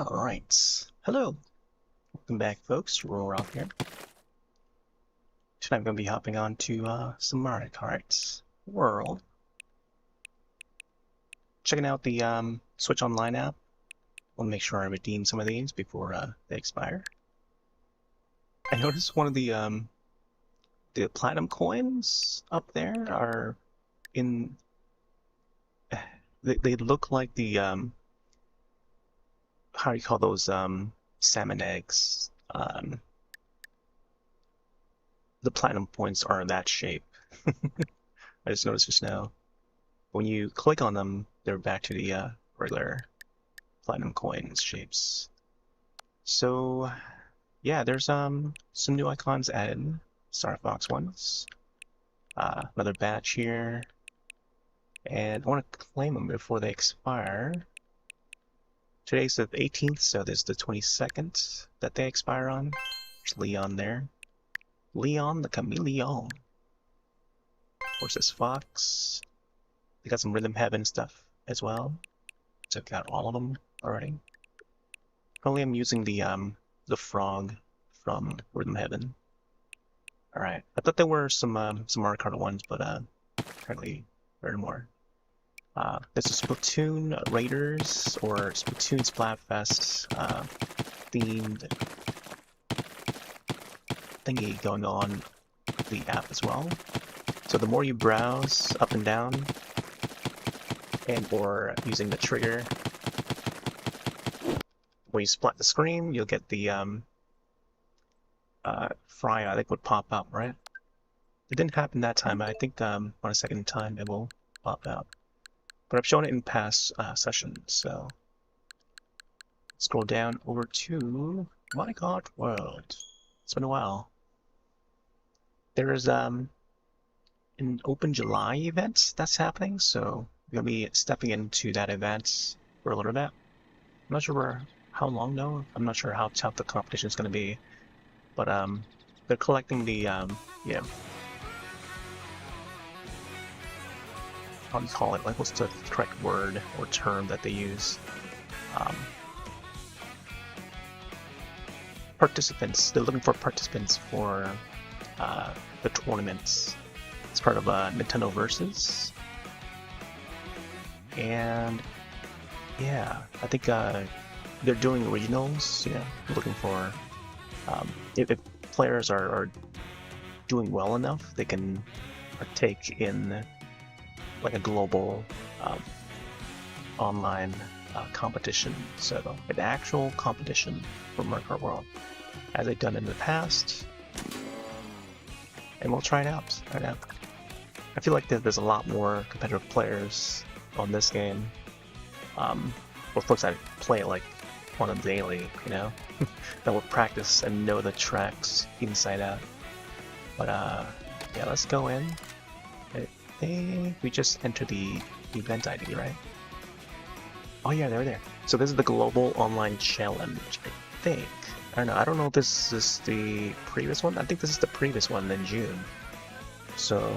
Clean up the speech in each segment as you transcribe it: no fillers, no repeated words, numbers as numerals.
Alright, hello, welcome back folks, Roar out here. Tonight I'm going to be hopping on to some Mario Kart World. Checking out the Switch Online app. I'll make sure I redeem some of these before they expire. I noticed one of the platinum coins up there are in... They look like the how do you call those salmon eggs? The platinum points are in that shape. I just noticed just now. When you click on them, they're back to the regular platinum coins shapes. So yeah, there's some new icons added. Star Fox ones. Another batch here. And I want to claim them before they expire. Today's the 18th, so there's the 22nd that they expire on. There's Leon there. Leon the Chameleon. Of course, there's Fox. They got some Rhythm Heaven stuff as well. Took out all of them already. Probably I'm using the frog from Rhythm Heaven. Alright, I thought there were some Mario Kart ones, but apparently there are more. There's a Splatoon Raiders or Splatoon Splatfest themed thingy going on the app as well. So the more you browse up and down, and or using the trigger, when you splat the screen, you'll get the fry, I think, would pop up, right? It didn't happen that time, but I think on a second time it will pop out. But I've shown it in past sessions, so scroll down over to Mario Kart World. It's been a while. There is an Open July event that's happening, so we're gonna be stepping into that event for a little bit. I'm not sure how long though. I'm not sure how tough the competition is gonna be, but they're collecting the yeah. How do you call it? Like, what's the correct word or term that they use? Participants. They're looking for participants for the tournaments. It's part of Nintendo Versus. And yeah, I think they're doing regionals. Yeah, looking for if players are doing well enough, they can partake in like a global online competition, so an actual competition for Mario Kart World, as they've done in the past, and we'll try it out. I feel like there's a lot more competitive players on this game, or folks that play it like on a daily, you know, that will practice and know the tracks inside out. But yeah, let's go in. I think we just entered the event ID, right? Oh yeah, they're there. So this is the Global Online Challenge, I think. I don't know if this is the previous one. I think this is the previous one in June. So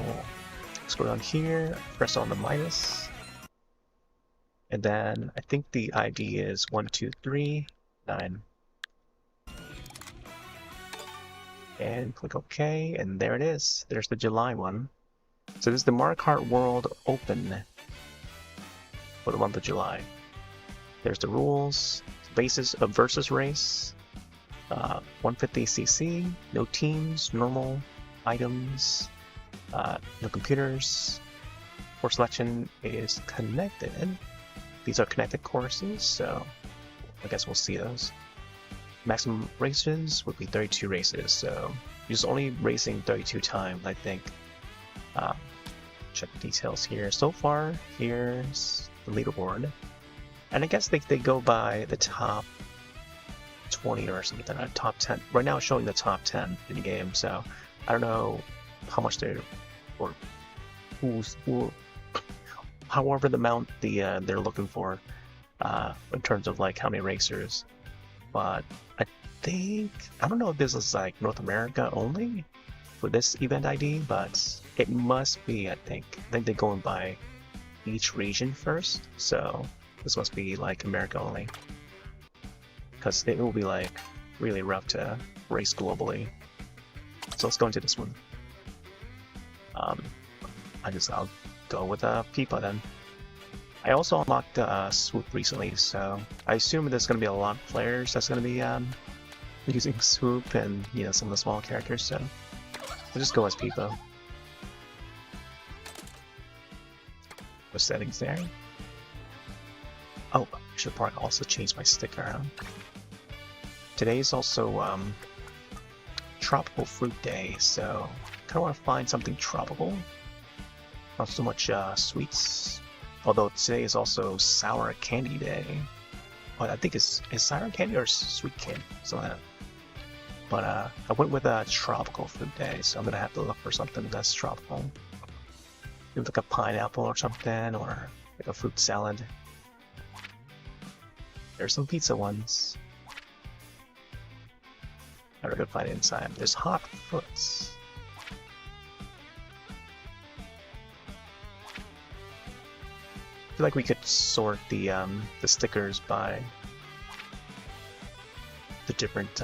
let's go down here, press on the minus. And then I think the ID is 1239. And click OK, and there it is. There's the July one. So this is the Mario Kart World Open for the month of July. There's the rules, basis of versus race, 150cc, no teams, normal, items, no computers. Course selection is connected. These are connected courses, so I guess we'll see those. Maximum races would be 32 races, so you're just only racing 32 times, I think. Check the details here. So far, here's the leaderboard. And I guess they go by the top 20 or something, top 10. Right now it's showing the top 10 in the game, so I don't know how much they're, or however the amount they're looking for in terms of like how many racers. But I think, I don't know if this is like North America only for this event ID, but it must be, I think they're going by each region first, so this must be like America only. because it will be like really rough to race globally. So let's go into this one. I'll go with Pipa then. I also unlocked Swoop recently, so I assume there's going to be a lot of players that's going to be using Swoop and some of the small characters. So I'll just go as Pipa. The settings there. Oh, I should probably also change my sticker around. Today is also Tropical Fruit Day, so kind of want to find something tropical. Not so much sweets. Although today is also Sour Candy Day. But I think it's sour candy or sweet candy, something like that. But I went with Tropical Fruit Day, so I'm gonna have to look for something that's tropical. Maybe like a pineapple or something, or like a fruit salad. There's some pizza ones. I gotta go find it inside. There's hot foots. I feel like we could sort the stickers by the different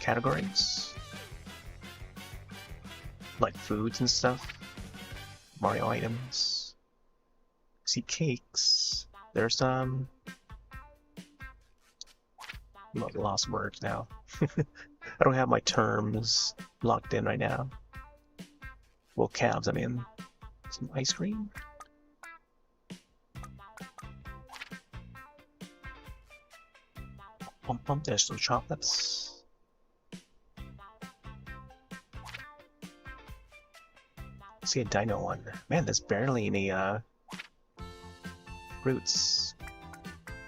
categories, like foods and stuff. Mario items. See cakes. There's lost words now. I don't have my terms locked in right now. Well, calves, I mean. Some ice cream. There's some chocolates. See a dino one. Man, there's barely any fruits.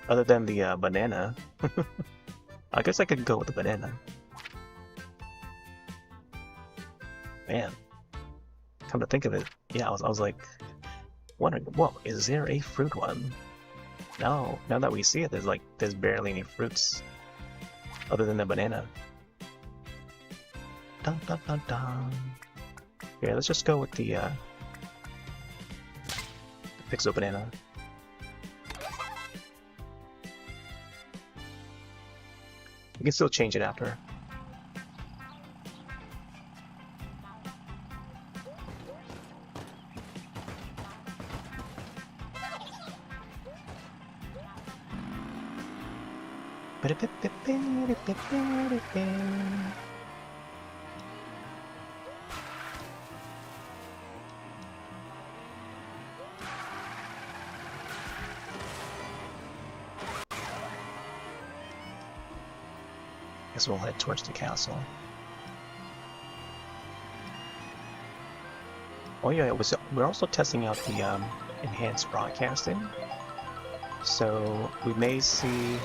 Other than the banana. I guess I could go with the banana. Man. Come to think of it, yeah, I was like wondering, whoa, is there a fruit one? No, now that we see it, there's barely any fruits other than the banana. Dun dun dun dun. Yeah, let's just go with the pixel banana. You can still change it after. Guess we'll head towards the castle. Oh yeah, we're also testing out the enhanced broadcasting. So we may see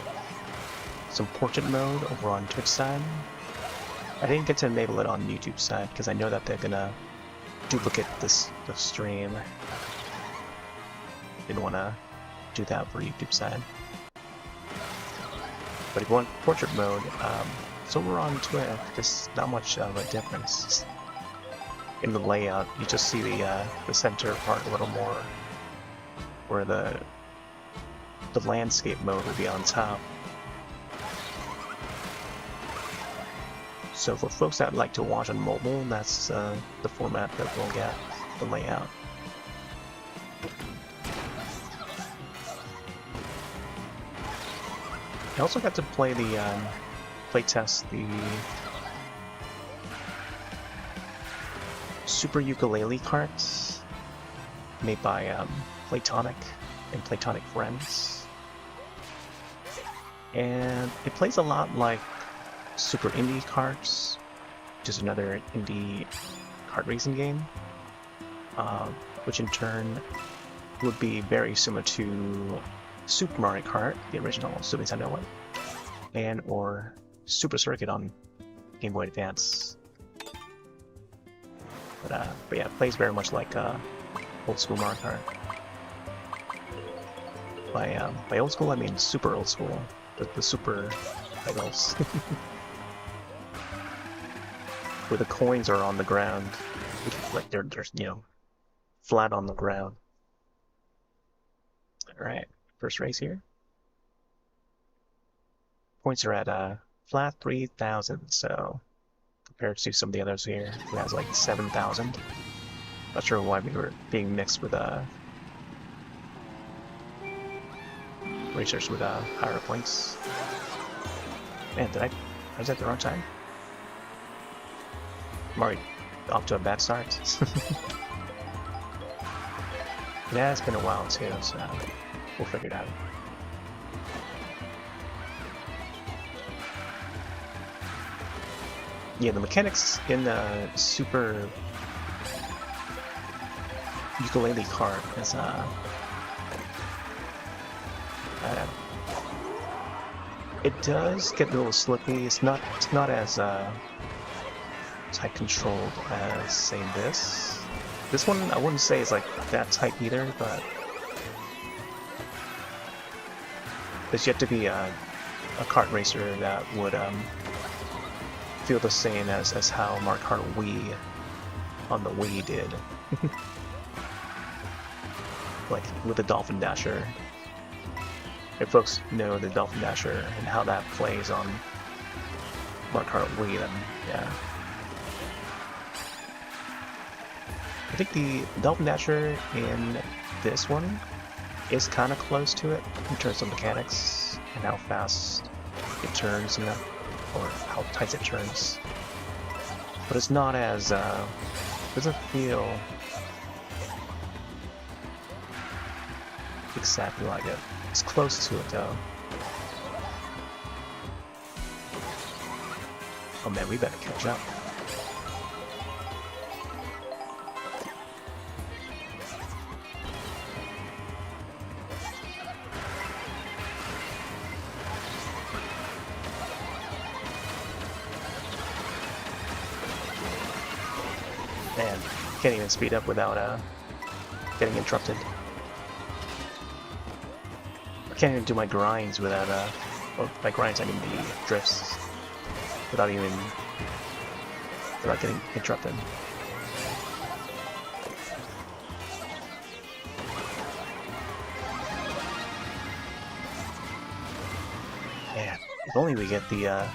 some portrait mode over on Twitch side. I didn't get to enable it on YouTube side because I know that they're gonna duplicate the stream. Didn't want to do that for YouTube side. But if you want portrait mode, so we're on Twitch. There's not much of a difference in the layout. You just see the center part a little more, where the landscape mode will be on top. So for folks that like to watch on mobile, that's the format that we'll get, the layout. I also got to play playtest the Super Ukulele Kart made by Platonic and Platonic Friends. And it plays a lot like Super Indie Karts, which is another indie kart racing game, which in turn would be very similar to Super Mario Kart, the original Super Nintendo one, and or Super Circuit on Game Boy Advance. But yeah, it plays very much like old school Mario Kart. By old school, I mean super old school, the super titles. Where the coins are on the ground, like they're flat on the ground. All right, first race here. points are at flat 3,000, so compared to some of the others here, who has like 7,000. Not sure why we were being mixed with racers with higher points. Man, I was at the wrong time? I'm already off to a bad start. Yeah, it's been a while too, so we'll figure it out. Yeah, the mechanics in the Super Ukulele Kart is it does get a little slippy. It's not as tight controlled as say this. This one I wouldn't say is like that tight either, but there's yet to be a kart racer that would feel the same as how Mario Kart Wii on the Wii did. Like with the Dolphin Dasher. If folks know the Dolphin Dasher and how that plays on Mario Kart Wii, then yeah. I think the Dolphin Dasher in this one is kind of close to it in terms of mechanics and how fast it turns and or how tight it turns. But it's not as doesn't feel exactly like it. It's close to it though. Oh man, we better catch up. Man, can't even speed up without getting interrupted. I can't even do my grinds without well, by grinds I mean the drifts, without getting interrupted. Man, if only we get the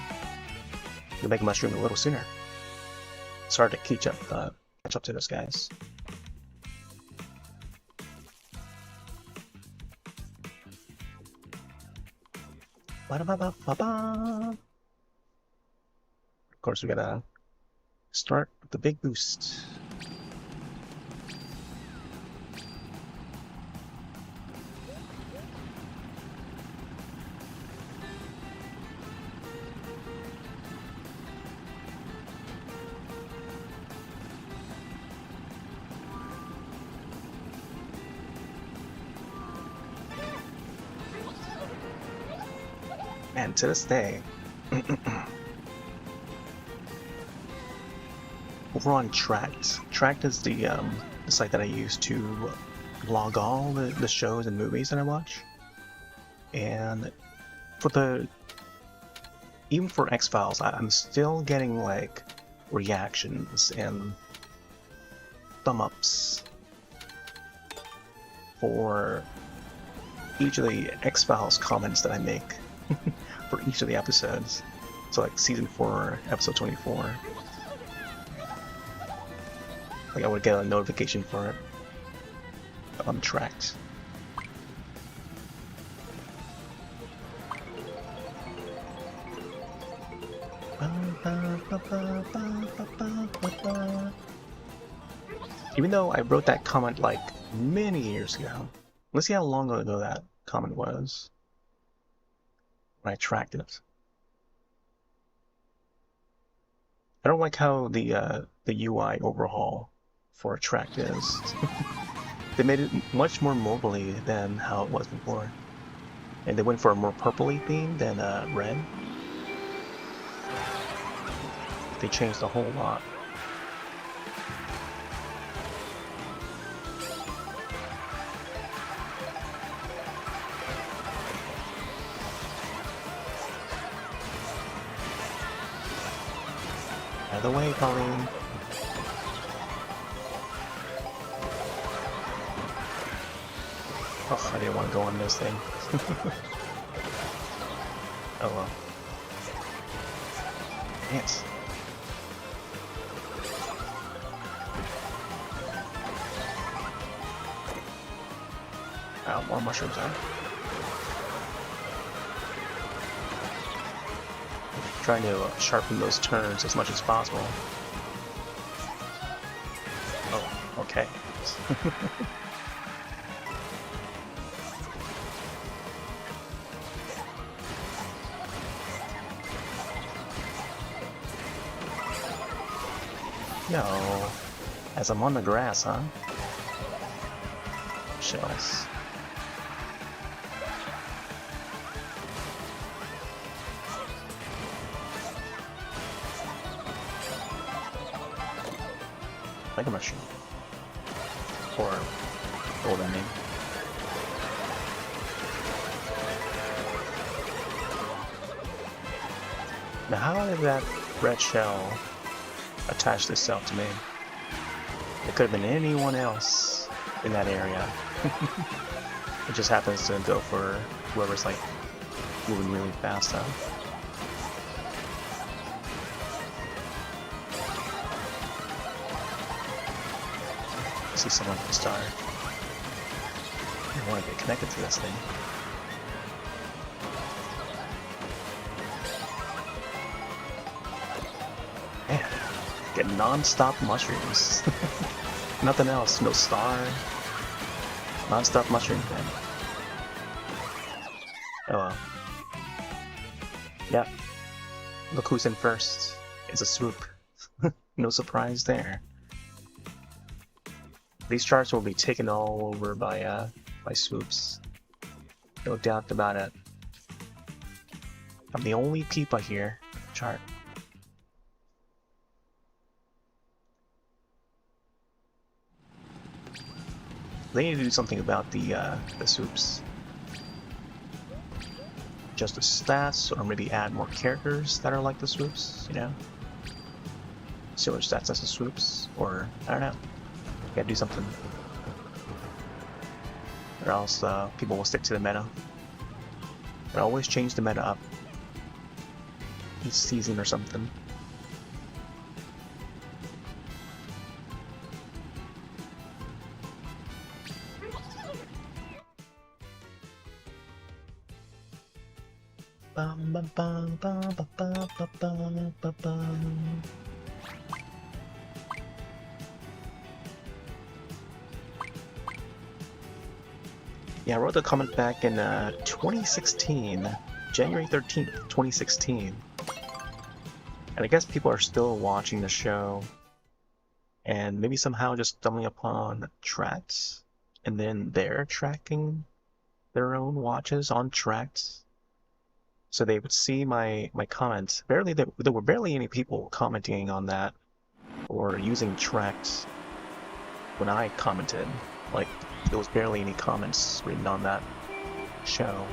Mega Mushroom a little sooner. It's hard to catch up to those guys. Of course, we gotta start with the big boost. And to this day, we're on Tracked. Tracked is the site that I use to log all the shows and movies that I watch. And for even for X-Files, I'm still getting like reactions and thumb ups for each of the X-Files comments that I make. For each of the episodes. So like season 4, episode 24. Like I would get a notification for it. On Tracked. Even though I wrote that comment like many years ago. Let's see how long ago that comment was. When I tracked it. I don't like how the UI overhaul for Tracked is. They made it much more mobile-y than how it was before. And they went for a more purpley theme than red. They changed a whole lot. Out of the way, Colleen. Oh, I didn't want to go on this thing. Oh well. Yes. More mushrooms, huh? Trying to sharpen those turns as much as possible. Oh, okay. No. As I'm on the grass, huh? Shells. Like a mushroom. Or golden name. Now how did that red shell attach itself to me? It could have been anyone else in that area. It just happens to go for whoever's like moving really fast out. I see someone with a star. I want to get connected to this thing. Man, get non-stop mushrooms. Nothing else, no star. Non-stop mushroom thing. Oh well. Yep. Look who's in first. It's a swoop. No surprise there. These charts will be taken all over by swoops. No doubt about it. I'm the only peepa here. Chart. They need to do something about the swoops. Just the stats, or maybe add more characters that are like the swoops, you know? Similar stats as the swoops, or I don't know. Gotta do something. Or else people will stick to the meta. But always change the meta up. Each season or something. Bum, bum, bum, bum, bum, bum, bum, bum, bum. Yeah, I wrote the comment back in 2016, January 13th, 2016. And I guess people are still watching the show and maybe somehow just stumbling upon tracks, and then they're tracking their own watches on tracks. So they would see my comments. There were barely any people commenting on that or using tracks when I commented. Like, there was barely any comments written on that show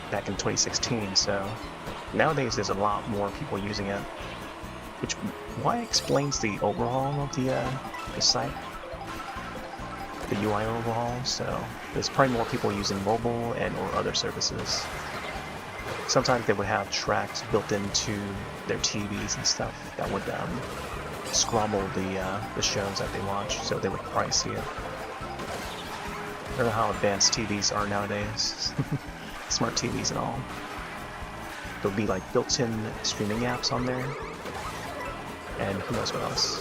back in 2016, so nowadays there's a lot more people using it, which why explains the overhaul of the site, the UI overhaul. So there's probably more people using mobile and or other services. Sometimes they would have tracks built into their TVs and stuff that would scrumble the shows that they watch, so they would probably see it. I don't know how advanced TVs are nowadays. Smart TVs and all. There'll be like built-in streaming apps on there, and who knows what else.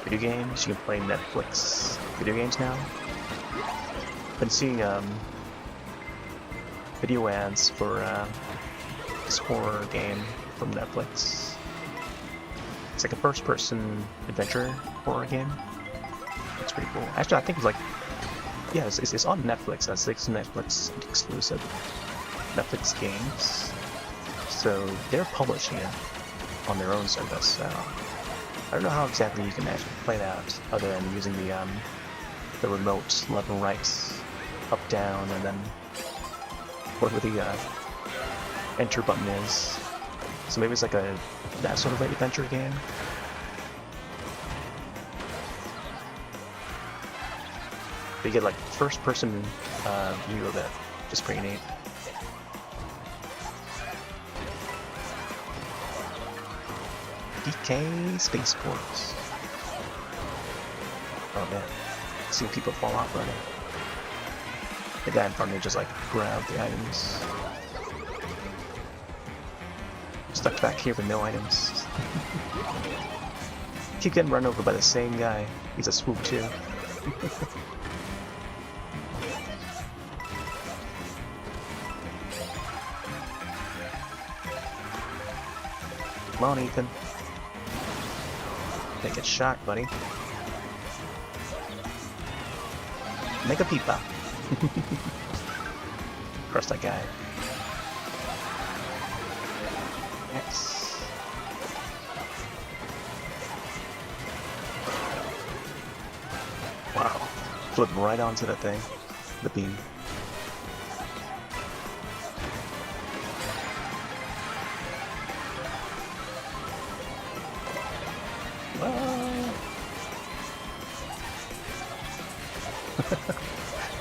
Video games, you can play Netflix video games now. Been seeing video ads for this horror game from Netflix. It's like a first-person adventure horror game. It's pretty cool. Actually, I think it's like, yeah, it's on Netflix. That's like Netflix exclusive. Netflix games. So they're publishing it on their own service. So I don't know how exactly you can actually play that, other than using the remote left and right, up, down, and then whatever the enter button is. So maybe it's like that sort of like adventure game. But you get like first-person view of it, which is pretty neat. DK Spaceports. Oh man, seeing people fall off running. The guy in front of me just like grabbed the items. Stuck back here with no items. Keep getting run over by the same guy. He's a swoop too. Come on, Ethan. Don't get shot, buddy. Make a peepa. Crush that guy. X. Wow. Flip right onto that thing. The beam.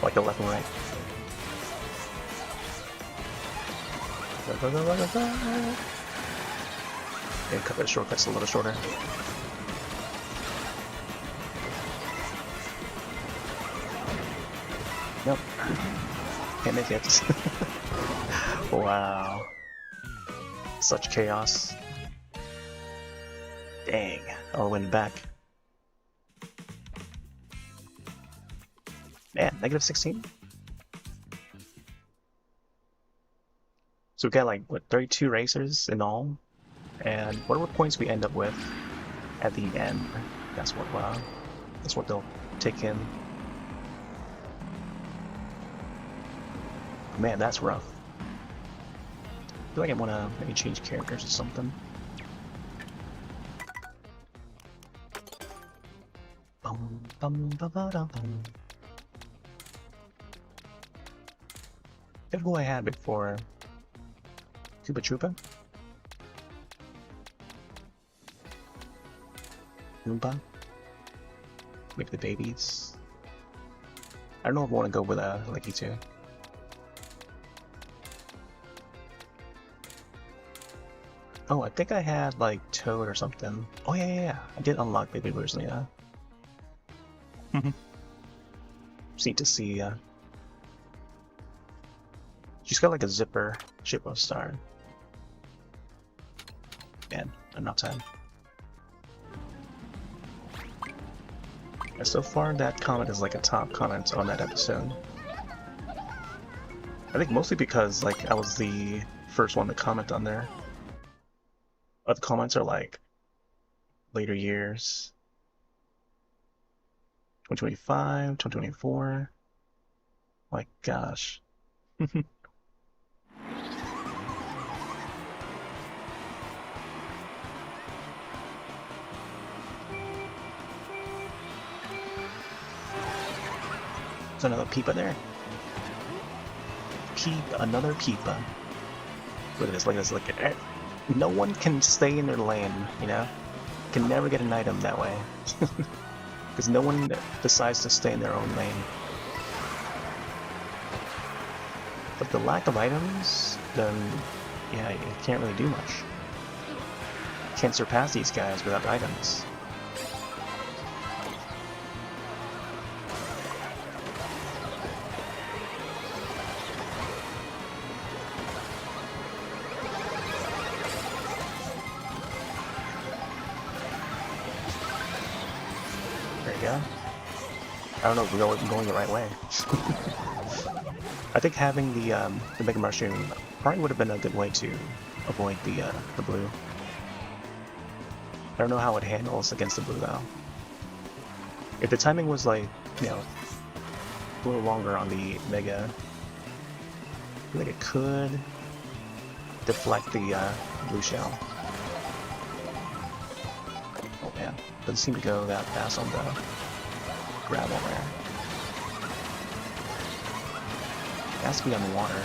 Like the left and right. And cut the shortcuts a little shorter. Nope. Can't make it. Wow. Such chaos. Dang. I'll win back. Man, negative 16? So we got like, what, 32 racers in all? And whatever points we end up with at the end, that's what they'll take in. Man, that's rough. I feel like I wanna maybe change characters or something. Bum, bum, ba, ba, da, bum. Who I had before? Koopa Troopa? Oompa? Maybe the babies? I don't know if I want to go with Licky 2. Oh, I think I had like Toad or something. Oh yeah. I did unlock Baby recently, yeah. Just need to see, she's got like a zipper shippo star. Man, enough time. And so far, that comment is like a top comment on that episode. I think mostly because like I was the first one to comment on there. Other comments are like later years. 2025, 2024. My gosh. There's another peepa there. Another peepa. Look at this, look at this, look at it. No one can stay in their lane, you know? Can never get an item that way. Because no one decides to stay in their own lane. But the lack of items, then, yeah, you can't really do much. Can't surpass these guys without items. There you go. I don't know if we're going the right way. I think having the Mega Mushroom probably would have been a good way to avoid the blue. I don't know how it handles against the blue though. If the timing was like, you know, a little longer on the Mega, I feel like it could deflect the blue shell. Oh man, doesn't seem to go that fast on the gravel there. It has to be on the water.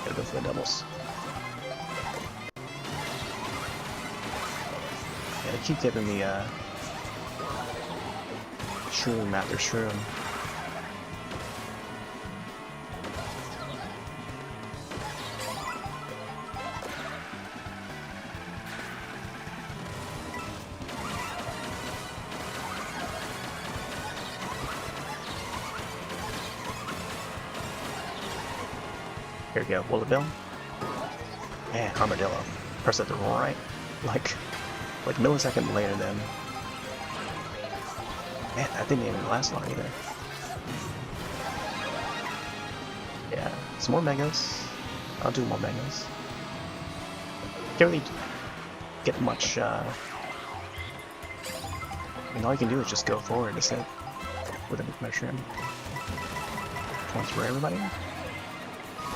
Gotta go for the doubles. Yeah, they keep giving me shroom after shroom. Here we go, Willow Bill. And Armadillo. Press it the right, like millisecond later than. Man, that didn't even last long either. Yeah, some more megas. I'll do more megas. Can't really get much. I mean, all you can do is just go forward, is it? With a mushroom. Points for everybody.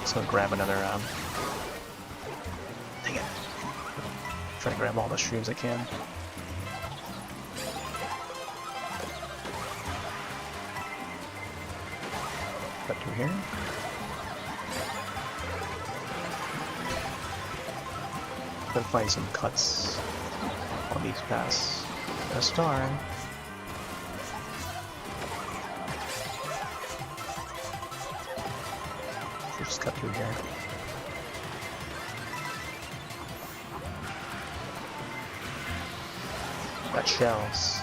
Just gonna grab another. Dang it! Try to grab all the shrooms I can. Cut through here. Gotta find some cuts on these paths. A star. Just cut through here. Got shells.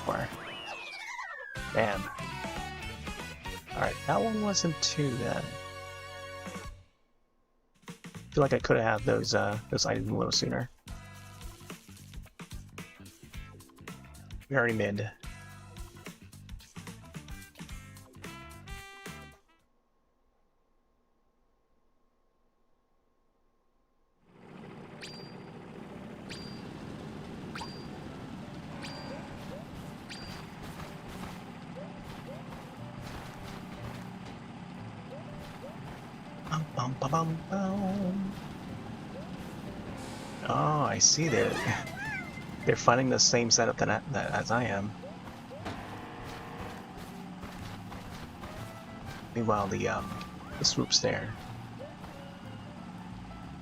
Where? Damn. Alright, that one wasn't too bad. I feel like I could have had those items a little sooner. We already mid. Bum, bum, bum, bum. Oh, I see that. They're finding the same setup as I am. Meanwhile, the swoop's there.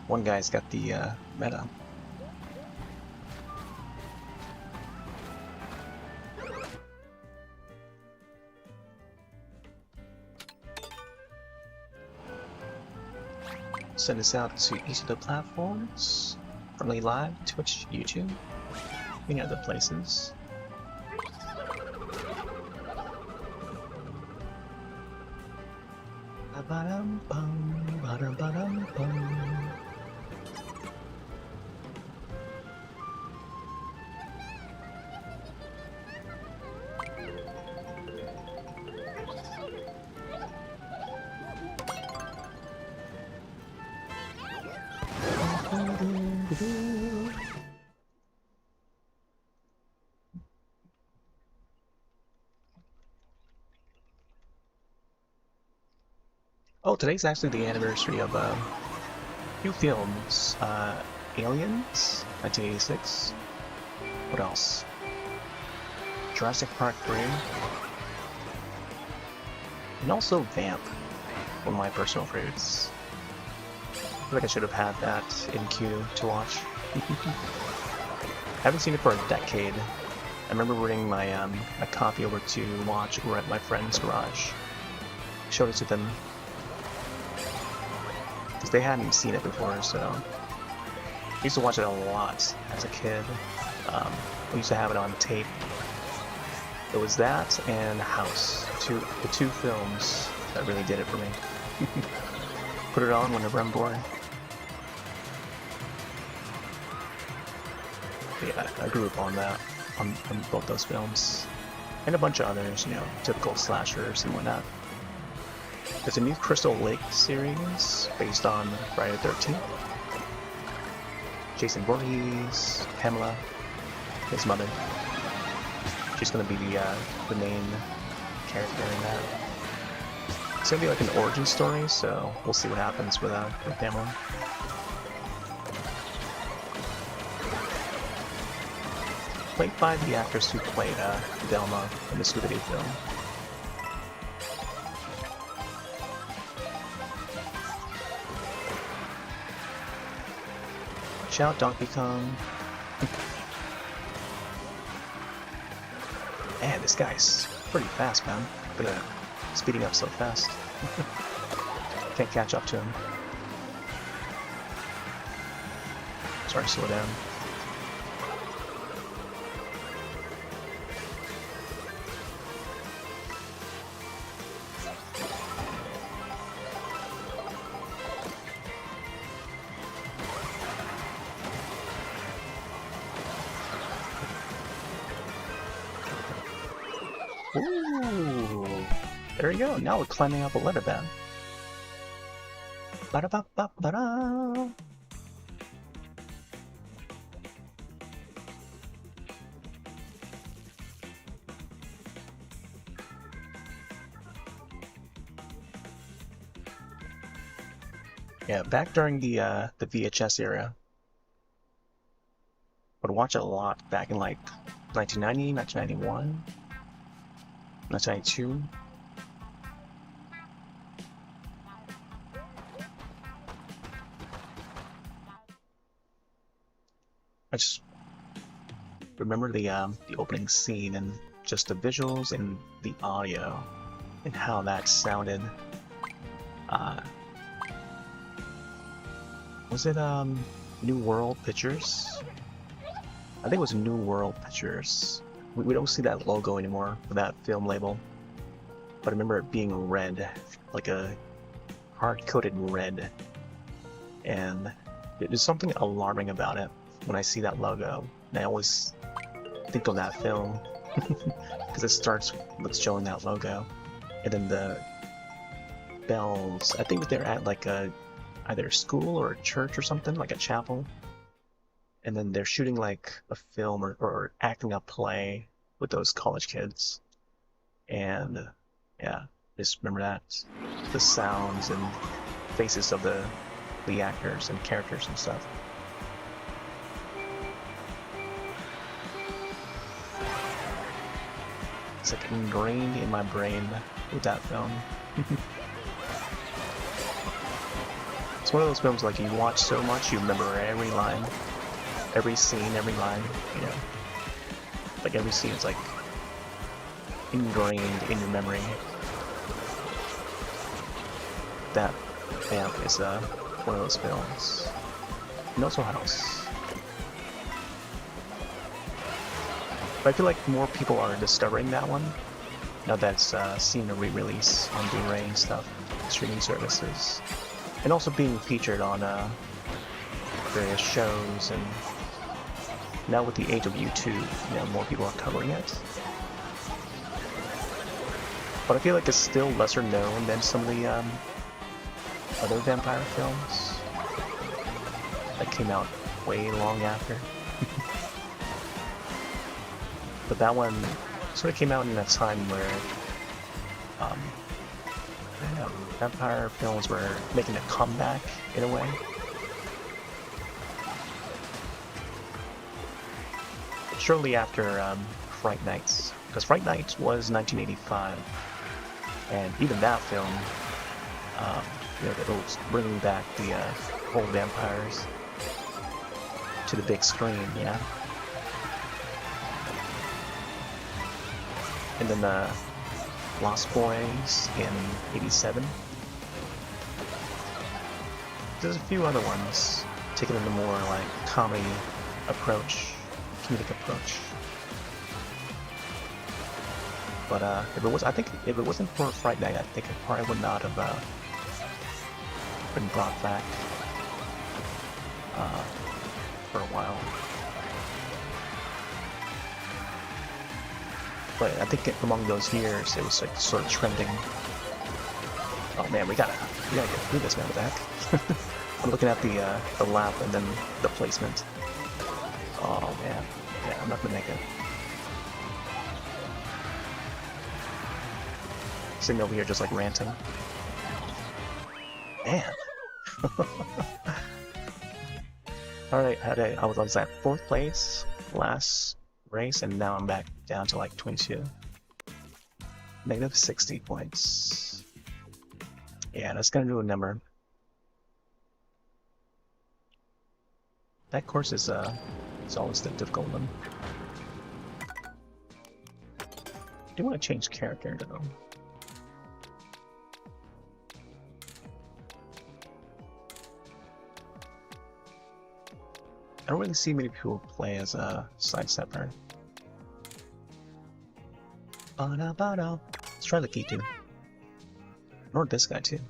One guy's got the meta. Send us out to each of the platforms. Currently live, Twitch, YouTube, many other places. Oh, today's actually the anniversary of few films. Aliens, 1986. What else? Jurassic Park 3. And also Vamp, one of my personal favorites. I feel like I should have had that in queue to watch. Haven't seen it for a decade. I remember bringing my a copy over to watch over at my friend's garage. Showed it to them. Because they hadn't seen it before, so I used to watch it a lot as a kid. We used to have it on tape. It was that and House, the two films that really did it for me. Put it on whenever I'm bored. Yeah, I grew up on that, on both those films, and a bunch of others, you know, typical slashers and whatnot. There's a new Crystal Lake series based on Friday the 13th. Jason Voorhees, Pamela, his mother. She's gonna be the main character in that. It's gonna be like an origin story, so we'll see what happens with Pamela. Played by the actress who played Velma in the Scooby-Doo film. Watch out, Donkey Kong. Man, this guy's pretty fast, man. But speeding up so fast. Can't catch up to him. Sorry, slow down. Ooh, there we go. Now we're climbing up a ladder bed. Ba-da-ba-ba-ba-da. Yeah, back during the VHS era, would watch it a lot back in like 1990, 1991, 1992. I just remember the opening scene and just the visuals and the audio and how that sounded. Uh, was it New World Pictures? I think it was New World Pictures. We don't see that logo anymore for that film label, but I remember it being red, like a hard-coated red, and there's something alarming about it when I see that logo. And I always think of that film because it starts with showing that logo, and then the bells. I think they're at like either a school or a church or something, like a chapel, and then they're shooting like a film or acting a play with those college kids. And yeah, just remember that the sounds and faces of the actors and characters and stuff. It's like ingrained in my brain with that film. It's one of those films like you watch so much you remember every line, every scene, every line, you know. Like every scene is like ingrained in your memory. That Vamp is one of those films. And also House. But I feel like more people are discovering that one now that's seen a re-release on Blu-ray and stuff, streaming services, and also being featured on various shows. And now with the age of YouTube, you know, more people are covering it. But I feel like it's still lesser known than some of the other vampire films that came out way long after. But that one sort of came out in a time where vampire films were making a comeback in a way. Shortly after Fright Nights, because Fright Nights was 1985, and even that film, you know, it was bringing back the old vampires to the big screen, yeah. And then Lost Boys in '87. There's a few other ones taking a more like comedic approach. But if it wasn't for Fright Night, I think it probably would not have been brought back for a while. But I think among those years, it was like sort of trending. Oh man, we gotta get through this, man. What the heck? I'm looking at the lap and then the placement. Oh man, yeah, I'm not gonna make it. Sitting over here just like ranting. Man. Alright, I was at 4th place last race, and now I'm back down to like 22. Negative 60 points. Yeah, that's gonna do a number. That course is always the difficult one. I do want to change character though. I don't really see many people play as a sidestepper. Let's try the key too. Or this guy too.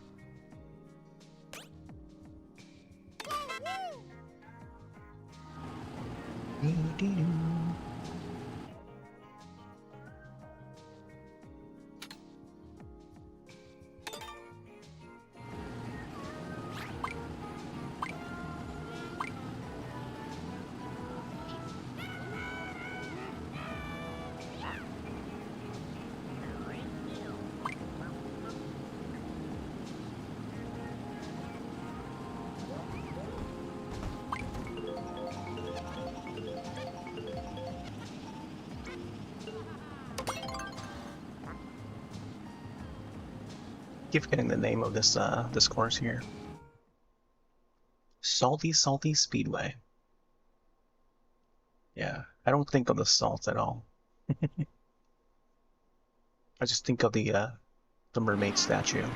keep forgetting the name of this course here. Salty Speedway. Yeah, I don't think of the salt at all. I just think of the mermaid statue.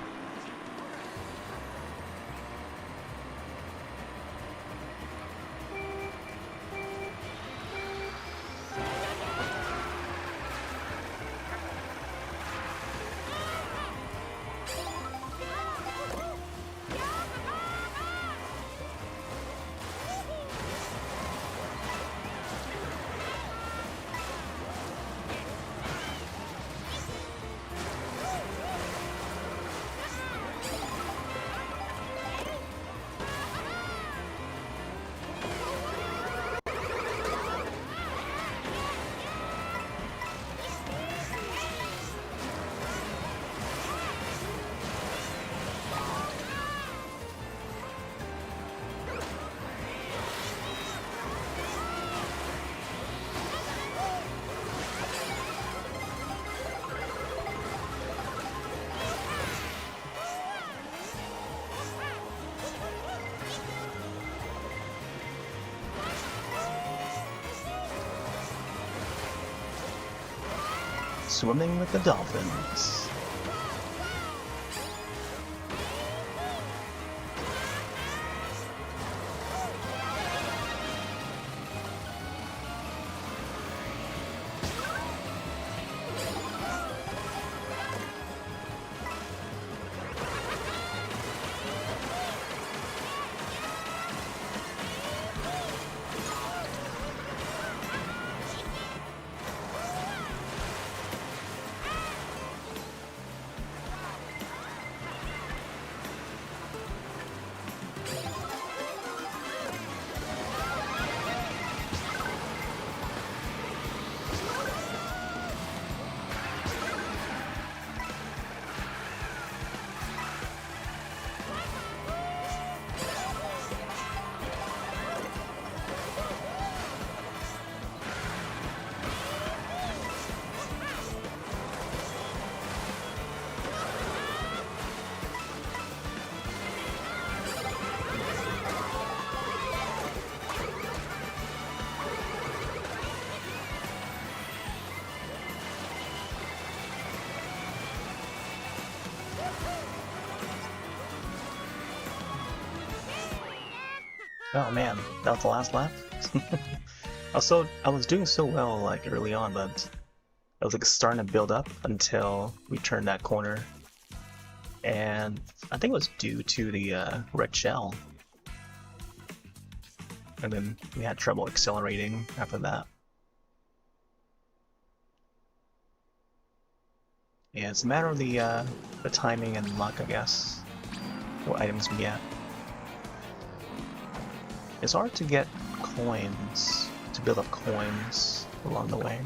Swimming with the dolphins. Oh man, that was the last lap? I was doing so well like early on, but I was like starting to build up until we turned that corner. And I think it was due to the red shell. And then we had trouble accelerating after that. Yeah, it's a matter of the timing and luck, I guess. What items we get. It's hard to get coins, to build up coins along the way.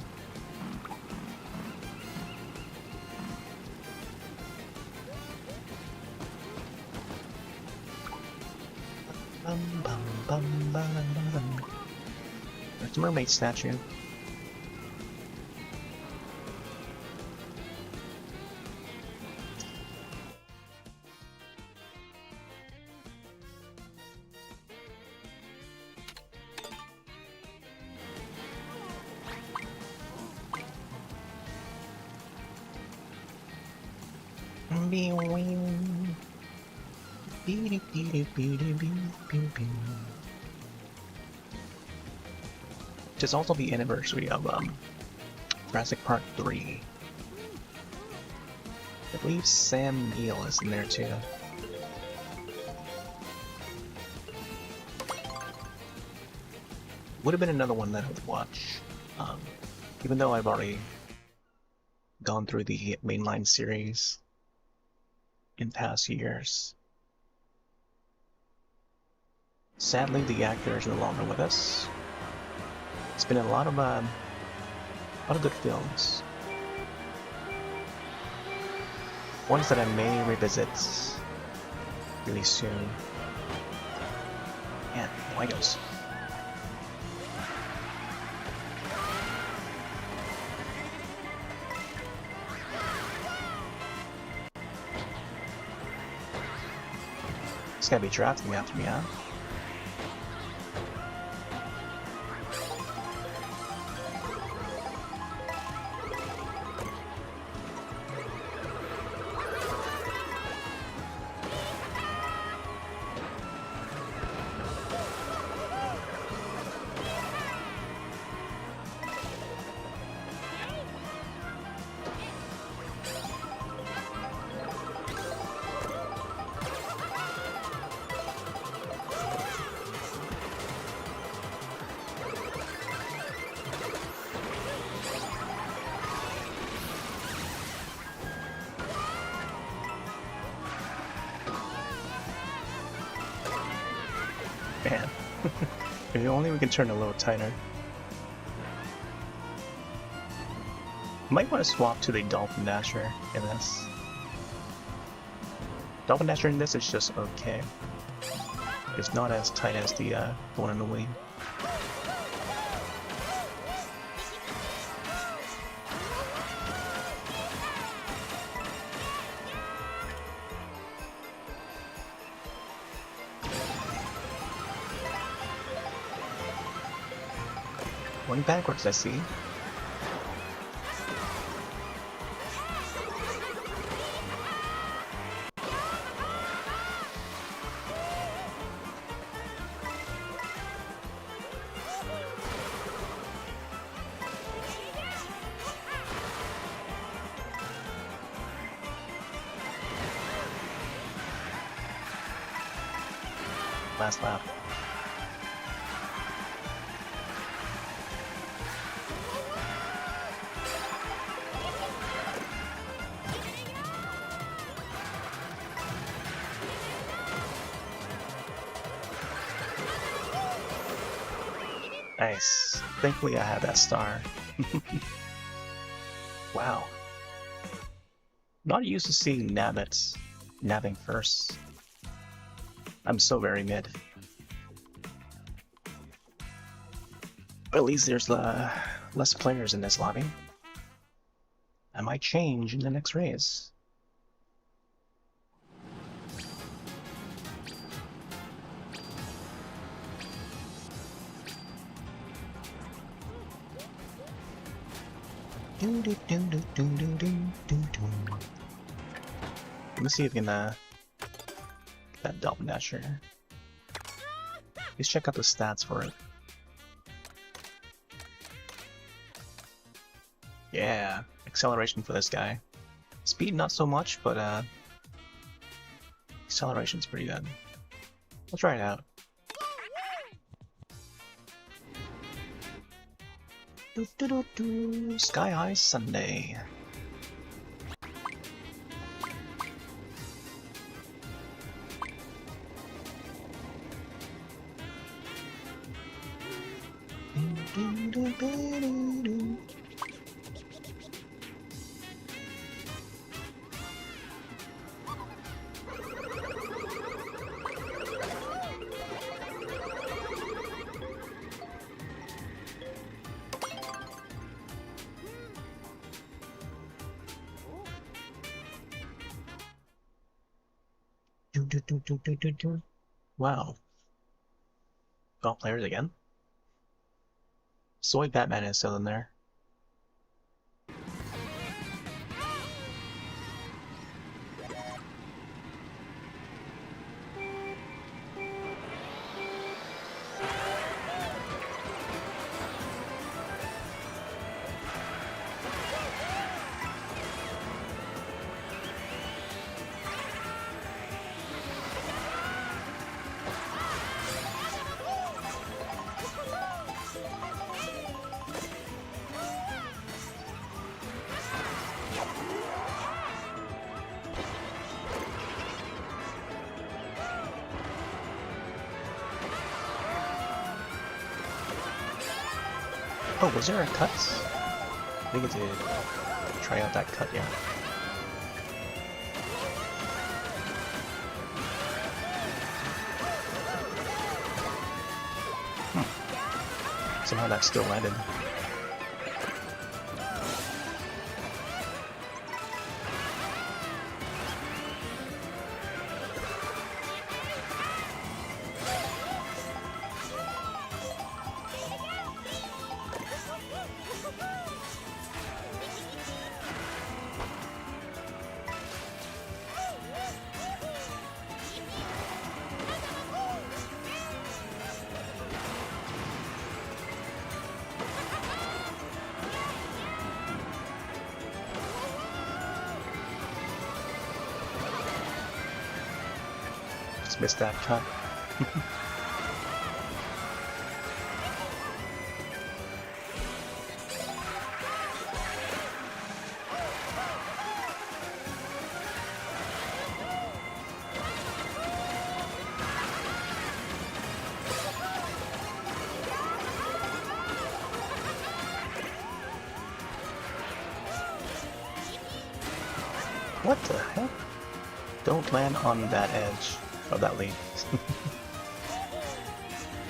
There's a mermaid statue. It is also the anniversary of Jurassic Park 3. I believe Sam Neill is in there too. Would have been another one that I would watch, even though I've already gone through the mainline series in past years. Sadly, the actor is no longer with us. It's been a lot of good films. Ones that I may revisit really soon. Man, Legos. This guy be drafting after me, huh? Man, if only we can turn a little tighter. Might want to swap to the Dolphin Dasher in this. Dolphin Dasher in this is just okay. It's not as tight as the one in the Wii. Going backwards, I see. Last lap. Nice. Thankfully I had that star. Wow. Not used to seeing nabbing first. I'm so very mid. But at least there's less players in this lobby. I might change in the next race. Let me see if we can get that Dolphin Dasher. Let's check out the stats for it. Yeah, acceleration for this guy. Speed not so much, but acceleration's pretty good. Let's try it out. Sky High Sunday. Wow. 12 players again? Soy Batman is still in there. Oh, was there a cut? I think it did. Try out that cut, yeah. Somehow that still landed. Almost missed that cut. What the heck? Don't land on that edge of that lead.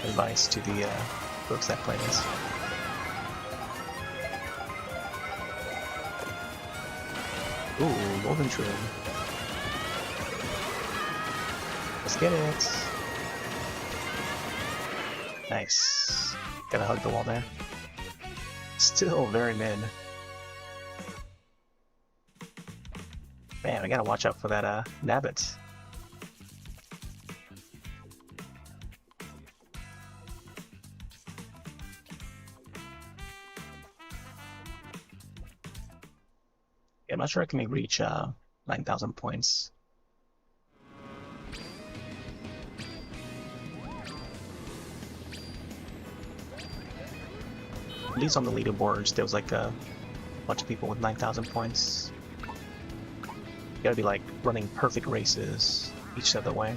Advice to the folks that play this. Ooh, golden trim. Let's get it. Nice. Gotta hug the wall there. Still very mid. Man, I gotta watch out for that nabbit. Yeah, I'm not sure I can reach 9,000 points. At least on the leaderboards, there was like a bunch of people with 9,000 points. You gotta be like running perfect races each other way.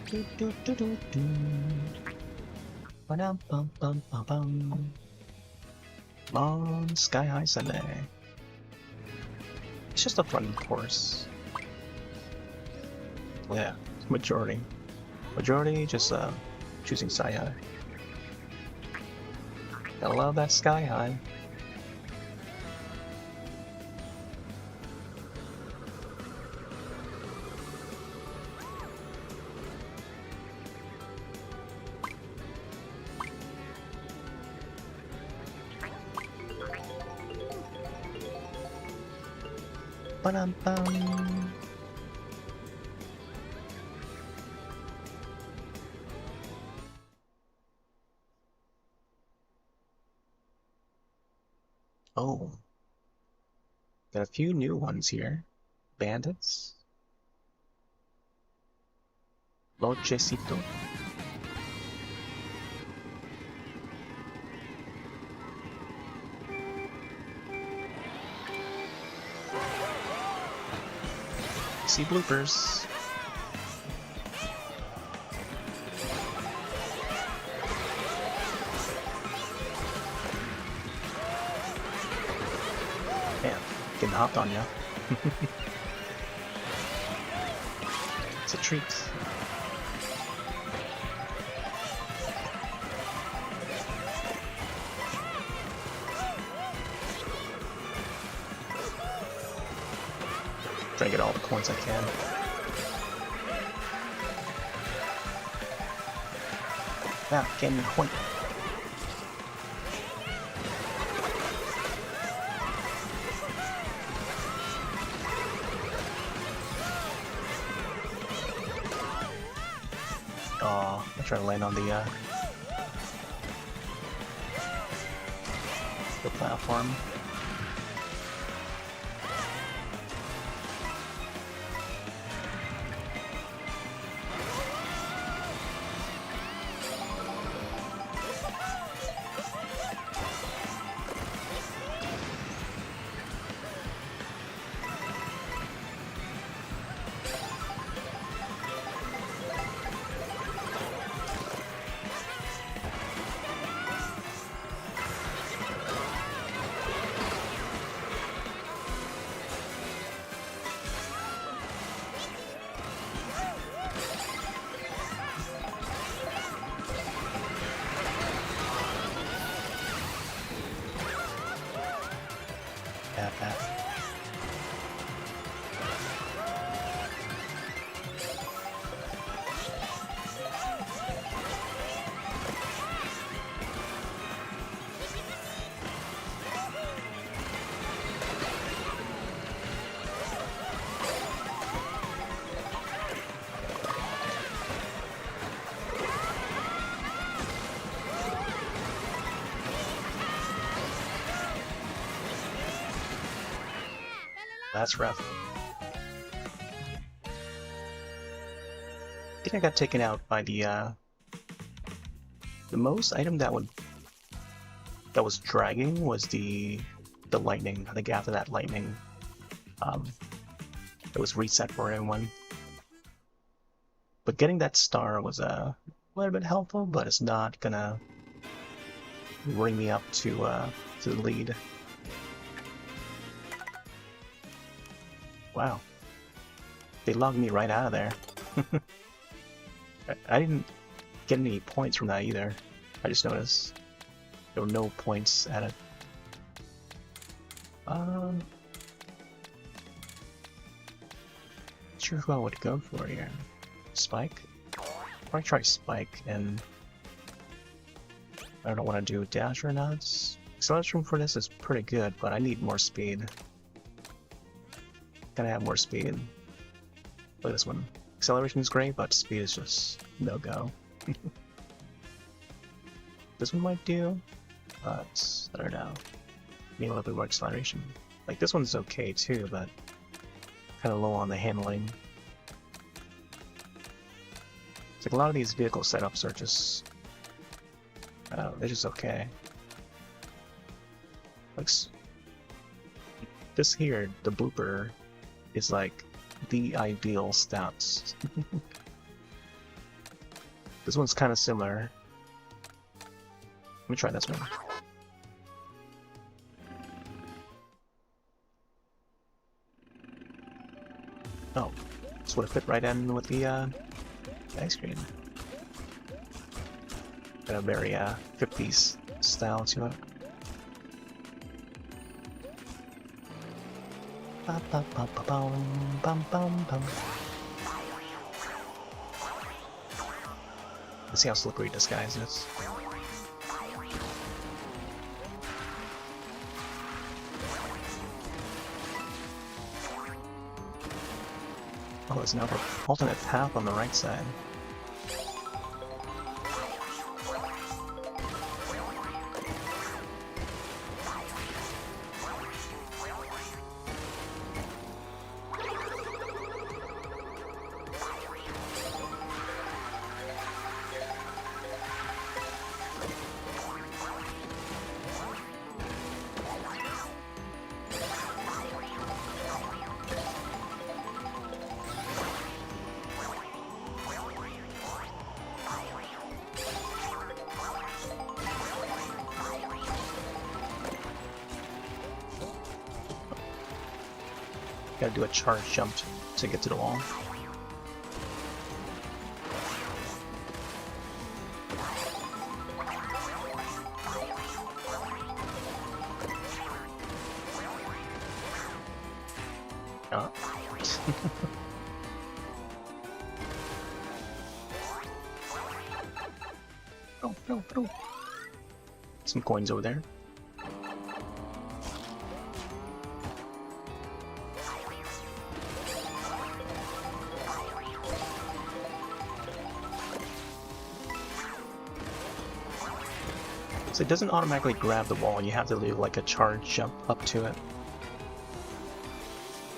Do do do do do. Ba-dum bum bum bum bum. On Sky High Sunday. It's just a fun course. Yeah, majority just choosing Sky High. Gotta love that Sky High. Ba-dum-bum. Oh, got a few new ones here. Bandits. Lochecito. See bloopers. Man, getting hopped on ya. It's a treat. Try to get all the coins I can. Now, getting a coin. Oh, I try to land on the platform. That. That's rough. I think I got taken out by the most item that was dragging was the lightning. I think after that lightning, it was reset for everyone. But getting that star was a little bit helpful, but it's not gonna bring me up to the lead. Wow, they logged me right out of there. I didn't get any points from that either. I just noticed there were no points added. Not sure who I would go for here. Spike? Probably try Spike, and I don't want to do dash or not. Acceleration for this is pretty good, but I need more speed. Gotta have more speed. Look at this one. Acceleration is great, but speed is just no-go. This one might do, but I don't know. Need a little bit more acceleration. Like, this one's okay too, but kind of low on the handling. It's like a lot of these vehicle setups are just, they're just okay. Like, this here, the blooper, is like the ideal stats. This one's kind of similar. Let me try this one. Oh, this would have fit right in with the ice cream. Got a very 50s style to it. Ba, ba, ba, ba, bum, bum, bum, bum. Let's see how slippery this guy is. Oh, there's now an alternate path on the right side. Gotta do a charge jump to get to the wall. Oh. No. Some coins over there. So it doesn't automatically grab the wall, you have to do like a charge jump up to it.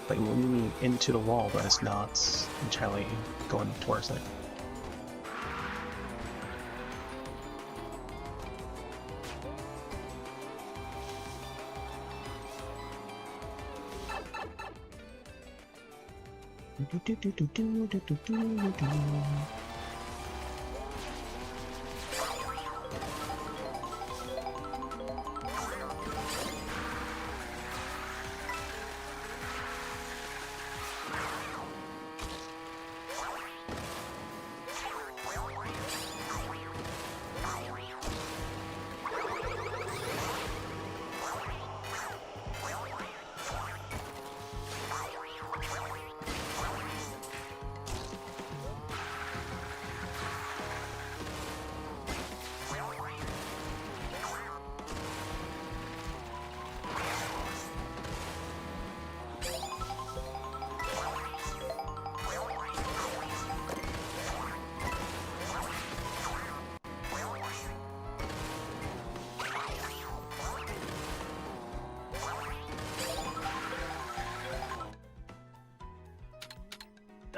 Like moving into the wall, but it's not entirely going towards it.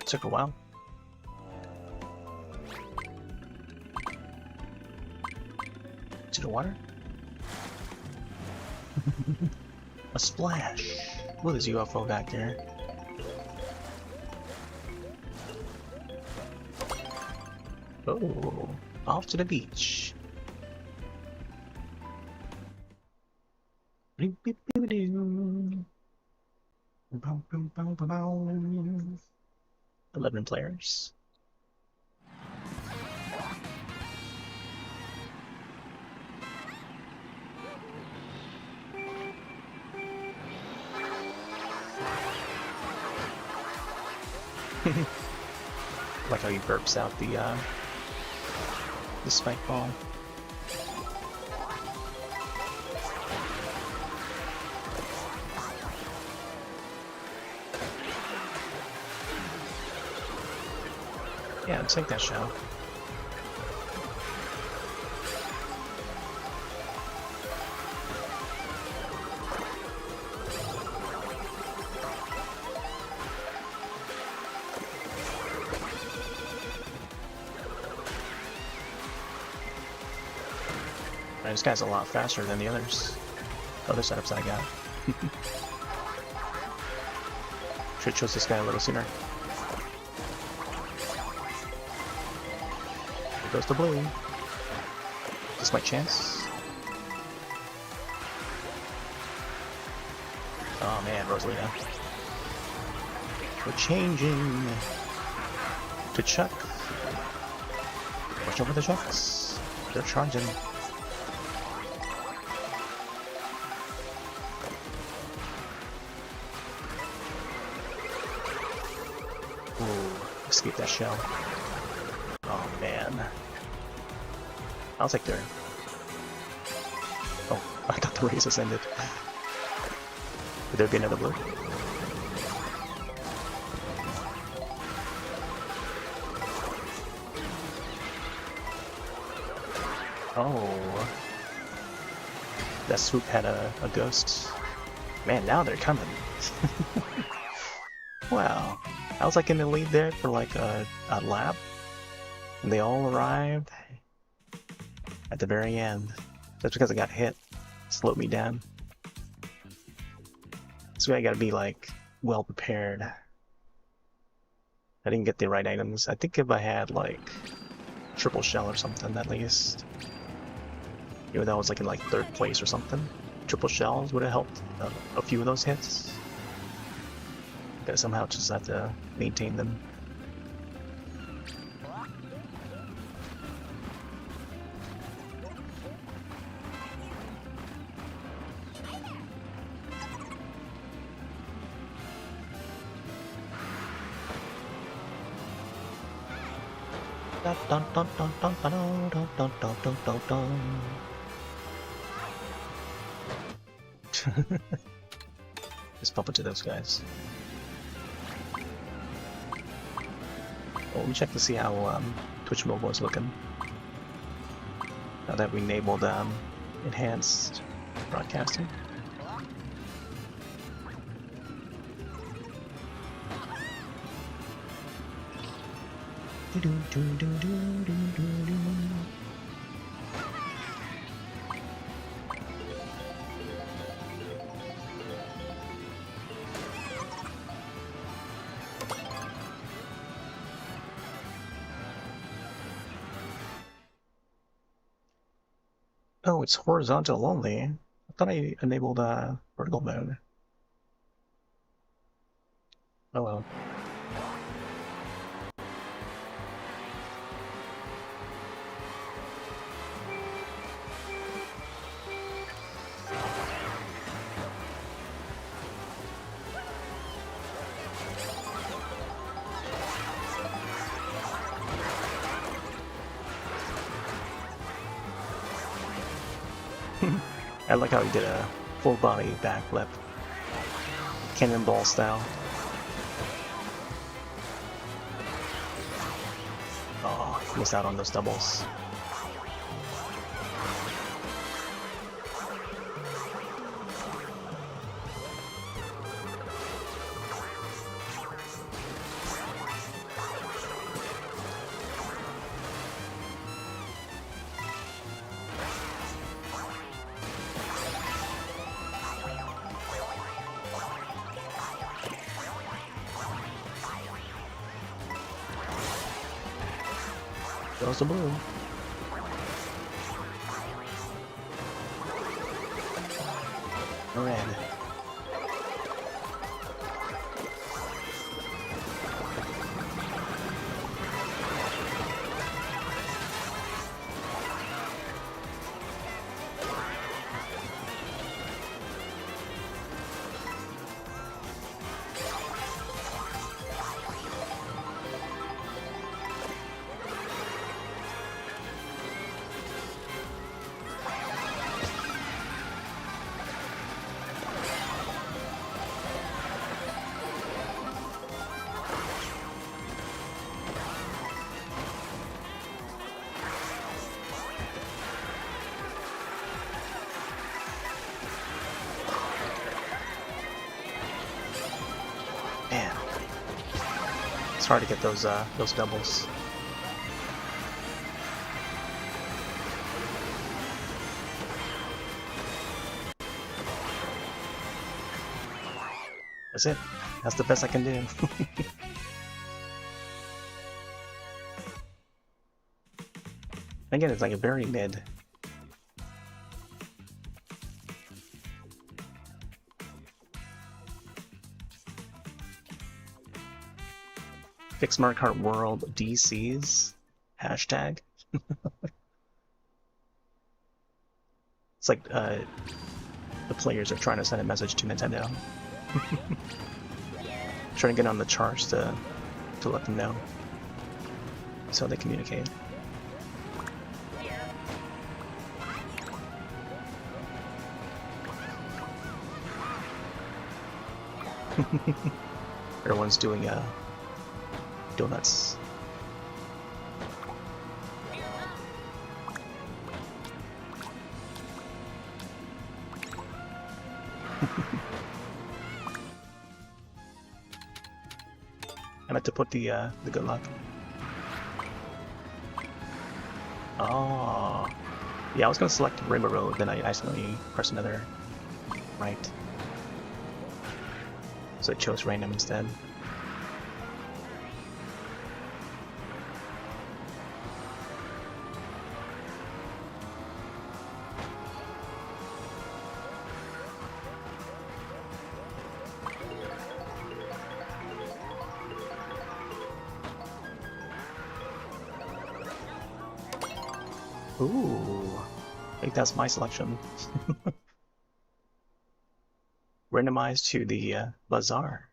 Took a while. To the water? A splash! Look at this UFO back there. Oh, off to the beach. 11 players. Like how he burps out the spike ball. Yeah, take that shell. Right, this guy's a lot faster than the other setups I got. Should chose this guy a little sooner. Here goes the blue. Is this my chance? Oh man, Rosalina. We're changing to Chuck. Watch over the Chucks. They're charging. Ooh, escape that shell. Oh man. I'll take their... Oh, I thought the race has ended. Would there be another blue? Oh. That swoop had a ghost. Man, now they're coming. Wow. I was like in the lead there for like a lap. And they all arrived at the very end. That's because I got hit. Slowed me down. So I gotta be like well prepared. I didn't get the right items. I think if I had like triple shell or something at least. You know, that was like in like 3rd place or something. Triple shells would have helped a few of those hits. Gotta somehow just have to maintain them. Dun, dun, dun, dun, dun, dun, dun, dun, dun, dun, dun, dun. Just bump into those guys. Well, let me check to see how Twitch Mobile is looking. Now that we enabled enhanced broadcasting. Oh, it's horizontal only. I thought I enabled vertical mode. Oh well. I like how he did a full body backflip. Cannonball style. Oh, missed out on those doubles. Goes the blue. Red. Man, it's hard to get those doubles. That's it. That's the best I can do. Again, it's like a very mid. Fix Mario Kart World DCs hashtag. It's like the players are trying to send a message to Nintendo. Trying to get on the charts to let them know, so they communicate. Everyone's doing donuts. I meant to put the good luck. Oh, yeah. I was gonna select Rainbow Road, then I accidentally pressed another right, so it chose random instead. Ooh, I think that's my selection. Randomized to the bazaar.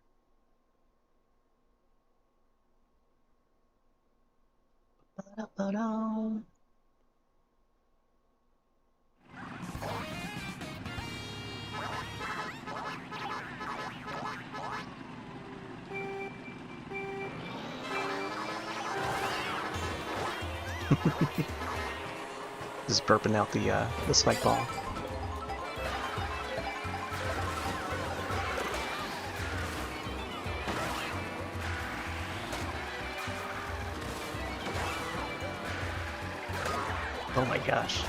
Just burping out the spike ball. Oh my gosh.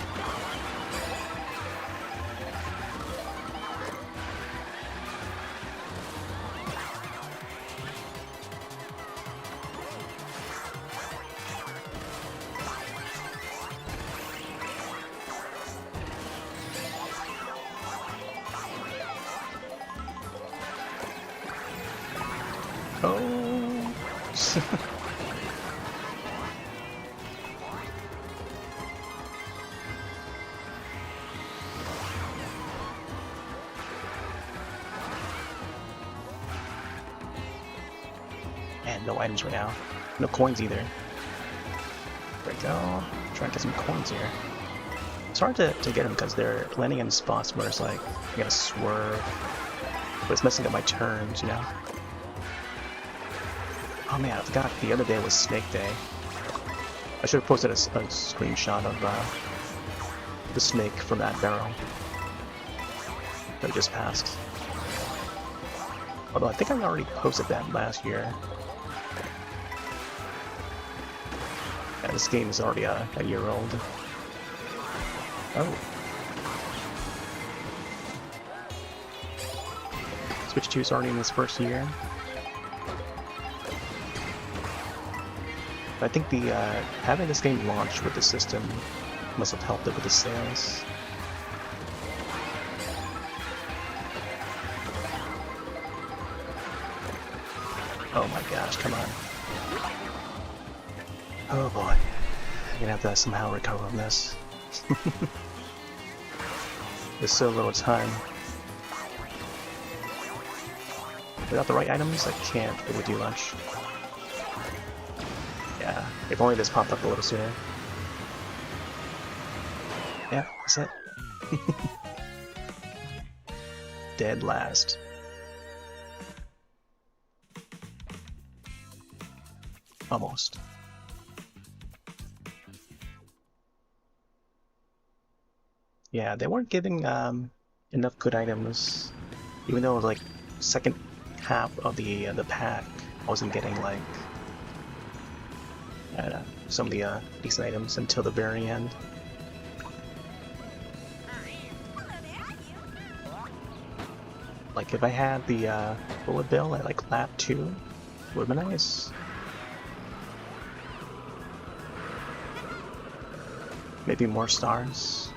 Oh. Man, no items right now. No coins either. There we go. Trying to get some coins here. It's hard to get them because they're landing in spots where it's like, I gotta swerve. But it's messing up my turns, you know? Oh man, I forgot the other day was Snake Day. I should have posted a screenshot of the snake from that barrel that just passed. Although I think I already posted that last year. Yeah, this game is already a year old. Oh. Switch 2 is already in its first year. I think the having this game launched with the system must have helped it with the sales. Oh my gosh, come on. Oh boy. I'm gonna have to somehow recover from this. There's so little time. Without the right items, I can't really do much. Yeah, if only this popped up a little sooner. Yeah, that's it. Dead last. Almost. Yeah, they weren't giving enough good items. Even though like second half of the pack, I wasn't getting like I don't know, some of the decent items until the very end. Like if I had the bullet bill at like lap 2, would have been nice. Maybe more stars.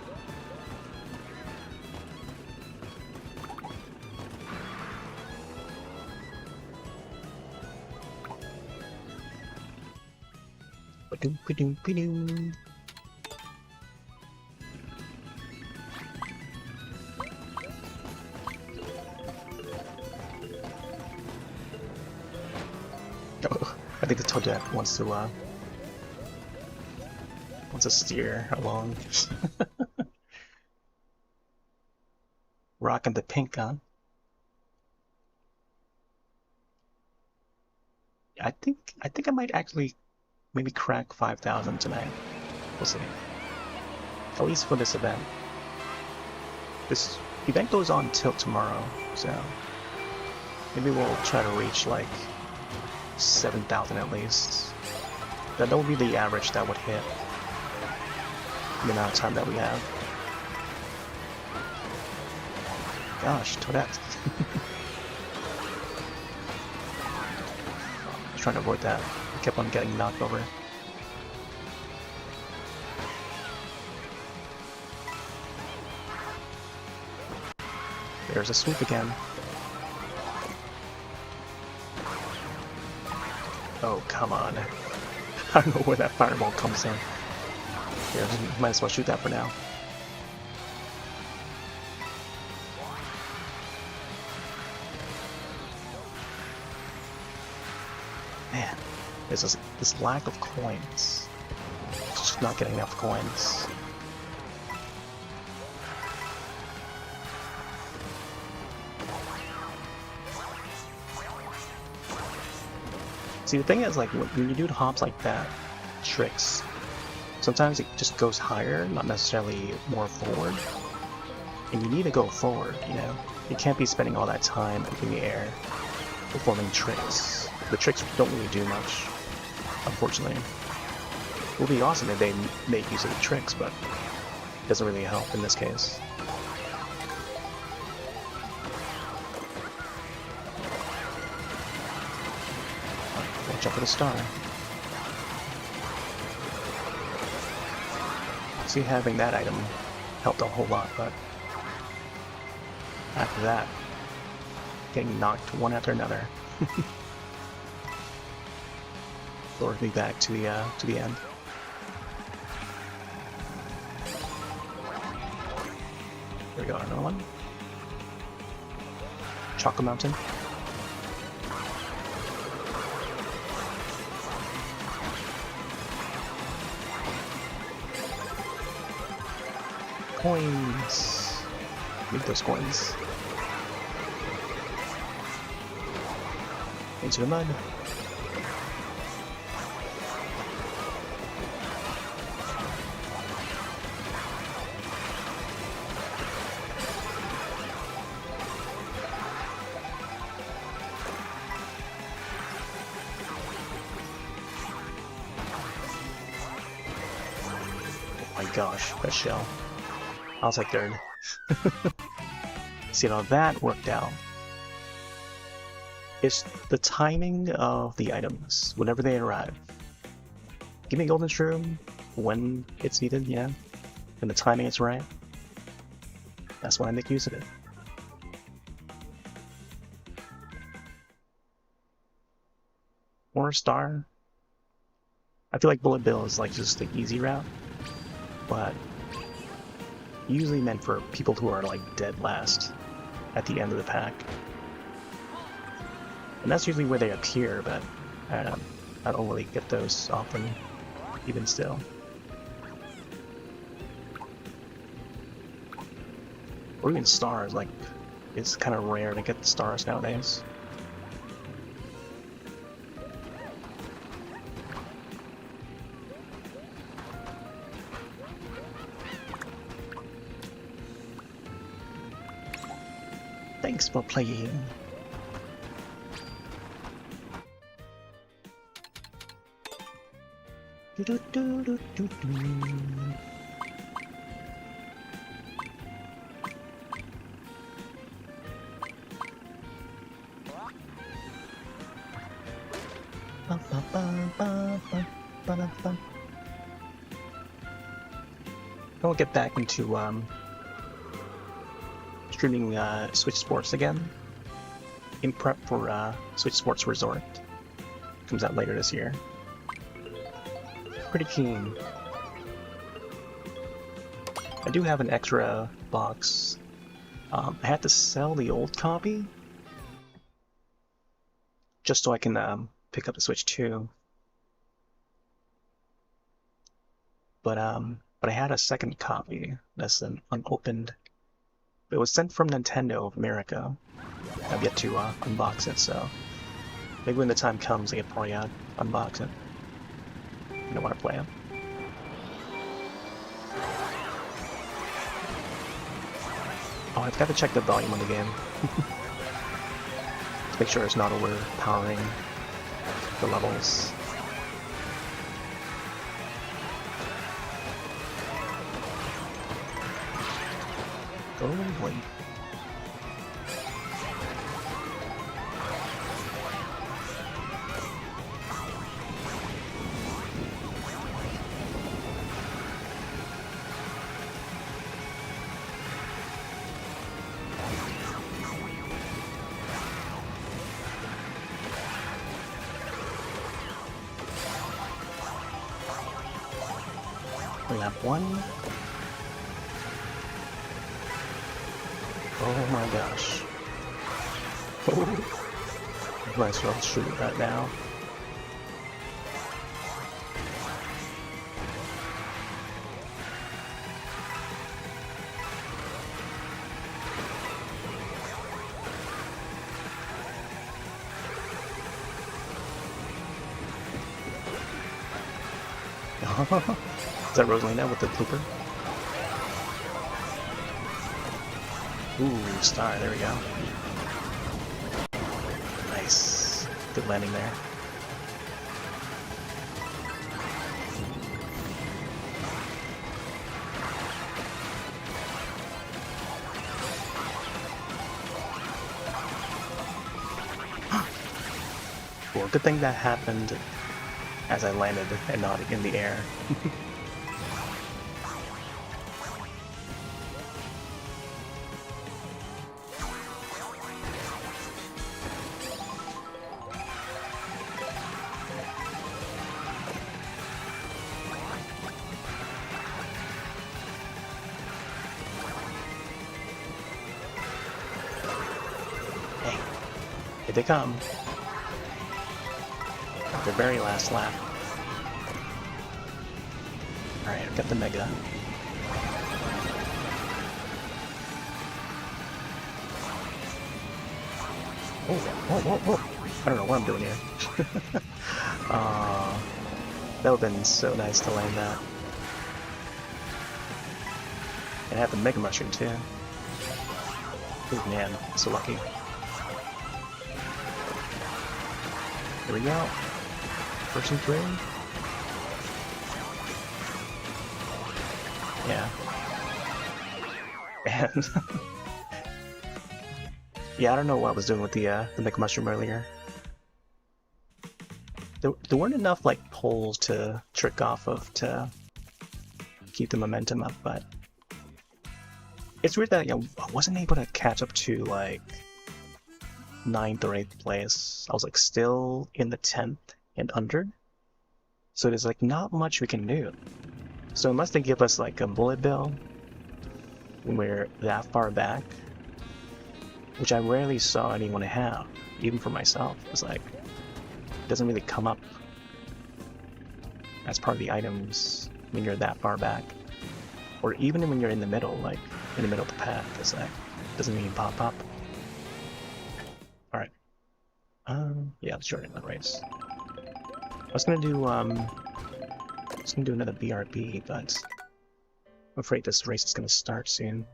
Ba-doom, ba-doom, ba-doom. Oh, I think the Toadette wants to steer along. Rocking the pink, huh? I think I might actually maybe crack 5,000 tonight. We'll see. At least for this event. This event goes on till tomorrow, so maybe we'll try to reach like 7,000 at least. That would be the average that would hit the amount of time that we have. Gosh, Toadette. I was trying to avoid that. I kept on getting knocked over. There's a sweep again. Oh, come on. I don't know where that fireball comes in. Yeah, might as well shoot that for now. Man, there's this lack of coins. Just not getting enough coins. See, the thing is, like, when you do hops like that, tricks, sometimes it just goes higher, not necessarily more forward. And you need to go forward, you know? You can't be spending all that time in the air performing tricks. The tricks don't really do much, unfortunately. It would be awesome if they make use of the tricks, but it doesn't really help in this case. Watch out for the star. See, having that item helped a whole lot, but after that, getting knocked one after another. Lures me back to the end. There we go, another one. Chocolate Mountain. Coins. Need those coins. Into the mud. Oh my gosh, that shell. I'll take third. See how that worked out. It's the timing of the items whenever they arrive. Give me a golden shroom when it's needed, yeah. When the timing is right. That's when I make use of it. Or a star. I feel like Bullet Bill is like just the easy route, but usually meant for people who are like dead last at the end of the pack. And that's usually where they appear, but I don't really get those often, even still. Or even stars, like, it's kind of rare to get the stars nowadays. Thanks for playing. Do, do, do, do, do. Ba, ba, ba, ba, ba, ba, ba, ba. I'll get back into streaming Switch Sports again in prep for Switch Sports Resort. Comes out later this year. Pretty keen. I do have an extra box. I had to sell the old copy just so I can pick up the Switch 2. But I had a second copy that's an unopened. It was sent from Nintendo of America. I've yet to unbox it, so maybe when the time comes, I could probably unbox it. I don't want to play it. Oh, I've got to check the volume on the game. To make sure it's not overpowering the levels. Oh boy. We have one. Oh my gosh. Oh. Might as well shoot that now. Is that Rosalina with the blooper? Ooh, star, there we go. Nice. Good landing there. Well, good thing that happened as I landed and not in the air. Hey, here they come. The very last lap. Alright, I've got the Mega. Oh, whoa, whoa, whoa. I don't know what I'm doing here. That would have been so nice to land that. And I have the Mega Mushroom too. Oh man, so lucky. Here we go. First and 3. Yeah. And yeah, I don't know what I was doing with the Mega Mushroom earlier. there weren't enough like poles to trick off of to keep the momentum up, but it's weird that I wasn't able to catch up to like 9th or 8th place. I was like still in the 10th and under, so there's like not much we can do. So unless they give us like a bullet bill when we're that far back, which I rarely saw anyone have, even for myself, it's like it doesn't really come up as part of the items when you're that far back, or even when you're in the middle, like in the middle of the path. It's like it doesn't even pop up. All right. Yeah, let's join in the race. I was gonna do another BRB, but I'm afraid this race is gonna start soon.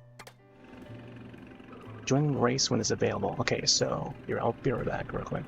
Join the race when it's available. Okay, so I'll be right back real quick.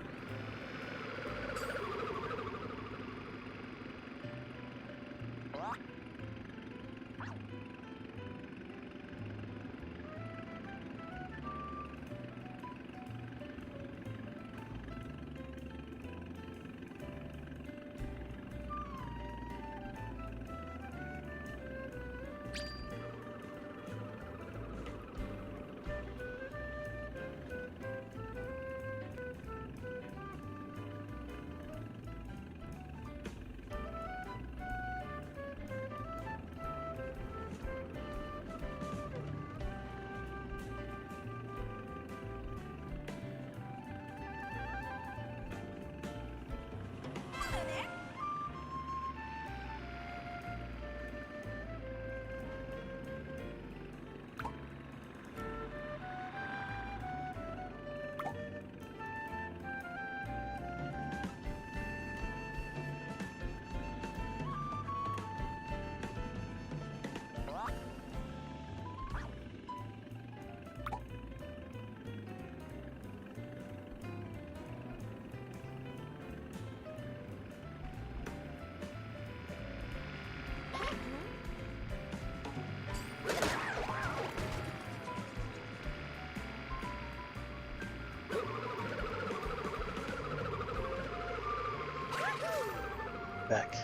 Back.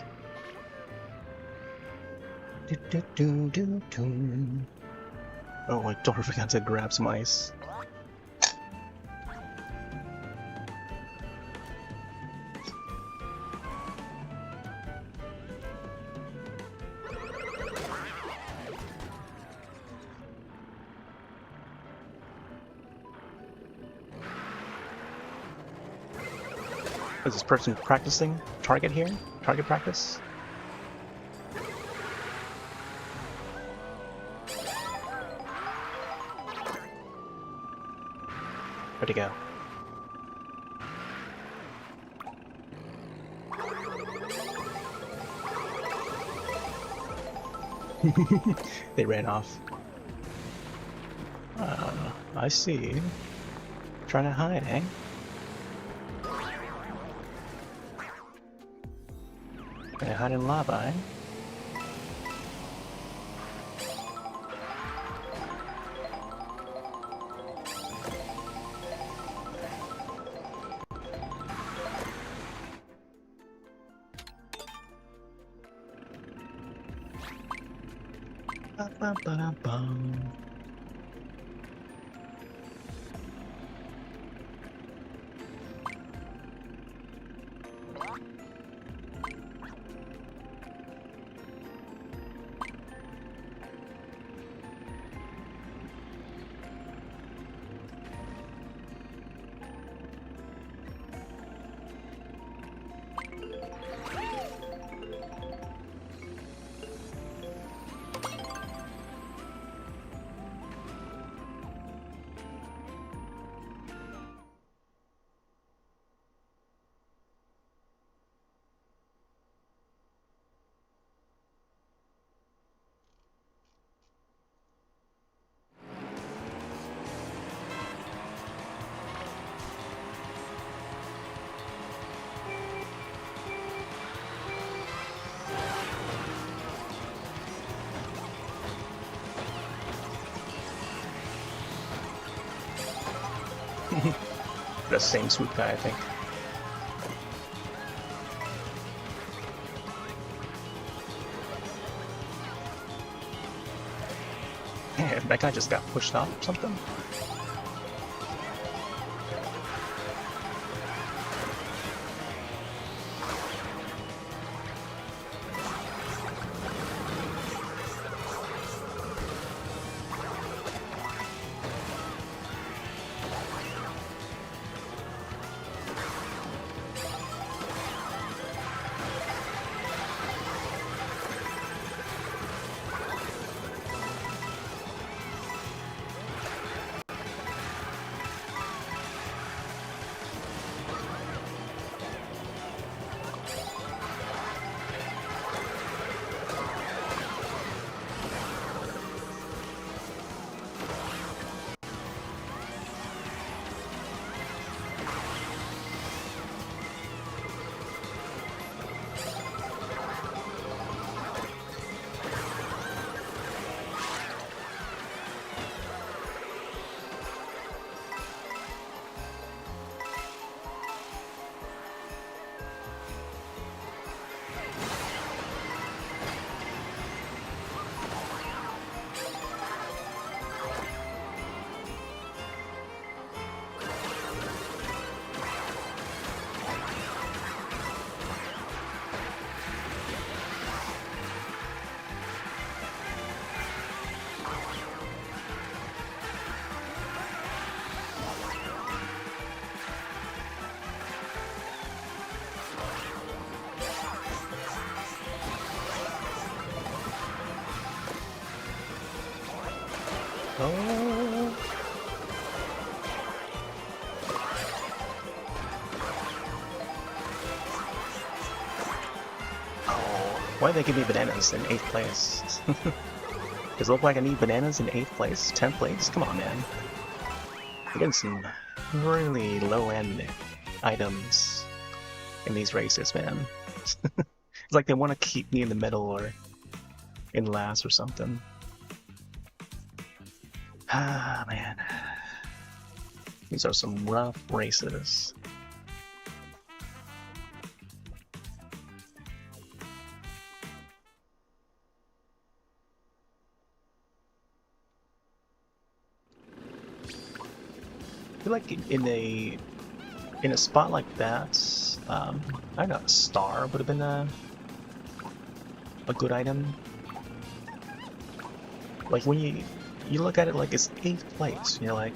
Oh, I totally forgot to grab some ice. Is this person practicing target here? Target practice? Where'd he go? They ran off. I see. Trying to hide, eh? Gonna hide in lava, eh? Ba-ba-ba-da-bum. The same swoop guy, I think. Man, that guy just got pushed off or something? Oh. Oh, why did they give me bananas in 8th place? Does it look like I need bananas in 8th place? 10th place? Come on, man. I'm getting some really low-end items in these races, man. It's like they want to keep me in the middle or in last or something. Ah, man. These are some rough races. I feel like in a spot like that, I don't know, a star would have been a good item. Like when you look at it like it's 8th place, you know, like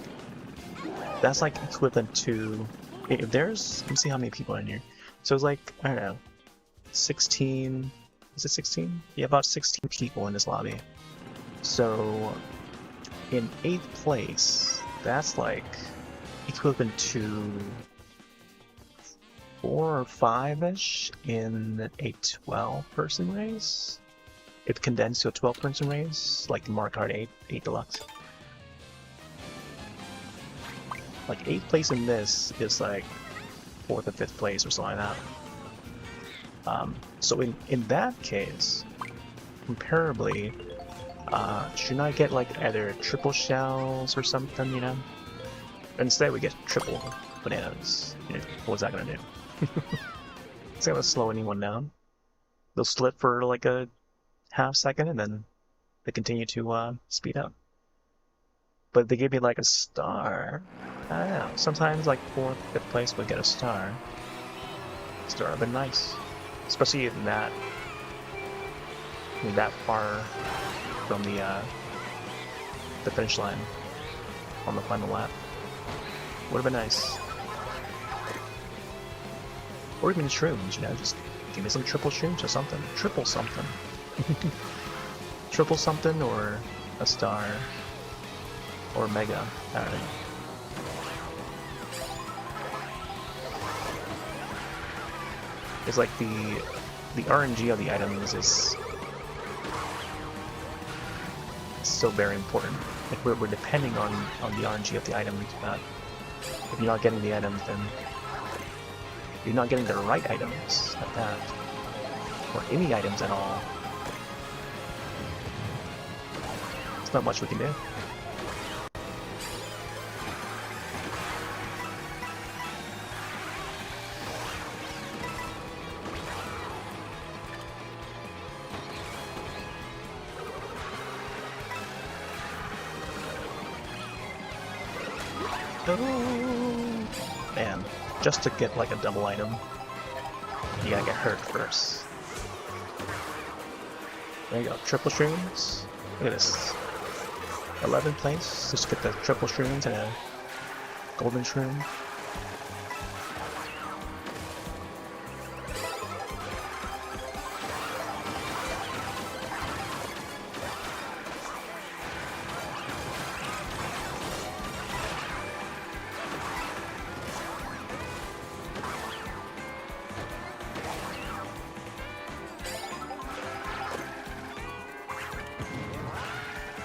that's like equivalent to if there's, let me see how many people are in here. So it's like, I don't know, 16, is it 16? Yeah, about 16 people in this lobby. So in 8th place, that's like equivalent to 4 or 5-ish in a 12-person race. If condensed to a 12-person race, like the Mario Kart 8 Deluxe. Like 8th place in this is like 4th or 5th place or something like that. So in that case, comparably, shouldn't I get like either triple shells or something, you know? Instead we get triple bananas. You know, what's that gonna do? It's gonna slow anyone down. They'll slip for like a half second and then they continue to speed up. But if they give me like a star, I don't know. Sometimes like 4th, 5th place would get a star. Star would have been nice. Especially in that far from the finish line on the final lap. Would have been nice. Or even shrooms, you know, just give me some triple shrooms or something. Triple something. Triple something or a star. Or mega. I don't know. It's like the RNG of the items is so very important. Like we're depending on the RNG of the items, but if you're not getting the items, then you're not getting the right items at that, or any items at all. There's not much we can do. Oh, man. Just to get like a double item, you gotta get hurt first. There you go, triple shrooms. Look at this. 11th place, just get the triple shrooms and a golden shroom.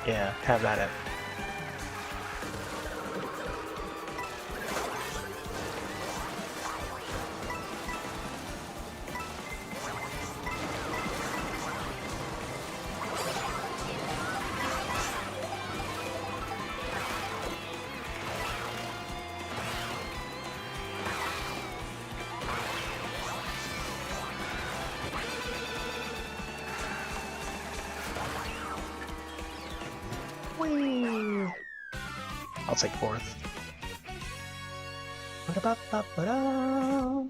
Yeah, have at it. Whee! I'll take fourth. Ba-da-ba-ba-ba-da.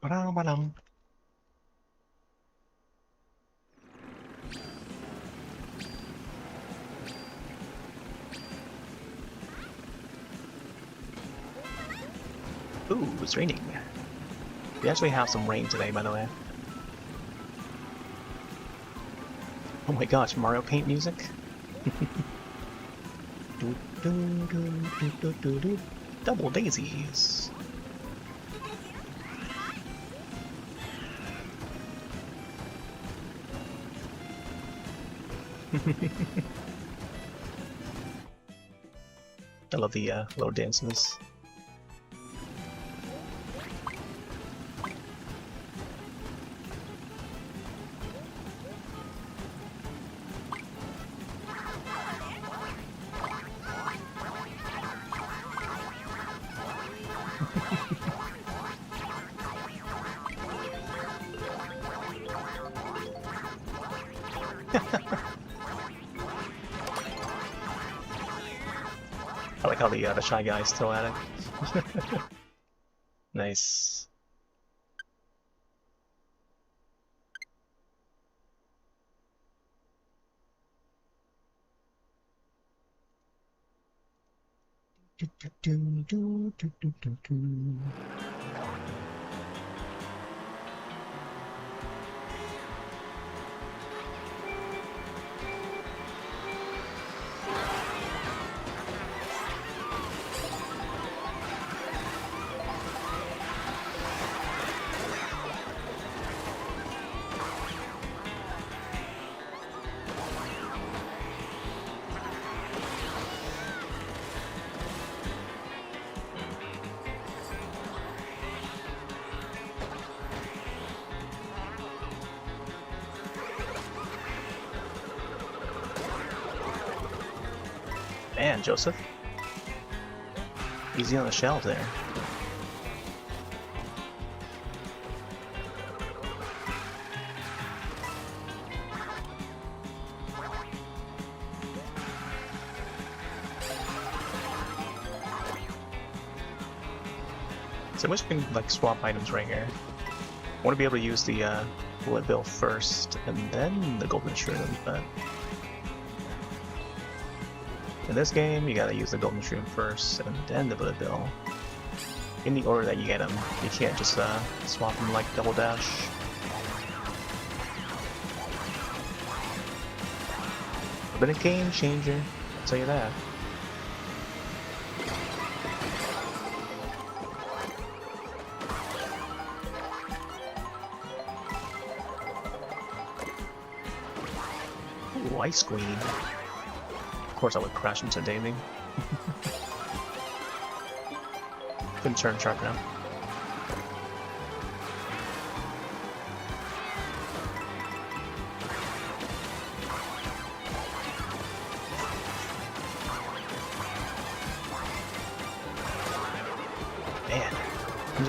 Ba-da-ba-dum. Ooh, it's raining. We actually have some rain today, by the way. Oh my gosh, Mario Paint music? Double daisies. I love the little dances. I like how the Shy Guy's still at it. Nice. Man, Joseph. Easy on the shelf there. So I wish we can like swap items right here. I want to be able to use the bullet bill first and then the golden shroom, but in this game you gotta use the golden shroom first and then the bullet bill. In the order that you get them. You can't just swap them like double dash. But a game changer, I'll tell you that. Ooh, Ice Queen. Of course I would crash into Daisy. Couldn't turn sharp enough.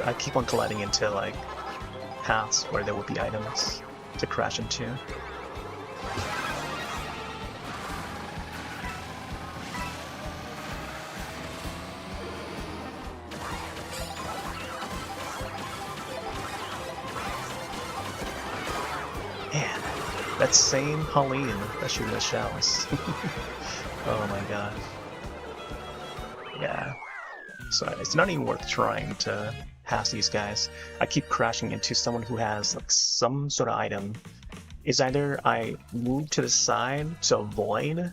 I keep on colliding into like paths where there would be items to crash into. Man, that same Pauline that's shooting the shells. Oh my god. Yeah. So it's not even worth trying to pass these guys. I keep crashing into someone who has like some sort of item. It's either I move to the side to avoid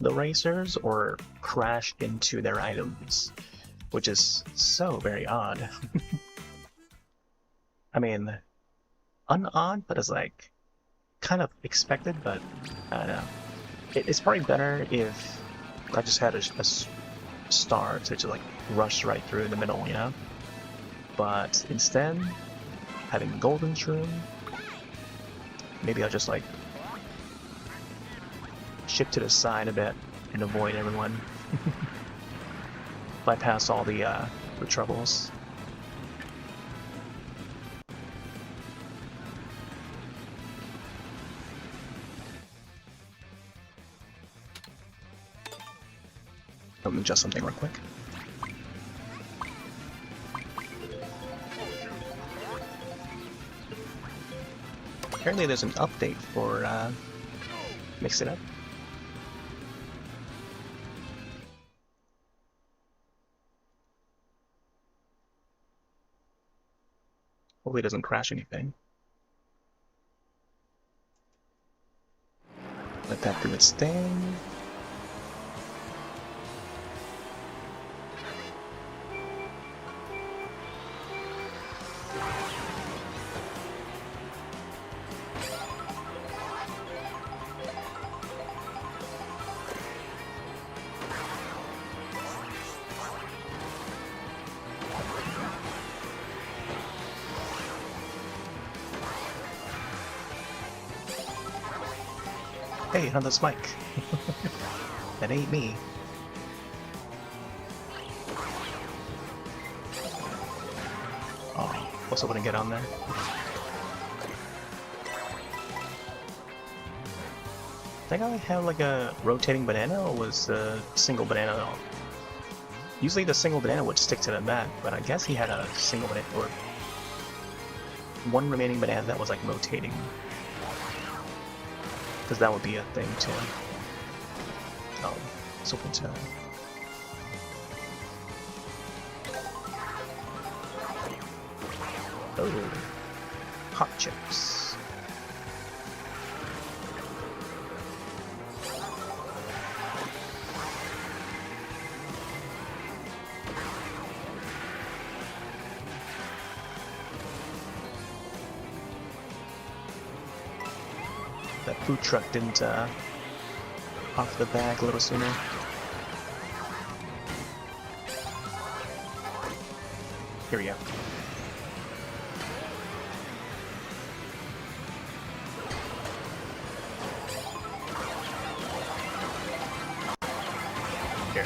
the racers or crash into their items, which is so very odd. I mean, unodd, but it's like kind of expected, but I don't know. It's probably better if I just had a star to just like rush right through in the middle, you know? But instead, having golden shroom, maybe I'll just like shift to the side a bit and avoid everyone. Bypass all the troubles. Let me adjust something real quick. Apparently there's an update for Mix It Up. Hopefully it doesn't crash anything. Let that do its thing. Hey, another spike. That ain't me. Oh, also wouldn't get on there. Did I have like a rotating banana, or was the single banana though? Usually the single banana would stick to the back, but I guess he had a single banana, or one remaining banana that was like rotating. Because that would be a thing too. Oh, it's open to. Oh, hot chips. That food truck didn't off the bag a little sooner. Here we go. Here.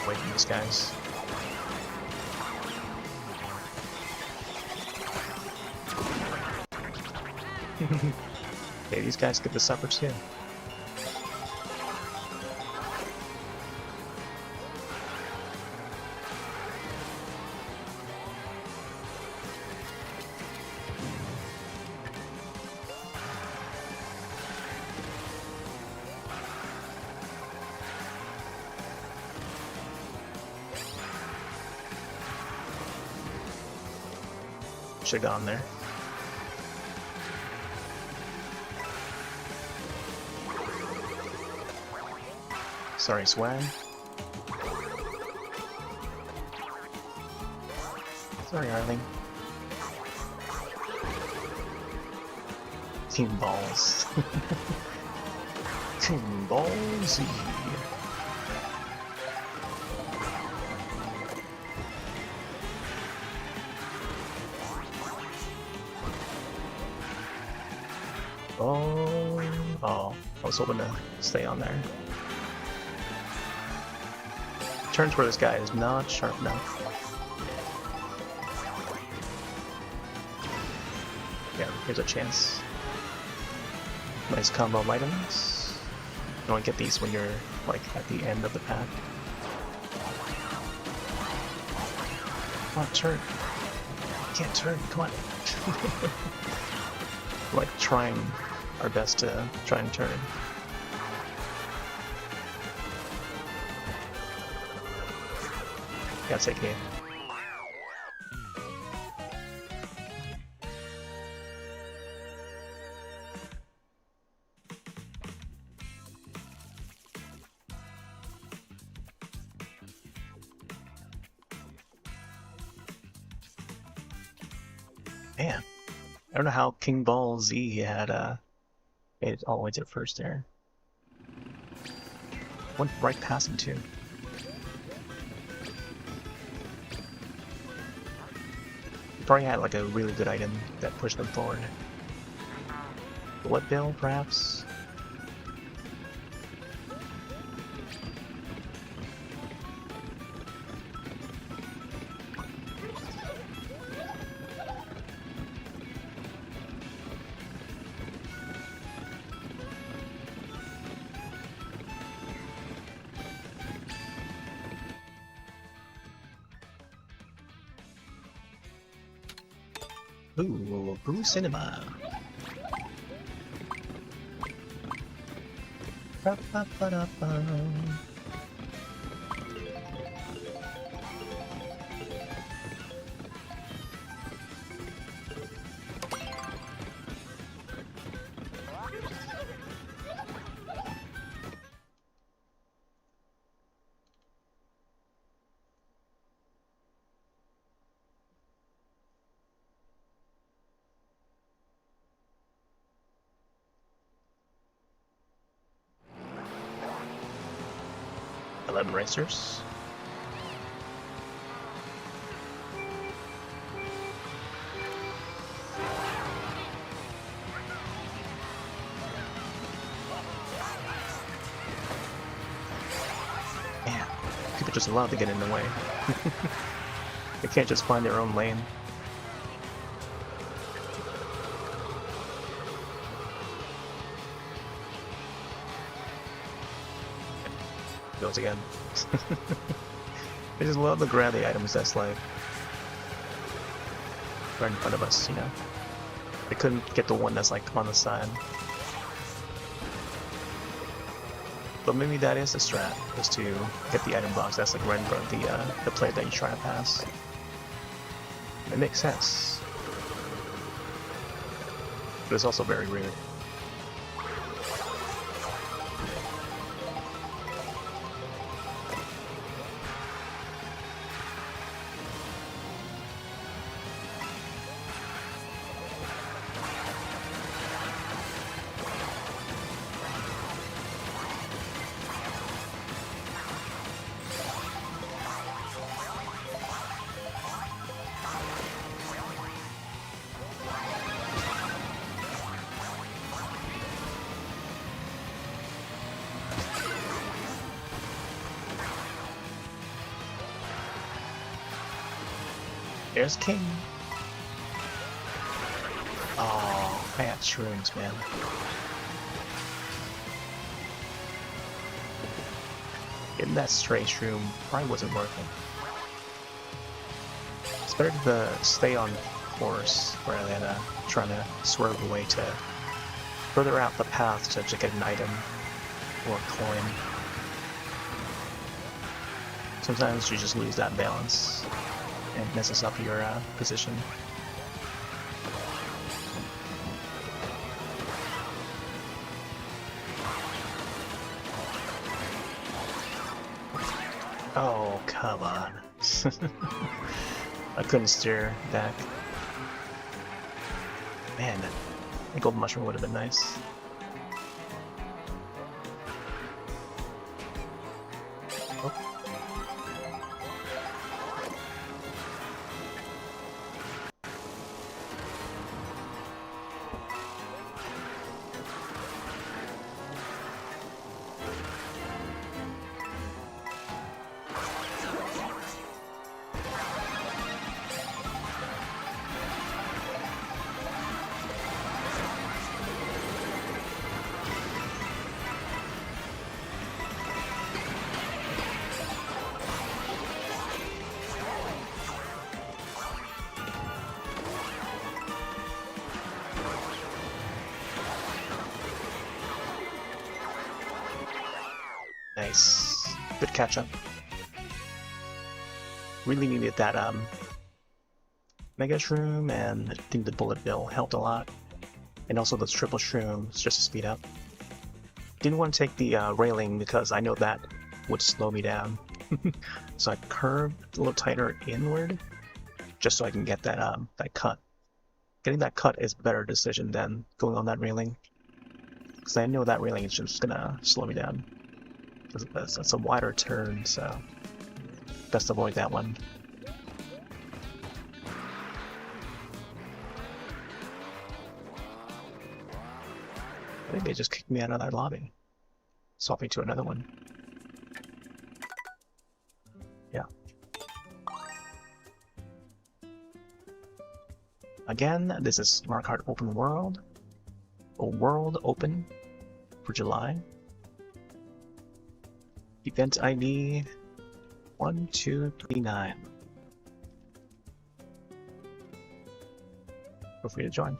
Away from these guys. Okay, these guys get the supper too. Should've gone there. Sorry, swag. Sorry, Arling. Team balls. Team balls. Oh, I was hoping to stay on there. Turns where this guy is not sharp enough. Here's a chance. Nice combo of items. You only get these when you're like at the end of the pack. Come on, turn. You can't turn, come on. Like trying our best to try and turn. Gotta take it. Man, I don't know how King Ball Z had made it all the way to the first there. Went right past him too. He probably had like a really good item that pushed them forward. Blood Bill, perhaps? Ooh, Brew Cinema. Ba-ba-ba-da-ba. Racers. Man, people just love to get in the way. They can't just find their own lane. Goes again. I just love to grab the items that's like right in front of us, you know. They couldn't get the one that's like on the side. But maybe that is the strat, is to hit the item box that's like right in front of the plate that you try to pass. It makes sense. But it's also very rude. There's King. Oh, I got shrooms, man. Getting that stray shroom probably wasn't worth it. It's better to stay on course rather than trying to swerve away to further out the path to get an item or a coin. Sometimes you just lose that balance and messes up your position. Oh, come on. I couldn't steer back. Man, a gold mushroom would have been nice. Oh. Nice. Good catch up. Really needed that Mega Shroom, and I think the Bullet Bill helped a lot. And also those triple shrooms just to speed up. Didn't want to take the railing because I know that would slow me down. So I curved a little tighter inward just so I can get that that cut. Getting that cut is a better decision than going on that railing, because I know that railing is just gonna slow me down. It's a wider turn, so best avoid that one. I think they just kicked me out of that lobby. Swap me to another one. Yeah. Again, this is Mario Kart Open World. A World Open for July. Event ID 1239. Feel free to join.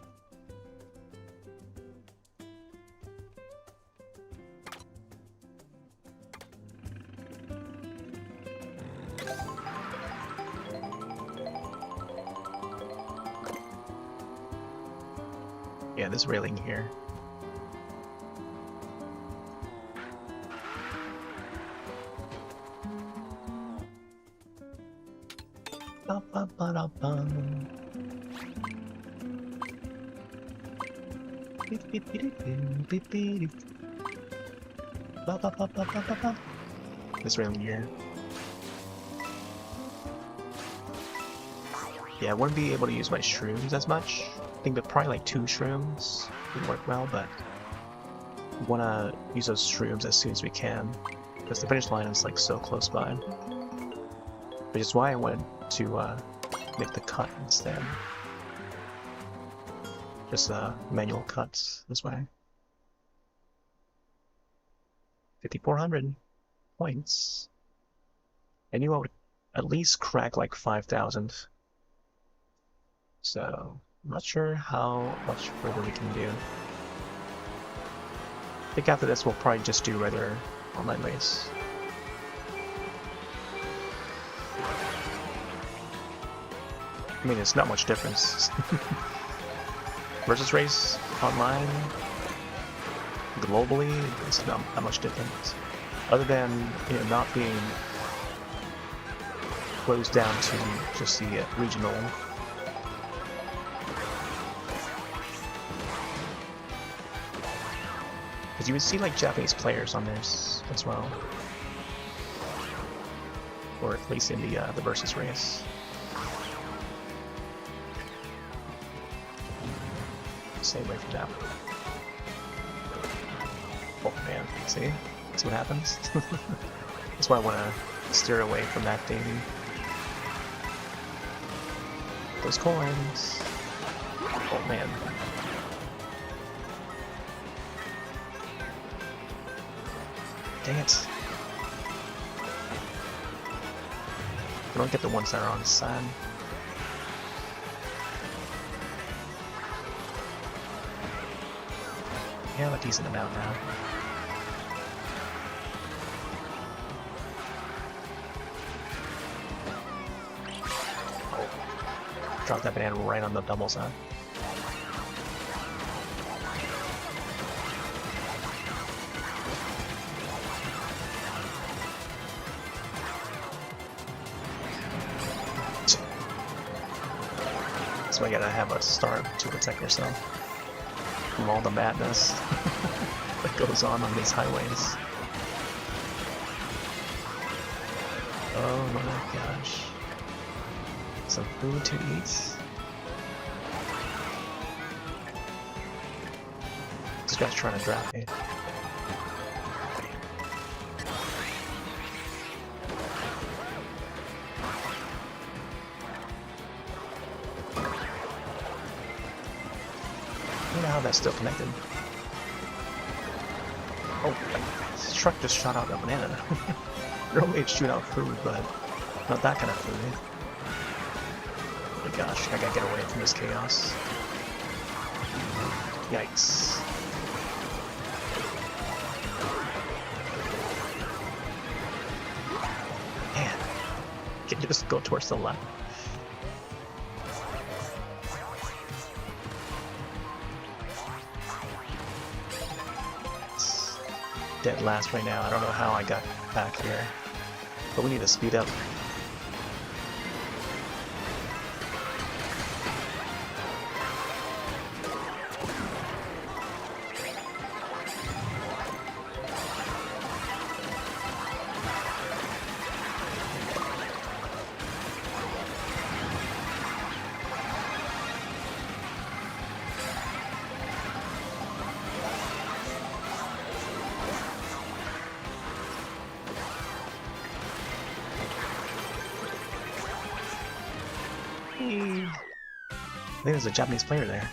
Yeah, this railing here. This railing here. Yeah, I wouldn't be able to use my shrooms as much. I think that probably like 2 shrooms would work well, but we want to use those shrooms as soon as we can, because the finish line is like so close by. Which is why I wanted to make the cut instead. Just manual cuts this way. 5,400 points. I knew I would at least crack like 5,000. So I'm not sure how much further we can do. I think after this we'll probably just do regular online race. I mean, it's not much difference. Versus race online, globally, it's not that much difference. Other than, you know, not being closed down to just the regional. Because you would see like Japanese players on this as well, or at least in the versus race. Stay away from that. Oh man, see what happens. That's why I want to steer away from that thing. Those coins. Oh man. Dang it. I don't get the ones that are on the side. I have a decent amount now. Oh. Drop that banana right on the double side. So I gotta have a star to protect yourself from all the madness that goes on these highways. Oh my gosh. Some food to eat. This guy's trying to drop me. I don't know how that's still connected. Oh, this truck just shot out a banana. Normally it'd shoot out food, but not that kind of food. Oh my gosh, I gotta get away from this chaos. Yikes. Just go towards the left. It's dead last right now. I don't know how I got back here, but we need to speed up. I think there's a Japanese player there.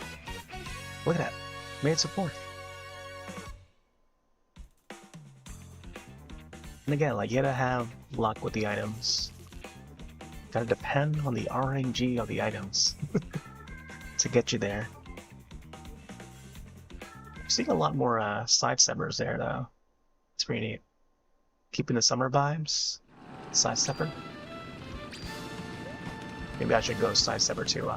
Look at that. Made it to fourth. And again, like, you gotta have luck with the items. Gotta depend on the RNG of the items to get you there. I'm seeing a lot more sidesteppers there, though. It's pretty neat. Keeping the summer vibes. Sidestepper. Maybe I should go sidestepper too.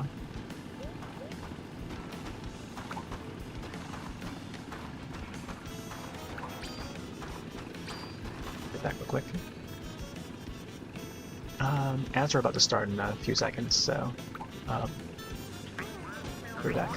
Get back real quick. Ads are about to start in a few seconds, so be back.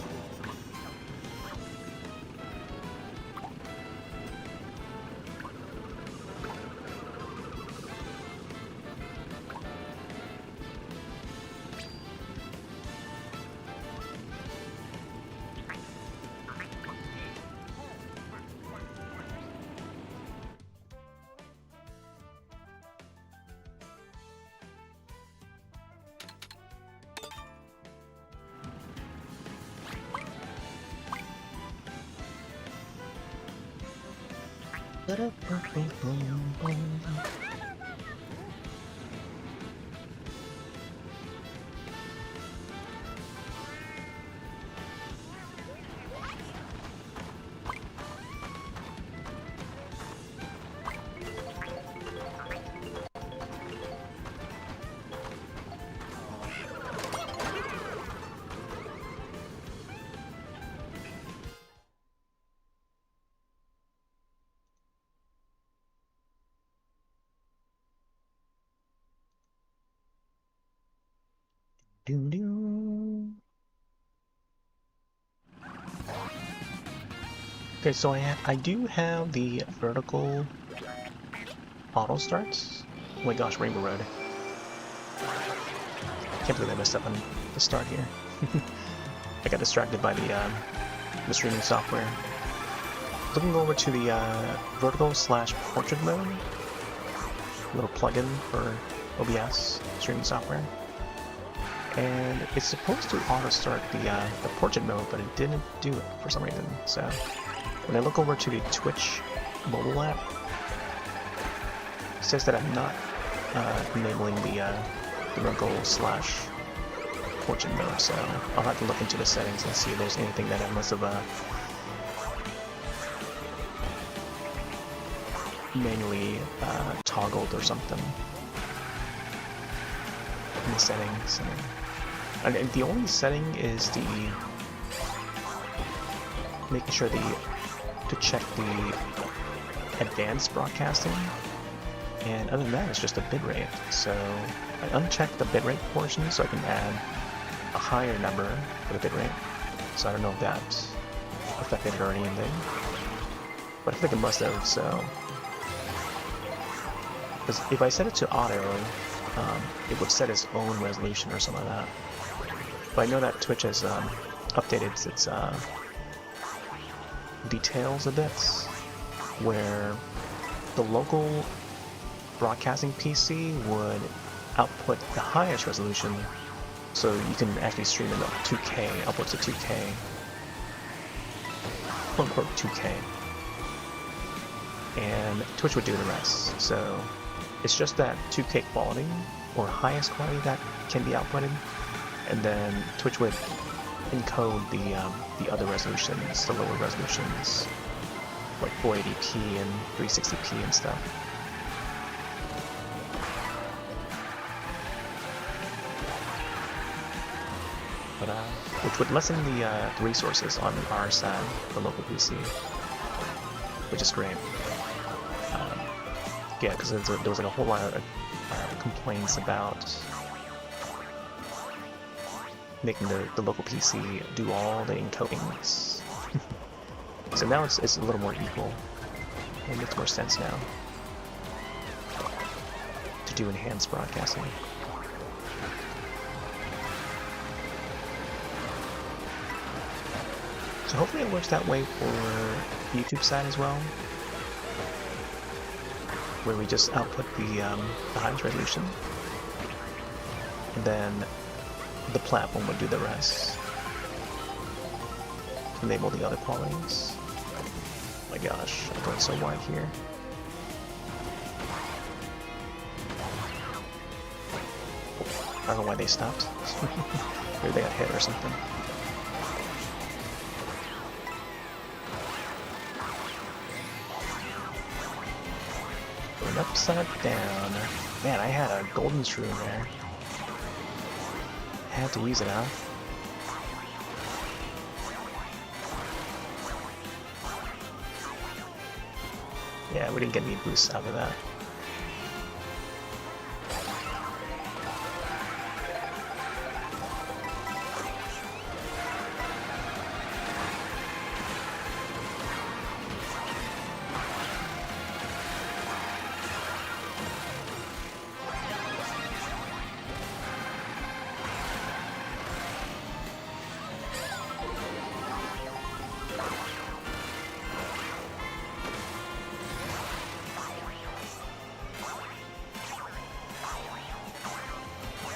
Okay, so I do have the vertical auto starts. Oh my gosh, Rainbow Road. Can't believe I messed up on the start here. I got distracted by the streaming software. Looking over to the vertical/portrait mode, little plugin for OBS streaming software. And it's supposed to auto start the portrait mode, but it didn't do it for some reason. So when I look over to the Twitch mobile app, it says that I'm not enabling the vertical/portrait mode. So I'll have to look into the settings and see if there's anything that I must have manually toggled or something in the settings. And the only setting is the making sure to check the advanced broadcasting, and other than that it's just a bitrate. So I unchecked the bitrate portion so I can add a higher number for the bitrate. So I don't know if that affected it or anything, but I think it must have. So because if I set it to auto, it would set its own resolution or something like that. But I know that Twitch has updated its details a bit, where the local broadcasting PC would output the highest resolution, so you can actually stream it up 2K, upwards to 2K, quote unquote 2K, and Twitch would do the rest. So it's just that 2K quality, or highest quality, that can be outputted, and then Twitch would encode the other resolutions, the lower resolutions, like 480p and 360p and stuff. but which would lessen the resources on our side, the local PC, which is great. Yeah, because there was like a whole lot of complaints about making the local PC do all the encodings. So now it's a little more equal. It makes more sense now to do enhanced broadcasting. So hopefully it works that way for the YouTube side as well, where we just output the highest resolution, and then the platform would do the rest. Enable the other qualities. Oh my gosh, I'm going so wide here. I don't know why they stopped. Maybe they got hit or something. Going upside down. Man, I had a golden shroom there. Had to use it out. Yeah, we didn't get any boosts out of that.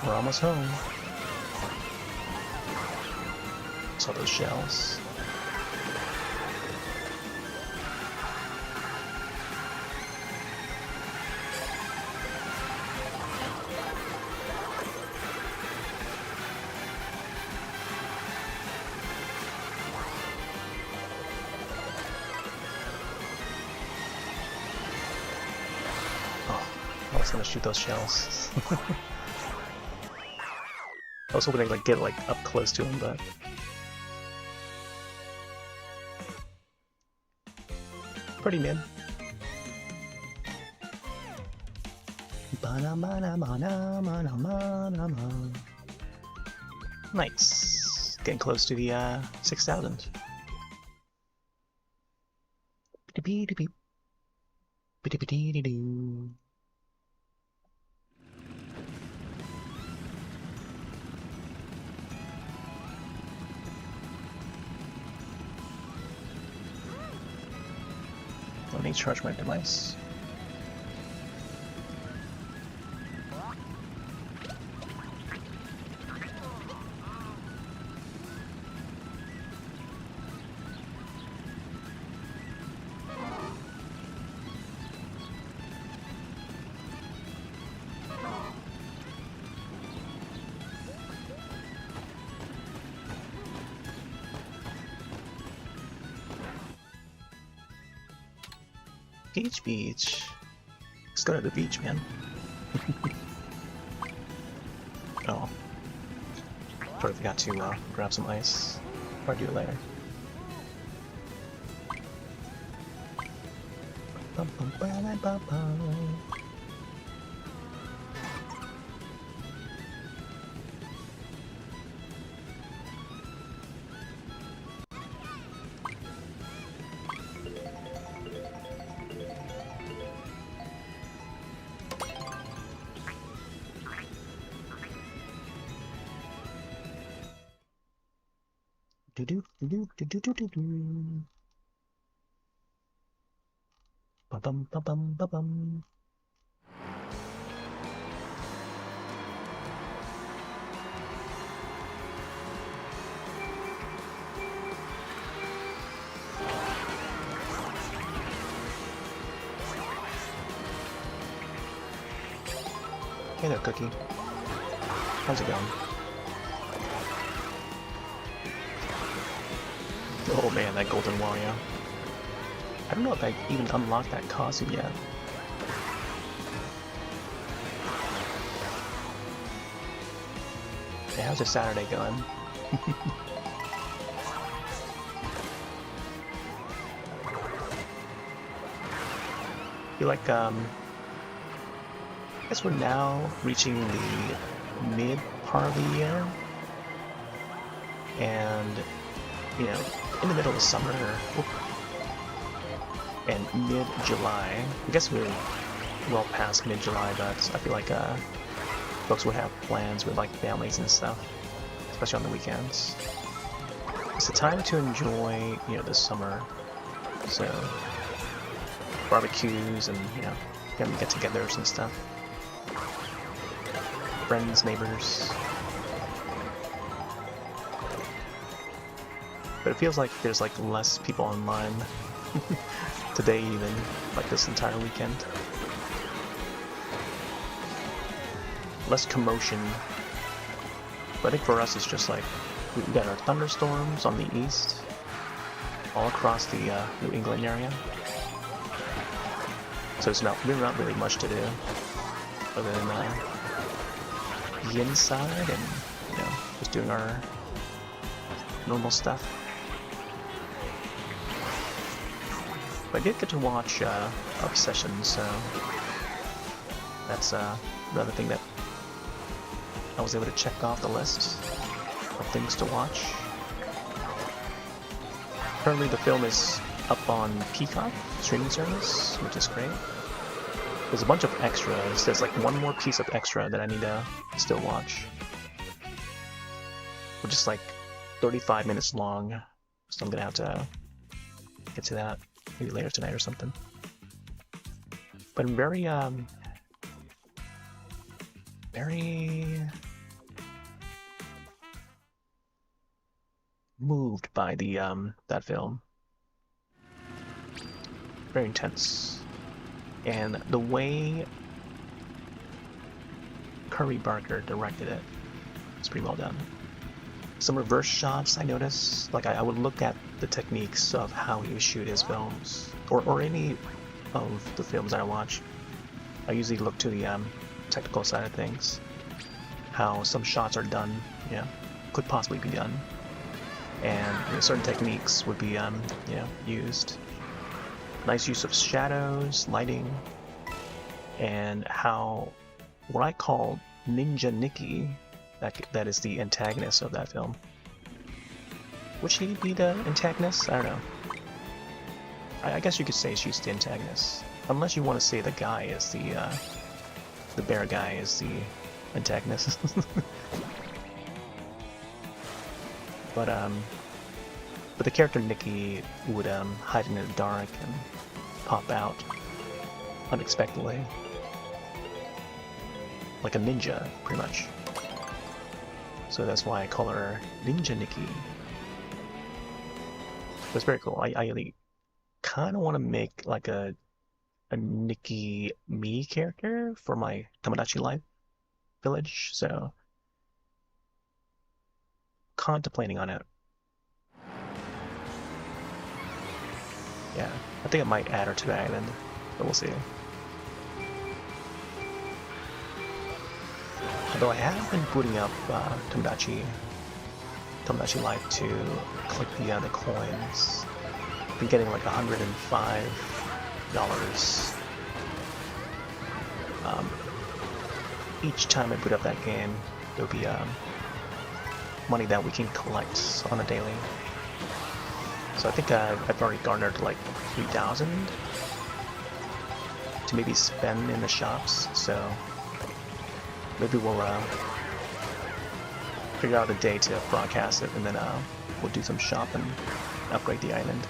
We're almost home. Saw those shells. Oh, I was gonna shoot those shells. I was hoping to like get like up close to him, but pretty mid. Nice. Getting close to the 6,000. Let me charge my device. Beach. Let's go to the beach, man. Oh. Totally forgot to grab some ice. Or do it later. Ba-bum. Hey there, Cookie. How's it going? Oh man, that golden Wario. I don't know if I even unlocked that costume yet. Hey, how's your Saturday going? I feel like I guess we're now reaching the mid part of the year, and you know, in the middle of summer and mid-July. I guess we're well past mid-July, but I feel like folks would have plans with like families and stuff, especially on the weekends. It's a time to enjoy, you know, the summer. So barbecues and, you know, family get-togethers and stuff. Friends, neighbors. But it feels like there's like less people online today even, like this entire weekend. Less commotion. But I think for us it's just like, we got our thunderstorms on the east, all across the New England area. So it's not really much to do other than be inside and, you know, just doing our normal stuff. But I did get to watch Obsession, so that's another thing that I was able to check off the list of things to watch. Currently the film is up on Peacock streaming service, which is great. There's a bunch of extras. There's like one more piece of extra that I need to still watch, which is like 35 minutes long, so I'm gonna have to get to that maybe later tonight or something. But I'm very moved by the that film. Very intense. And the way Curry Barker directed it, it's pretty well done. Some reverse shots I noticed, like I would look at the techniques of how he would shoot his films, or any of the films I watch. I usually look to the technical side of things, how some shots are done, yeah, could possibly be done, and you know, certain techniques would be used. Nice use of shadows, lighting, and how what I call Ninja Nikki, that is the antagonist of that film. Would she be the antagonist? I don't know. I guess you could say she's the antagonist, unless you want to say the guy is the bear guy is the antagonist. But the character Nikki would hide in the dark and pop out unexpectedly, like a ninja, pretty much. So that's why I call her Ninja Nikki. It's very cool. I really kind of want to make like a Nikki me character for my Tomodachi Life village, so contemplating on it. Yeah, I think I might add her to the island, but we'll see. Although I have been booting up Tomodachi Life to click the coins. I've been getting like $105. Each time I boot up that game, there'll be money that we can collect on a daily. So I think I've already garnered like 3,000 to maybe spend in the shops. So maybe we'll figure out a day to broadcast it, and then we'll do some shopping, upgrade the island.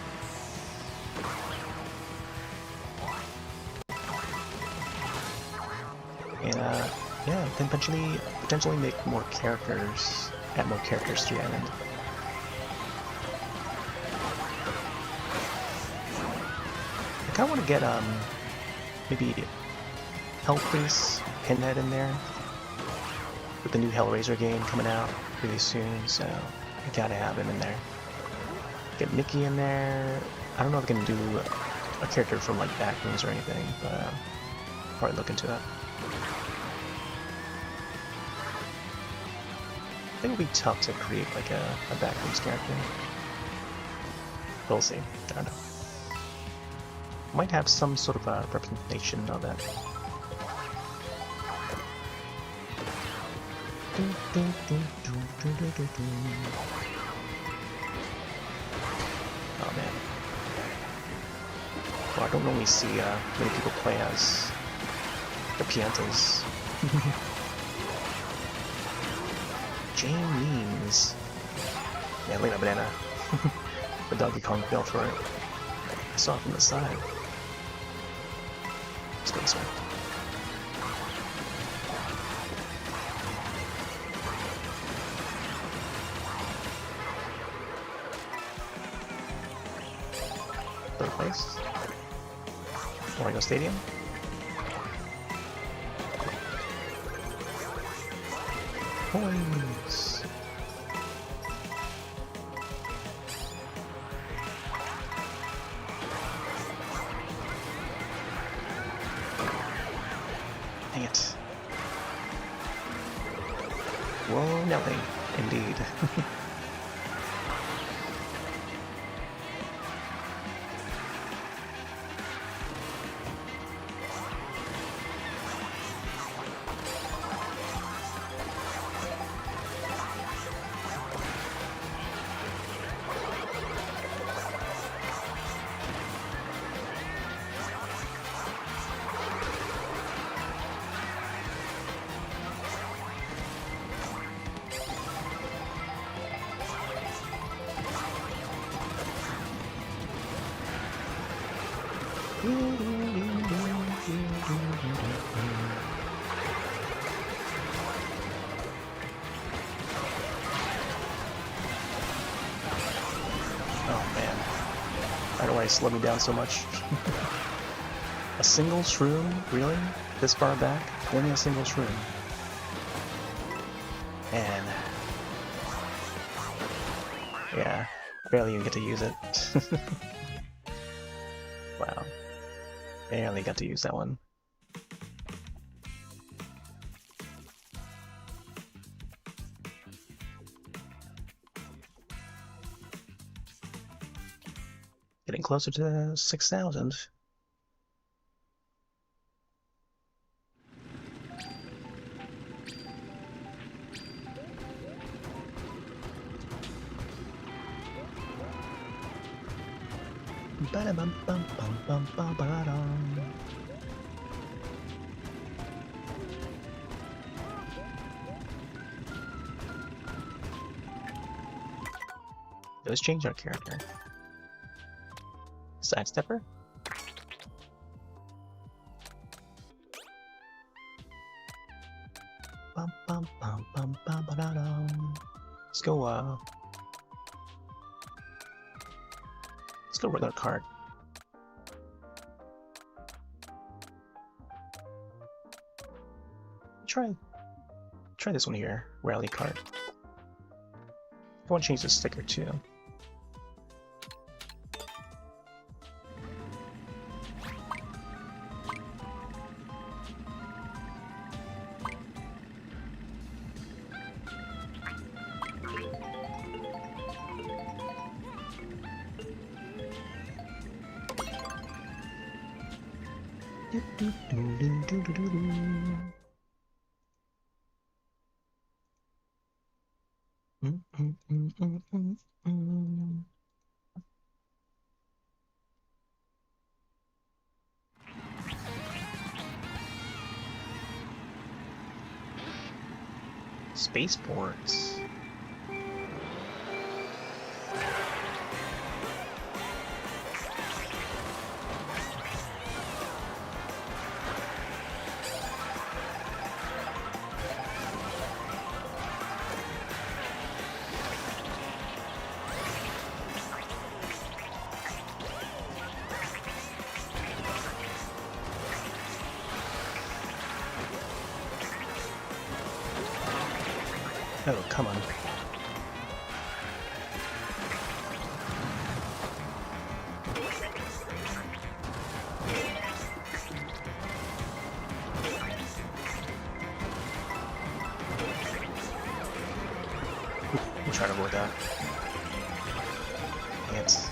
And yeah, then potentially make more characters, add more characters to the island. I kinda wanna get maybe Hellpriest, Pinhead in there, with the new Hellraiser game coming out really soon, so I gotta have him in there. Get Mickey in there. I don't know if I can do a character from like Backrooms or anything, but probably look into it. I think it'll be tough to create like a backrooms character. We'll see. I don't know. Might have some sort of a representation of that. Oh man. Well, I don't normally see many people play as the Piantas. James. Yeah, later, banana. The Donkey Kong fell for it. I saw it from the side. Let's go this way. Third place. Oregon Stadium. Points. Dang it. Whoa, Nelly. Indeed. Oh man, I don't know why it slowed me down so much. A single shroom? Really? This far back? Only a single shroom. Man. Yeah, barely even get to use it. Wow. Barely got to use that one. Getting closer to 6,000. Let's change our character. Sidestepper? Let's go regular Kart. Try this one here, Rally Kart. I want to change the sticker too. Spaceports. Oh, come on. try to avoid that. Dang it.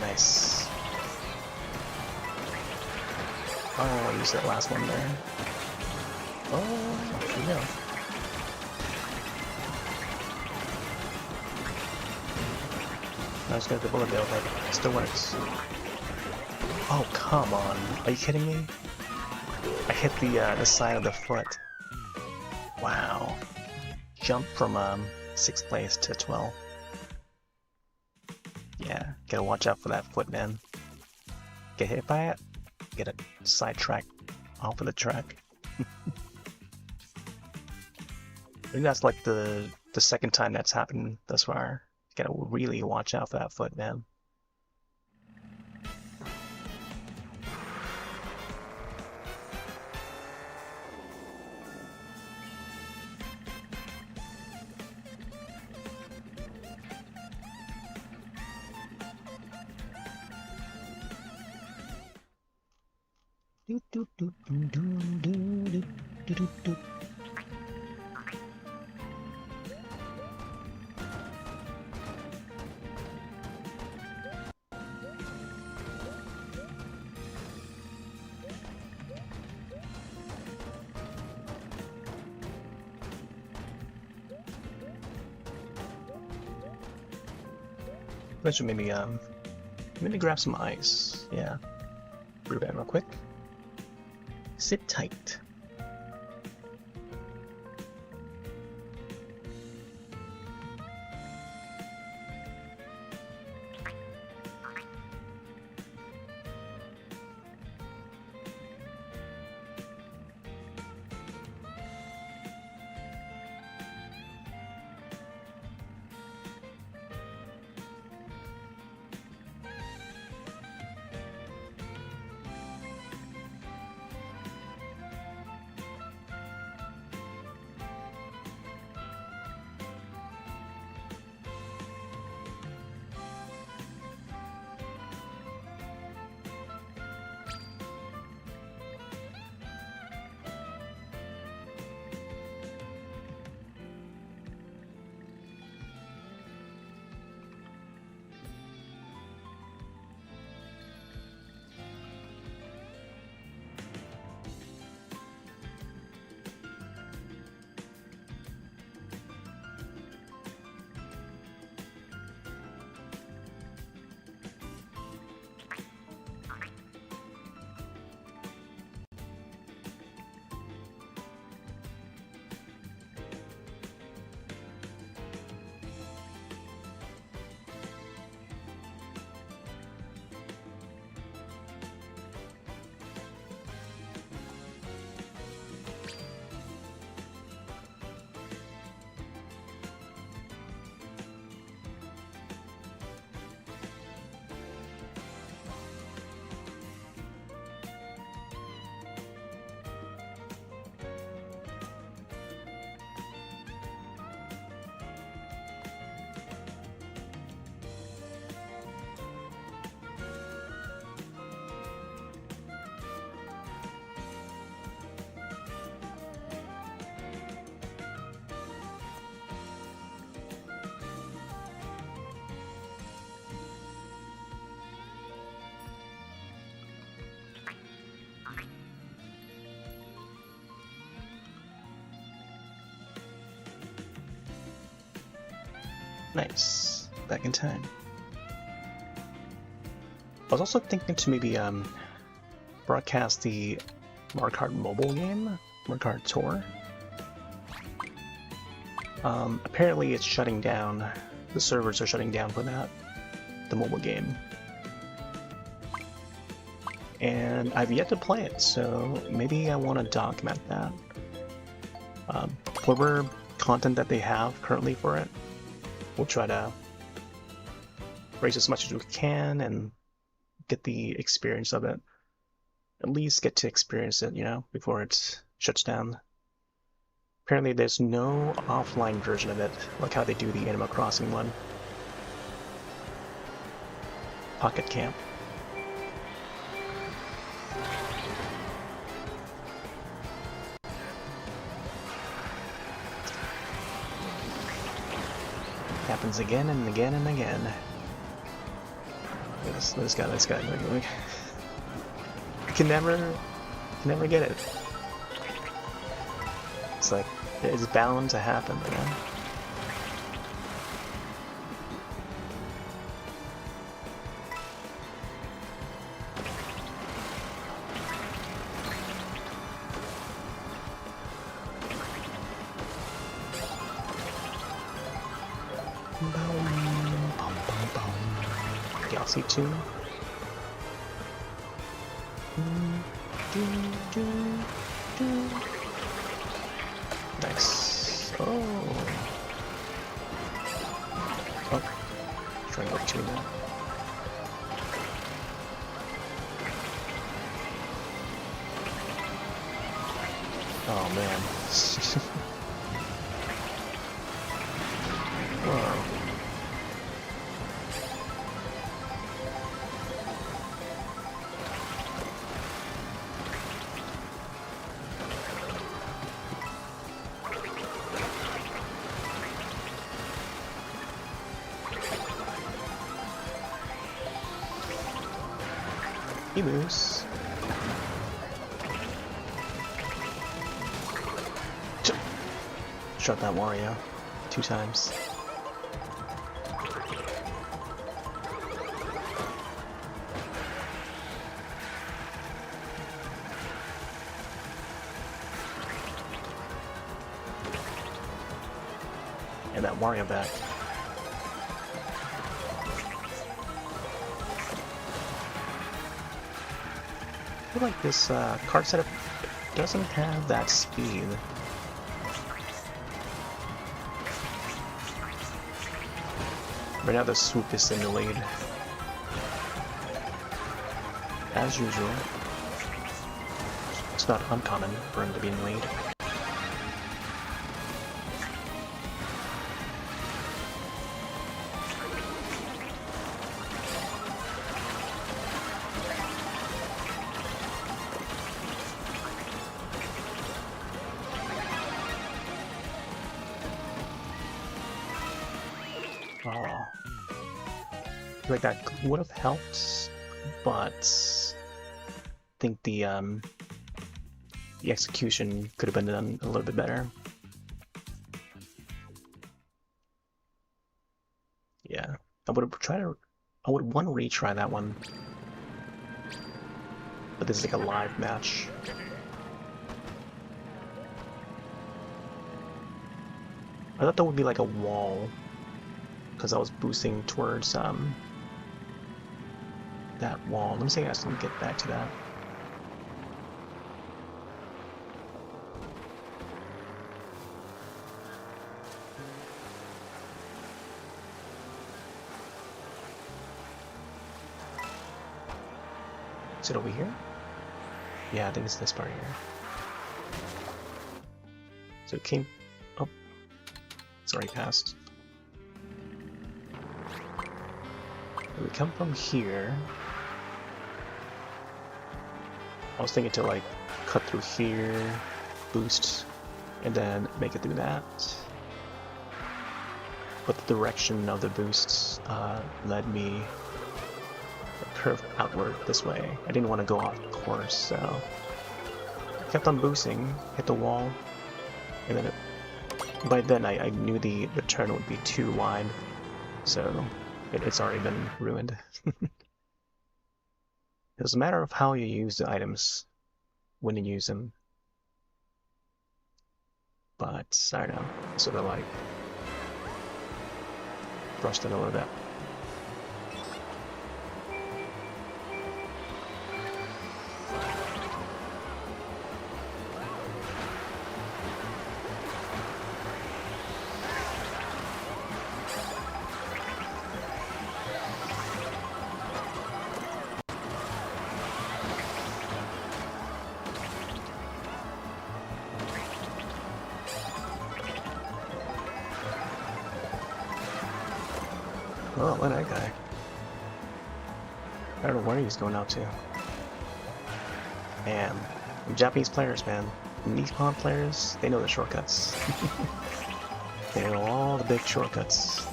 Nice. Oh, I used that last one there. Oh, here we go. I was gonna get the bullet bill, but it still works. Oh, come on. Are you kidding me? I hit the side of the foot. Wow. Jump from 6th place to 12. Yeah, gotta watch out for that foot, man. Get hit by it, get a sidetrack off of the track. I think that's like the second time that's happened thus far. You gotta really watch out for that foot, man. I should maybe grab some ice. Yeah. Brew that real quick. Sit tight. Nice. Back in time. I was also thinking to maybe broadcast the Mario Kart mobile game, Mario Kart Tour. Apparently it's shutting down. The servers are shutting down for that, the mobile game. and I've yet to play it, so maybe I want to document that. Whatever content that they have currently for it, we'll try to raise as much as we can and get the experience of it. At least get to experience it, you know, before it shuts down. Apparently there's no offline version of it, like how they do the Animal Crossing one. Pocket Camp. Happens again and again and again. This guy. I can never get it. It's like, it's bound to happen, you know? Galaxy 2. Nice. Oh. Trying to go to now. Oh man. Whoa. He moves. Shot that Wario 2 times. And that Wario back. I feel like this kart setup doesn't have that speed. Right now the swoop is in the lead. As usual. It's not uncommon for him to be in the lead. Oh, like that would have helped, but I think the execution could have been done a little bit better. Yeah, I would want to retry that one, but this is like a live match. I thought there would be like a wall, because I was boosting towards that wall. Let me see if I can get back to that. Is it over here? Yeah, I think it's this part here. So it came... Oh. It's already passed. We come from here. I was thinking to like cut through here, boost, and then make it through that. But the direction of the boosts led me curve outward this way. I didn't want to go off course, so I kept on boosting, hit the wall, and then by then I knew the turn would be too wide, so it's already been ruined. It's a matter of how you use the items when you use them. But I don't know, sort of like brushed it a little bit. Oh, look at that guy. I don't know where he's going out to. Man, Japanese players, man. Nippon players, they know the shortcuts. They know all the big shortcuts.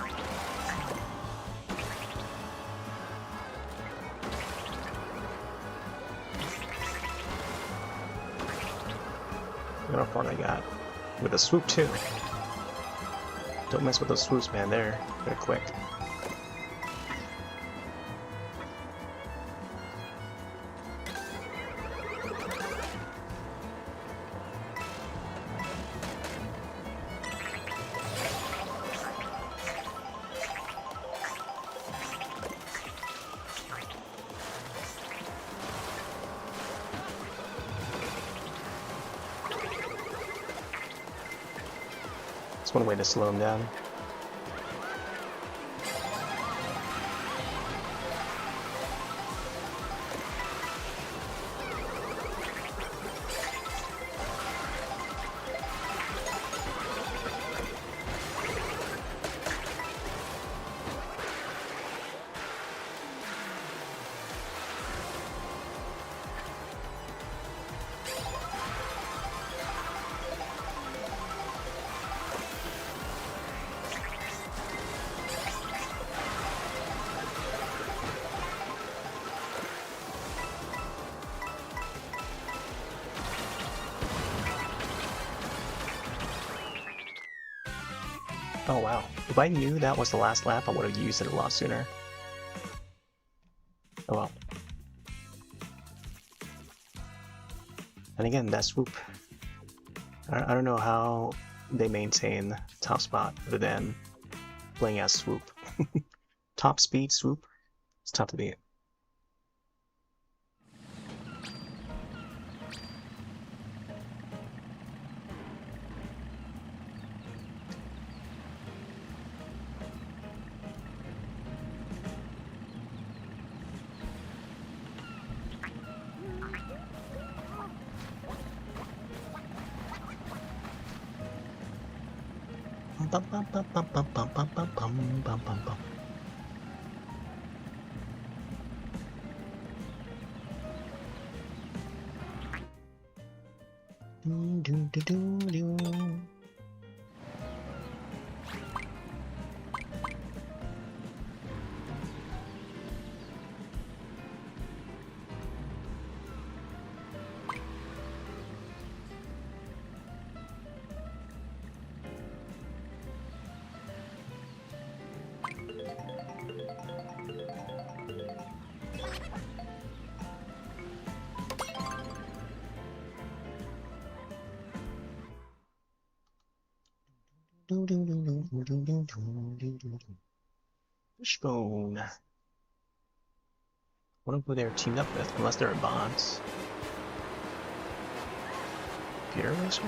Look how far they got. With a swoop too. Don't mess with those swoops, man. They're quick. That's one way to slow him down. Oh wow. If I knew that was the last lap, I would have used it a lot sooner. Oh well. And again, that swoop. I don't know how they maintain top spot other than playing as swoop. Top speed swoop, it's tough to beat. Bum, bum, bum, bum, bum, bum, bum, bum, bum, bum, bum, bum. Do, do, do, do, do. Fishbone. Wonder who they're teamed up with, unless they're bonds. Peter Racer?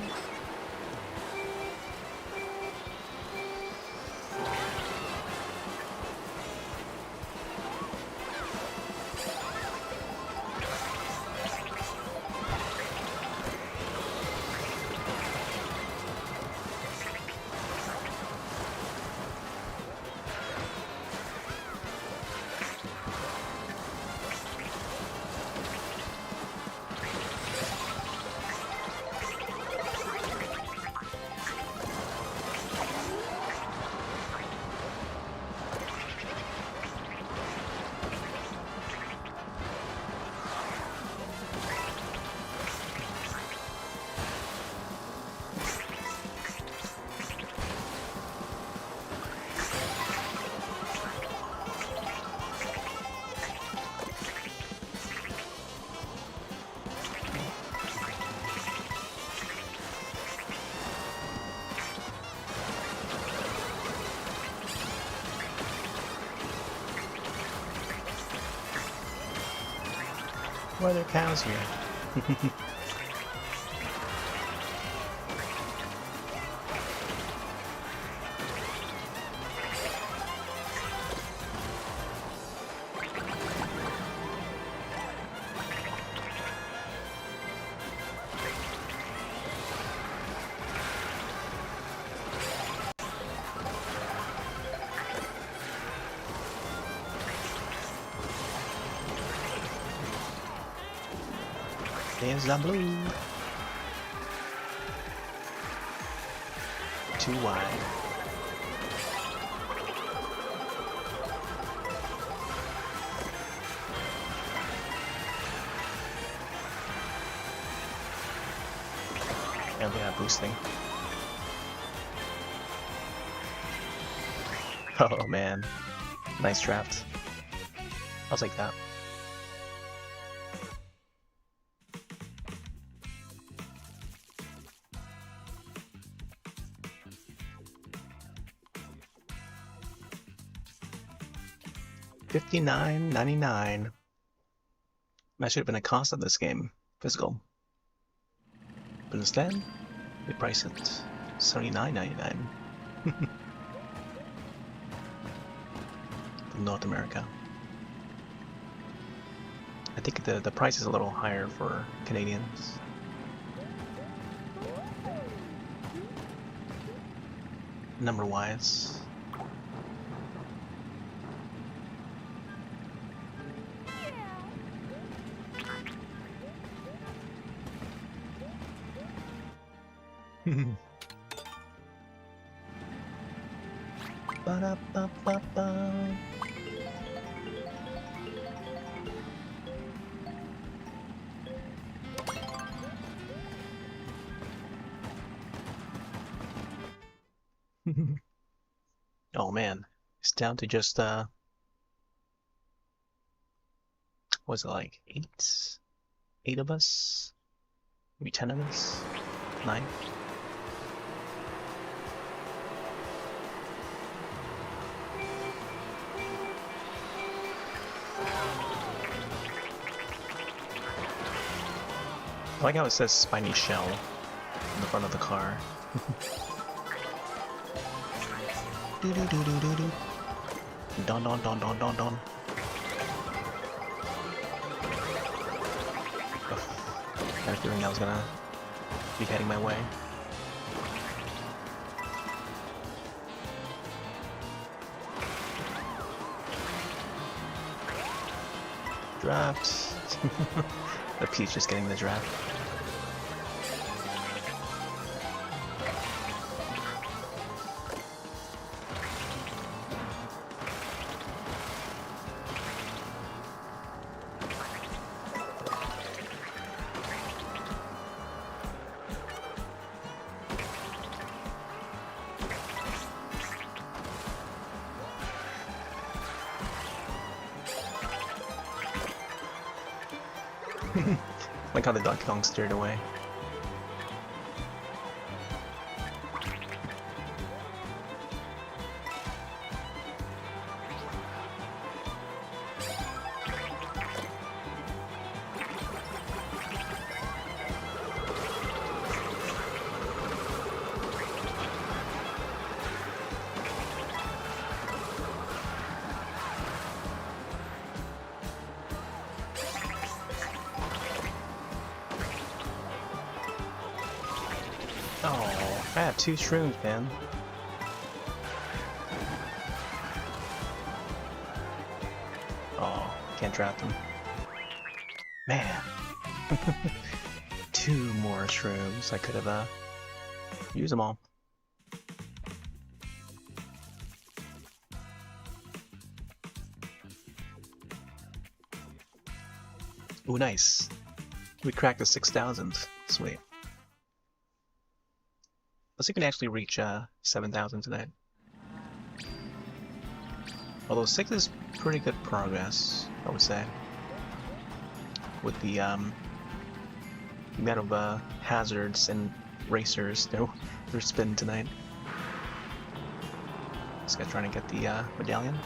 Why are there cows here? There's the blue. Too wide. And yeah, boosting. Oh man, nice draft. I'll take that. $59.99. That should have been a cost of this game, physical. But instead, they price it $79.99. From North America. I think the price is a little higher for Canadians. Number-wise. Ba-da-ba-ba-ba. Oh man, it's down to just was it like eight of us? Maybe 10 of us? 9? I like how it says spiny shell in the front of the car. Do do do do do do. Don don don don don don. I had a feeling that was gonna be heading my way. Draft. The Peach just getting the draft. Like how the Donkey Kong steered away. Oh, I have 2 shrooms, man. Oh, can't draft them. Man. 2 more shrooms. I could have used them all. Ooh, nice. We cracked the 6,000. Sweet. Let's see if we can actually reach 7,000 tonight. Although 6 is pretty good progress, I would say. With the amount of hazards and racers they're spinning tonight. This guy trying to get the medallion.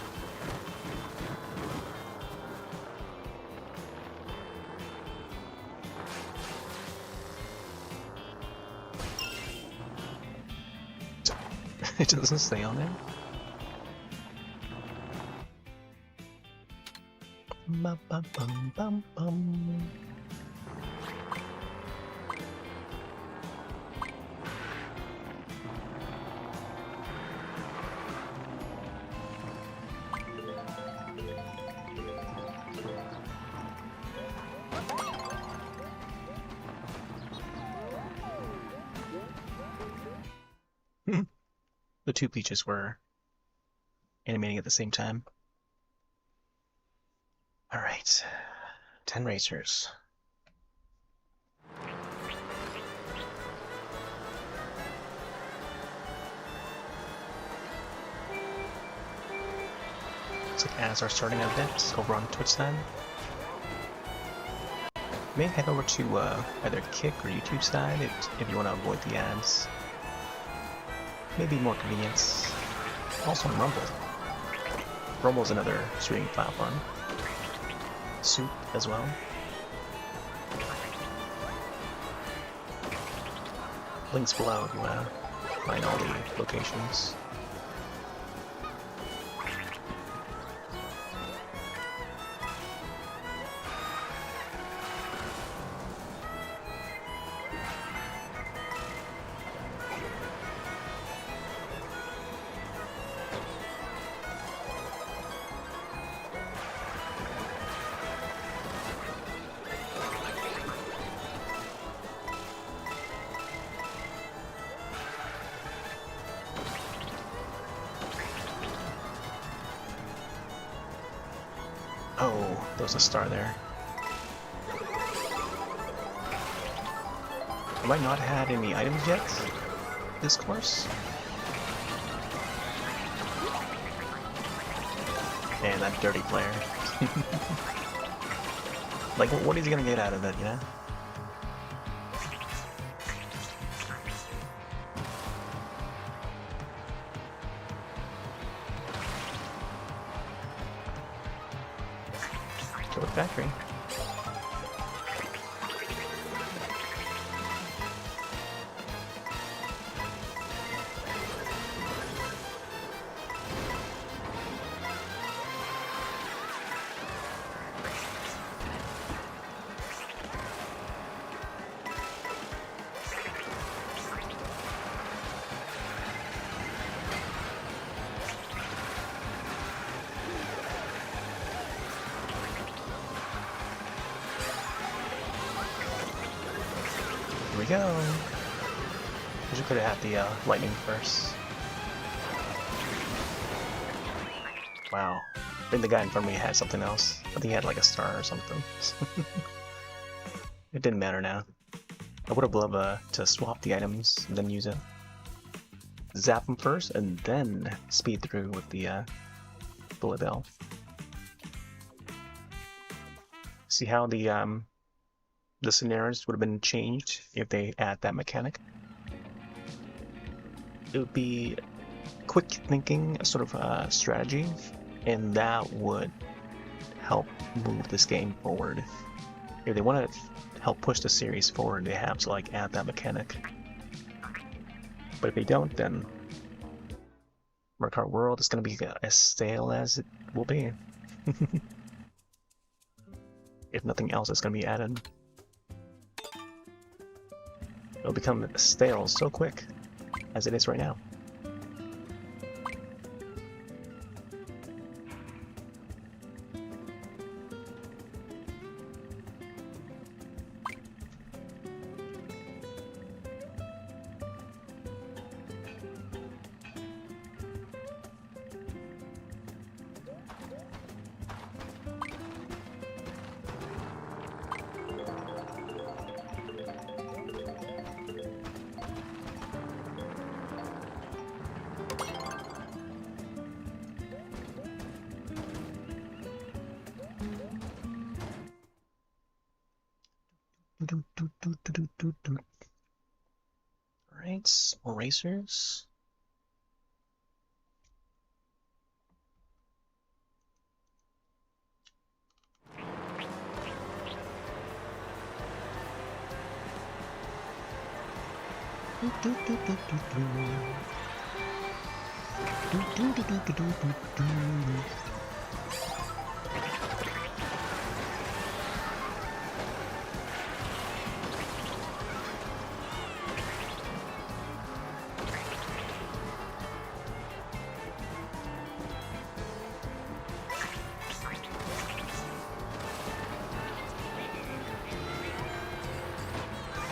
It doesn't stay on there. Bum, bum, bum, bum, bum. the two Peaches were animating at the same time. Alright, 10 racers. Looks like ads are starting a bit over on Twitch side. May head over to either Kick or YouTube side if you want to avoid the ads. Maybe more convenience. Also on Rumble. Rumble's another streaming platform. Soup as well. Links below if you want to find all the locations. Oh, there was a star there. Have I not had any items yet this course? Man, that dirty player. Like, what is he gonna get out of it, you know? To the factory. Here we go. We could have had the lightning first. Wow. I think the guy in front of me had something else. I think he had like a star or something. It didn't matter now. I would have loved to swap the items and then use it. Zap them first and then speed through with the bullet bell. See how the scenarios would have been changed if they add that mechanic. It would be quick thinking, sort of strategy, and that would help move this game forward. If they want to help push the series forward, they have to like add that mechanic. But if they don't, then Mario Kart World is going to be as stale as it will be. If nothing else is going to be added. It'll become stale so quick, as it is right now. Alright, more racers.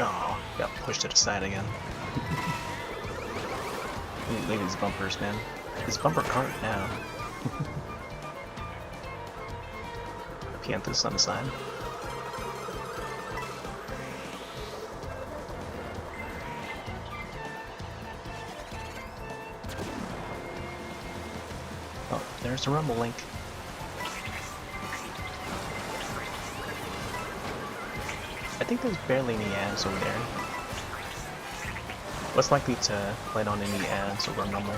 Oh, got pushed to the side again. Look at these bumpers, man. This bumper cart now. Pianthus on the side. Oh, there's the rumble link. I think there's barely any ads over there. Less likely to land on any ads over normal.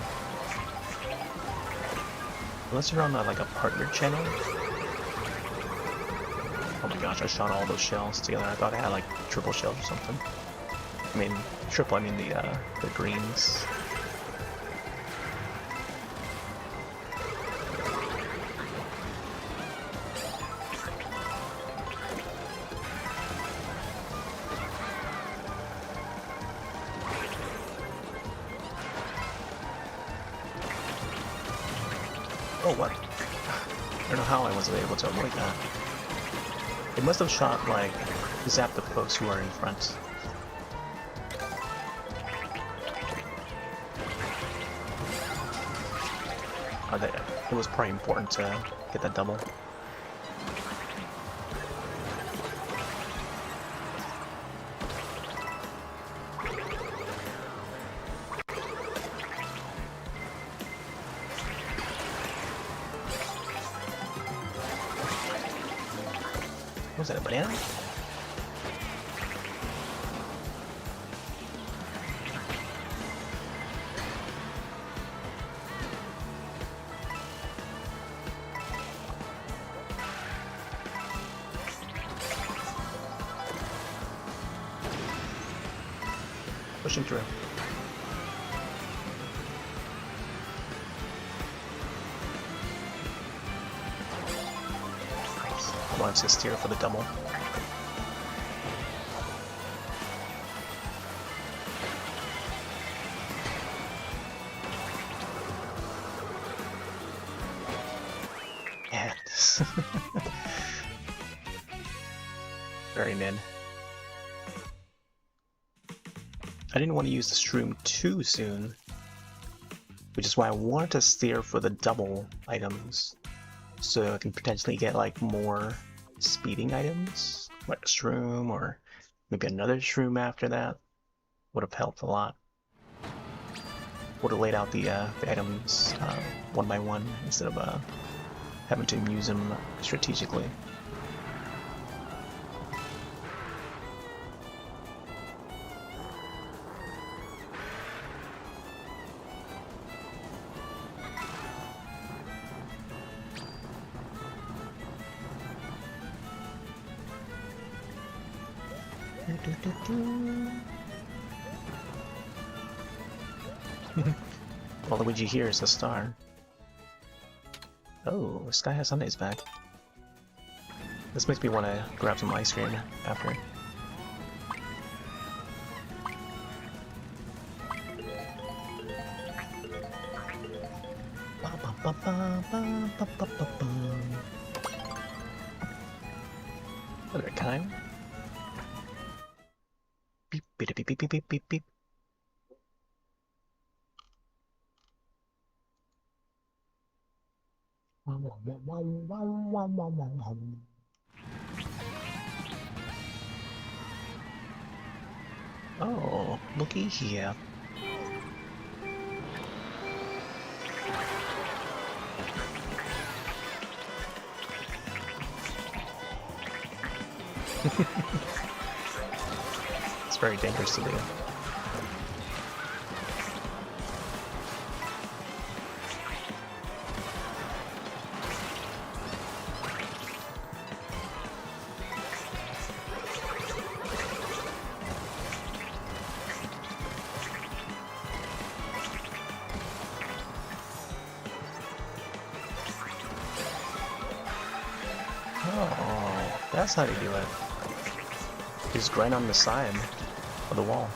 Unless you're on like a partner channel. Oh my gosh, I shot all those shells together. I thought I had like triple shells or something. I mean, triple, I mean the greens. Oh, what? I don't know how I wasn't able to avoid that. It must have shot, like, zapped the folks who are in front. It was probably important to get that double. Was that a banana? Pushing through. I wanted to steer for the double. Yeah. Very mid. I didn't want to use the shroom too soon, which is why I wanted to steer for the double items, so I can potentially get like more speeding items, like a shroom or maybe another shroom after that. Would have helped a lot. Would have laid out the items one by one instead of having to use them strategically. All the Luigi here is a star. Oh, Sky has Sundays back. This makes me want to grab some ice cream after. Other kind. Beep beep beep beep beep beep beep beep. Oh, looky here. It's very dangerous to do. Oh, that's how you do it. Just grind on the side of the wall.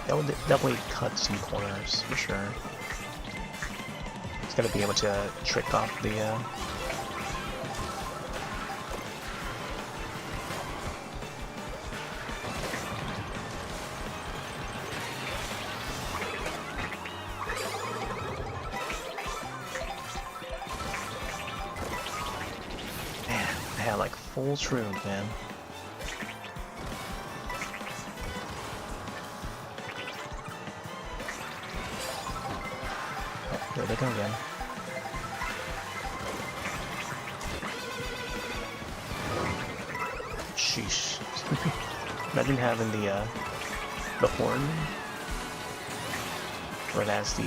That would definitely cut some corners for sure. It's gotta be able to trick off the had like full shroom, man. Oh, there they go again. Sheesh. Imagine having the horn right as the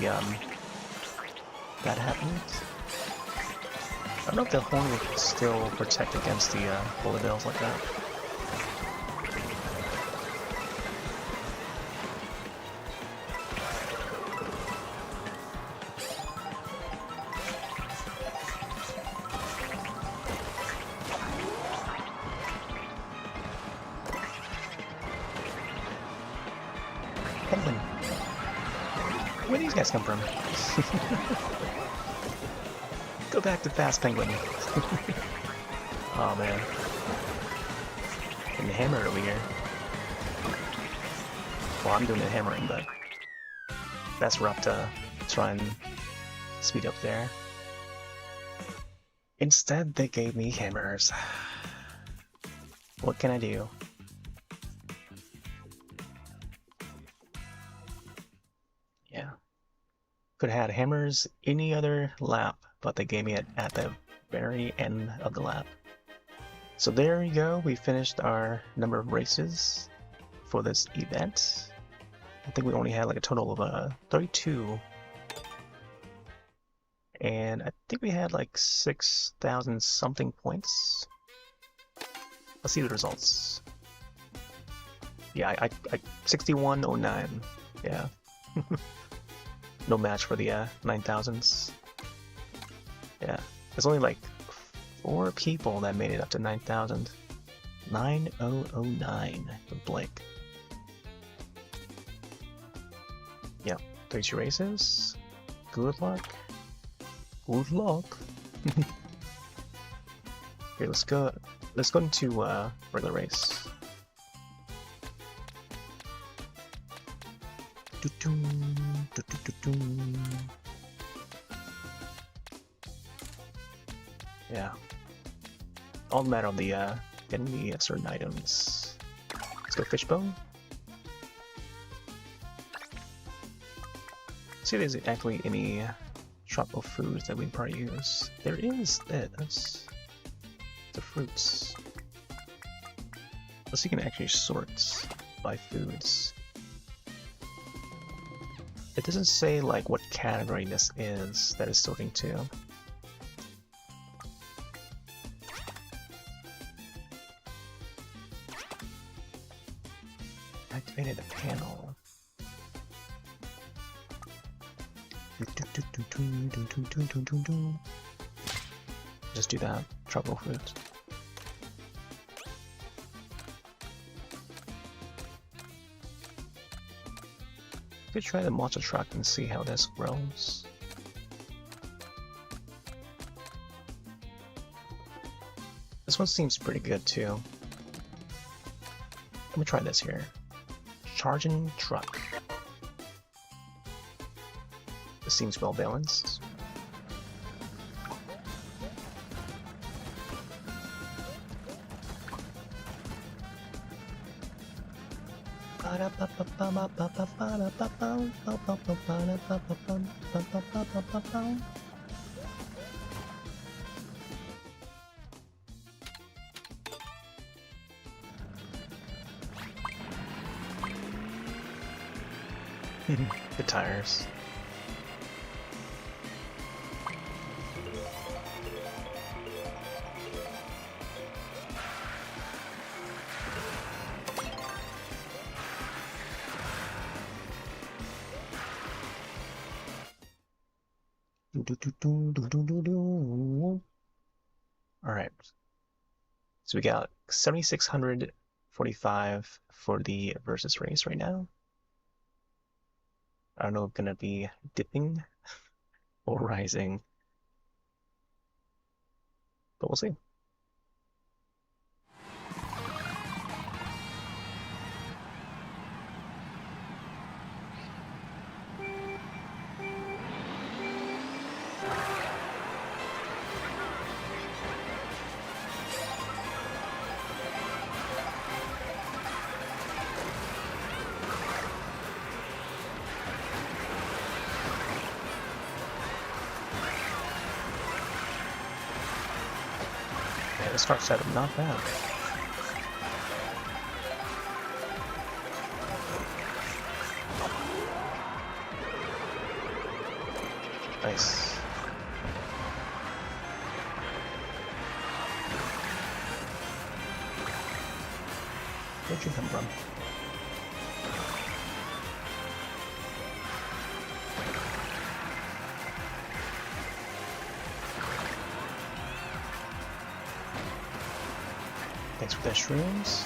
that happens. I don't know if the horn would still protect against the bullet bills like that. Penguin. Where do these guys come from? Go back to fast penguin. Oh man. Getting hammered over here. Well, I'm doing the hammering, but that's rough to try and speed up there. Instead, they gave me hammers. What can I do? Yeah. Could have had hammers any other lap, but they gave me it at the very end of the lap. So there you go, we finished our number of races for this event. I think we only had like a total of 32. And I think we had like 6,000 something points. Let's see the results. Yeah, I 6109. Yeah. No match for the 9,000s. Yeah, there's only like 4 people that made it up to 9,000. 9009 with Blake. Yeah, 32 races. Good luck. Good luck. Here, let's go. Let's go into regular race. Yeah. All matter of the getting the certain items. Let's go fishbone. See if there's actually any tropical foods that we probably use. There is that. That's the fruits. Let's see if you can actually sort by foods. It doesn't say like what category this is that is sorting to. Activated a panel. Just do that. Tropical fruit. Could try the monster truck and see how this grows. This one seems pretty good too. Let me try this here. Charging truck. This seems well balanced. The tires. Alright. So we got 7,645 for the versus race right now. I don't know if it's gonna be dipping or rising, but we'll see. Yeah, the start setup, not bad. Nice. Where'd you come from? Thanks for the shrooms.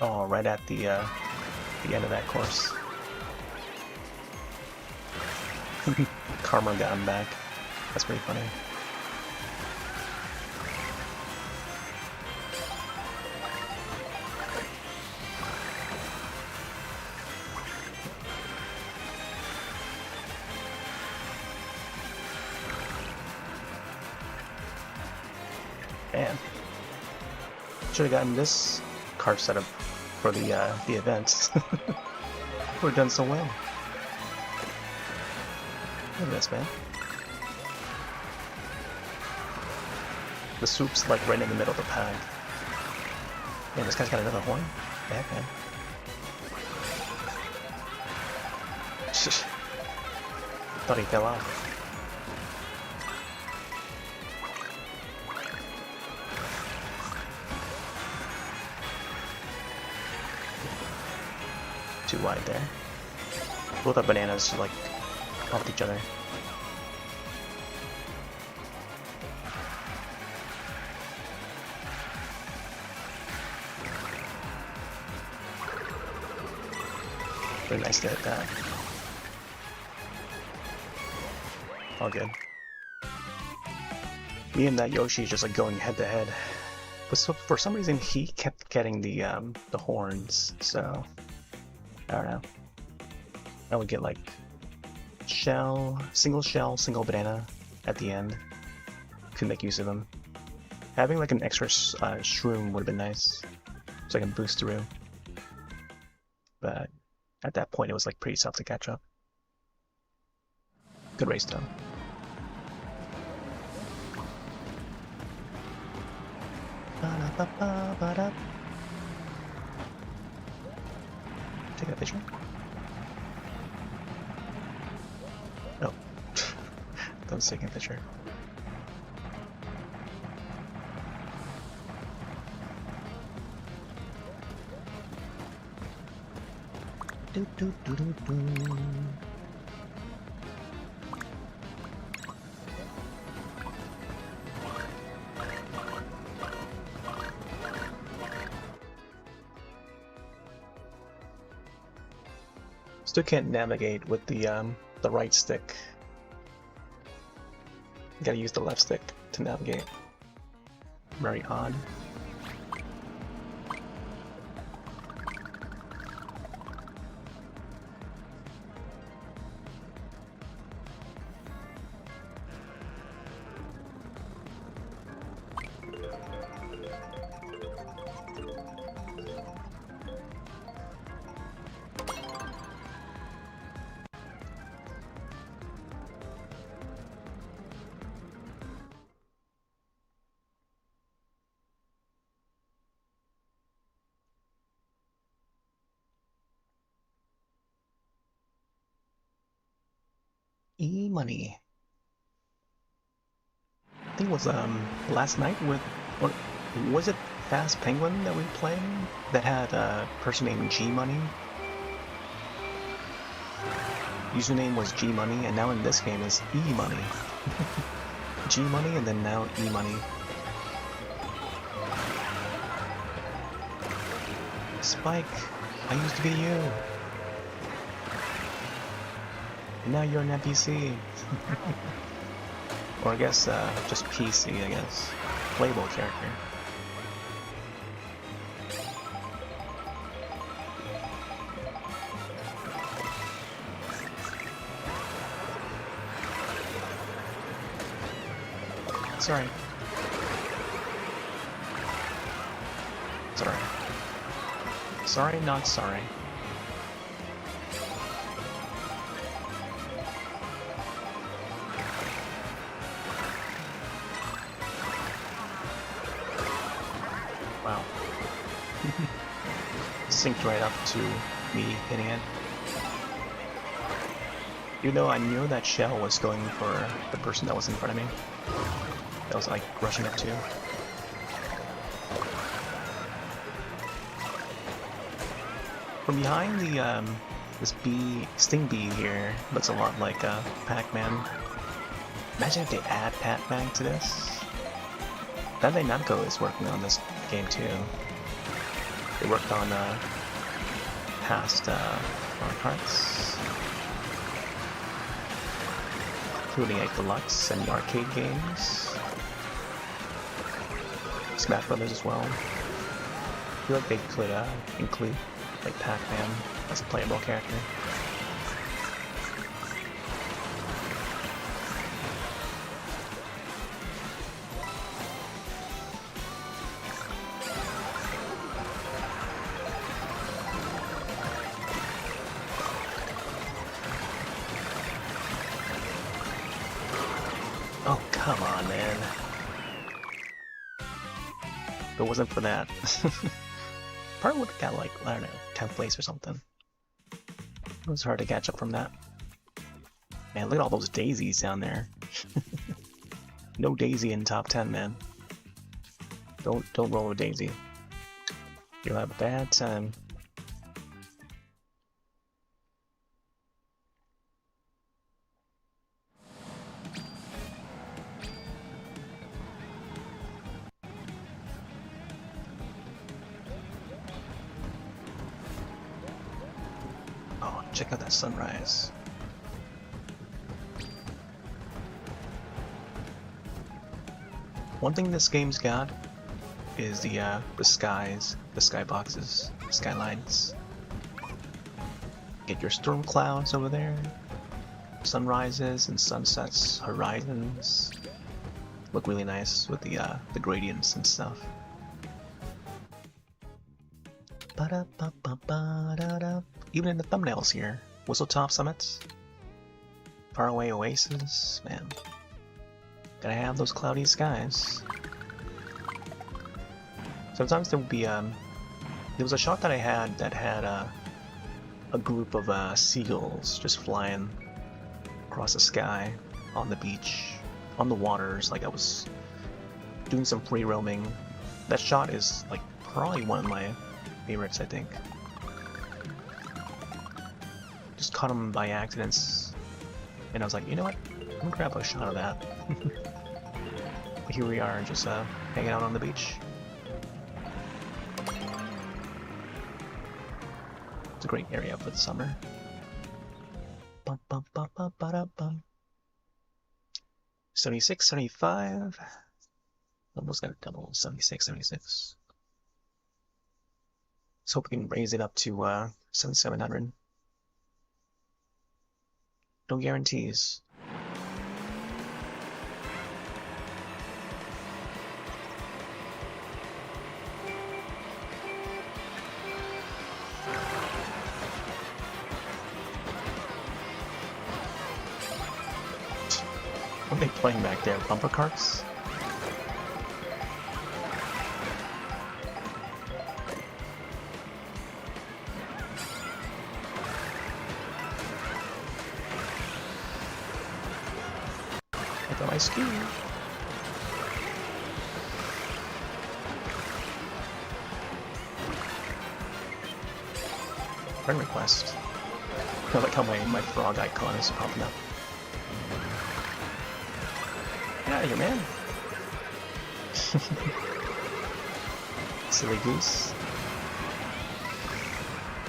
Oh, right at the end of that course. Karma got him back. That's pretty funny. Man, should have gotten this car setup for the event. Would have done so well. Look at this, man. The swoop's like right in the middle of the pack. Man, this guy's got another horn. The heck, man. Thought he fell off. Too wide there. Both our bananas like off each other. Really nice to hit that. All good. Me and that Yoshi just like going head to head. But so for some reason he kept getting the horns, so I don't know. I would get like single banana at the end. Could make use of them. Having like an extra shroom would have been nice, so I can boost through. But at that point, it was like pretty tough to catch up. Good race though. Take a picture. Oh, that was taking a picture. Do do do do do. Still can't navigate with the right stick. You gotta use the left stick to navigate. Very odd. E-money. I think it was last night with, or was it Fast Penguin that we were playing that had a person named G-Money? Username was G-Money, and now in this game is E-Money. G-Money and then now E-Money. Spike, I used to be you. And now you're an NPC. Or I guess just PC, I guess. Playable character. Sorry. Sorry. Sorry, not sorry. Wow. Synced right up to me hitting it. Even though I knew that shell was going for the person that was in front of me. That was like rushing up to. From behind the this sting bee here looks a lot like Pac-Man. Imagine if they add Pac-Man to this. Bandai Namco is working on this game too. They worked on past Mario Karts, including like Deluxe and the arcade games, Smash Brothers as well. I feel like they could include like Pac-Man as a playable character. Oh, come on, man. If it wasn't for that, probably would have got like, I don't know, 10th place or something. It was hard to catch up from that. Man, look at all those daisies down there. No daisy in top 10, man. Don't roll a daisy. You'll have a bad time. Oh, check out that sunrise. One thing this game's got is the skies, the skyboxes, skylines. Get your storm clouds over there, sunrises and sunsets, horizons. Look really nice with the gradients and stuff. Even in the thumbnails here, Whistletop Summits, Faraway Oasis, man. Gotta have those cloudy skies. Sometimes there would be there was a shot that I had that had a group of seagulls just flying across the sky, on the beach, on the waters, like I was doing some free roaming. That shot is like probably one of my favorites, I think. Just caught them by accidents, and I was like, you know what? I'm gonna grab a shot of that. Here we are, just hanging out on the beach. It's a great area for the summer. Bum, bum, bum, bum, ba, bum. 76, 75. Almost got a double. 76, 76. Let's hope we can raise it up to 7,700. No guarantees. What are they playing back there? Bumper carts? I got my ski. Friend request. I like how my frog icon is popping up. Get out of here, man. Silly goose.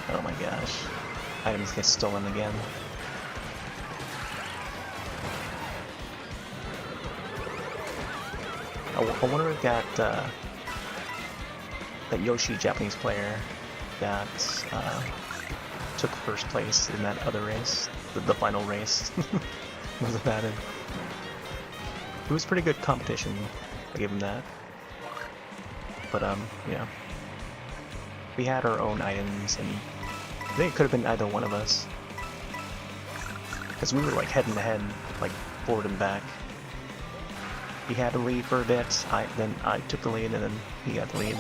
Oh my gosh. Items get stolen again. I wonder if that Yoshi Japanese player that took first place in that other race, the final race, was added. It was pretty good competition. I give him that. But yeah, we had our own items, and I think it could have been either one of us, because we were like head to head, like forward and back. He had the lead for a bit. Then I took the lead, and then he got the lead.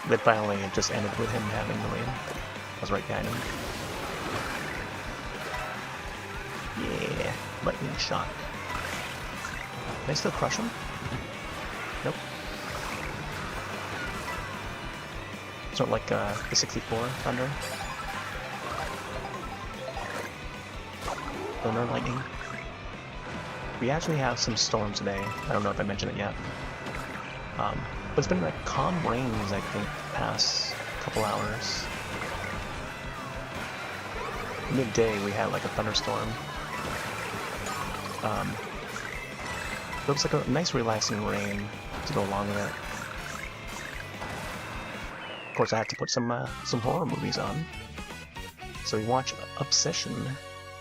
Then finally, it just ended with him having the lead. I was right behind him. Yeah, lightning shot. Can I still crush him? Nope. It's not like the 64 Thunder. Thunder lightning. We actually have some storms today. I don't know if I mentioned it yet. But it's been like calm rains, I think, the past couple hours. Midday we had like a thunderstorm. It looks like a nice relaxing rain to go along with it. Of course, I have to put some horror movies on. So we watch Obsession,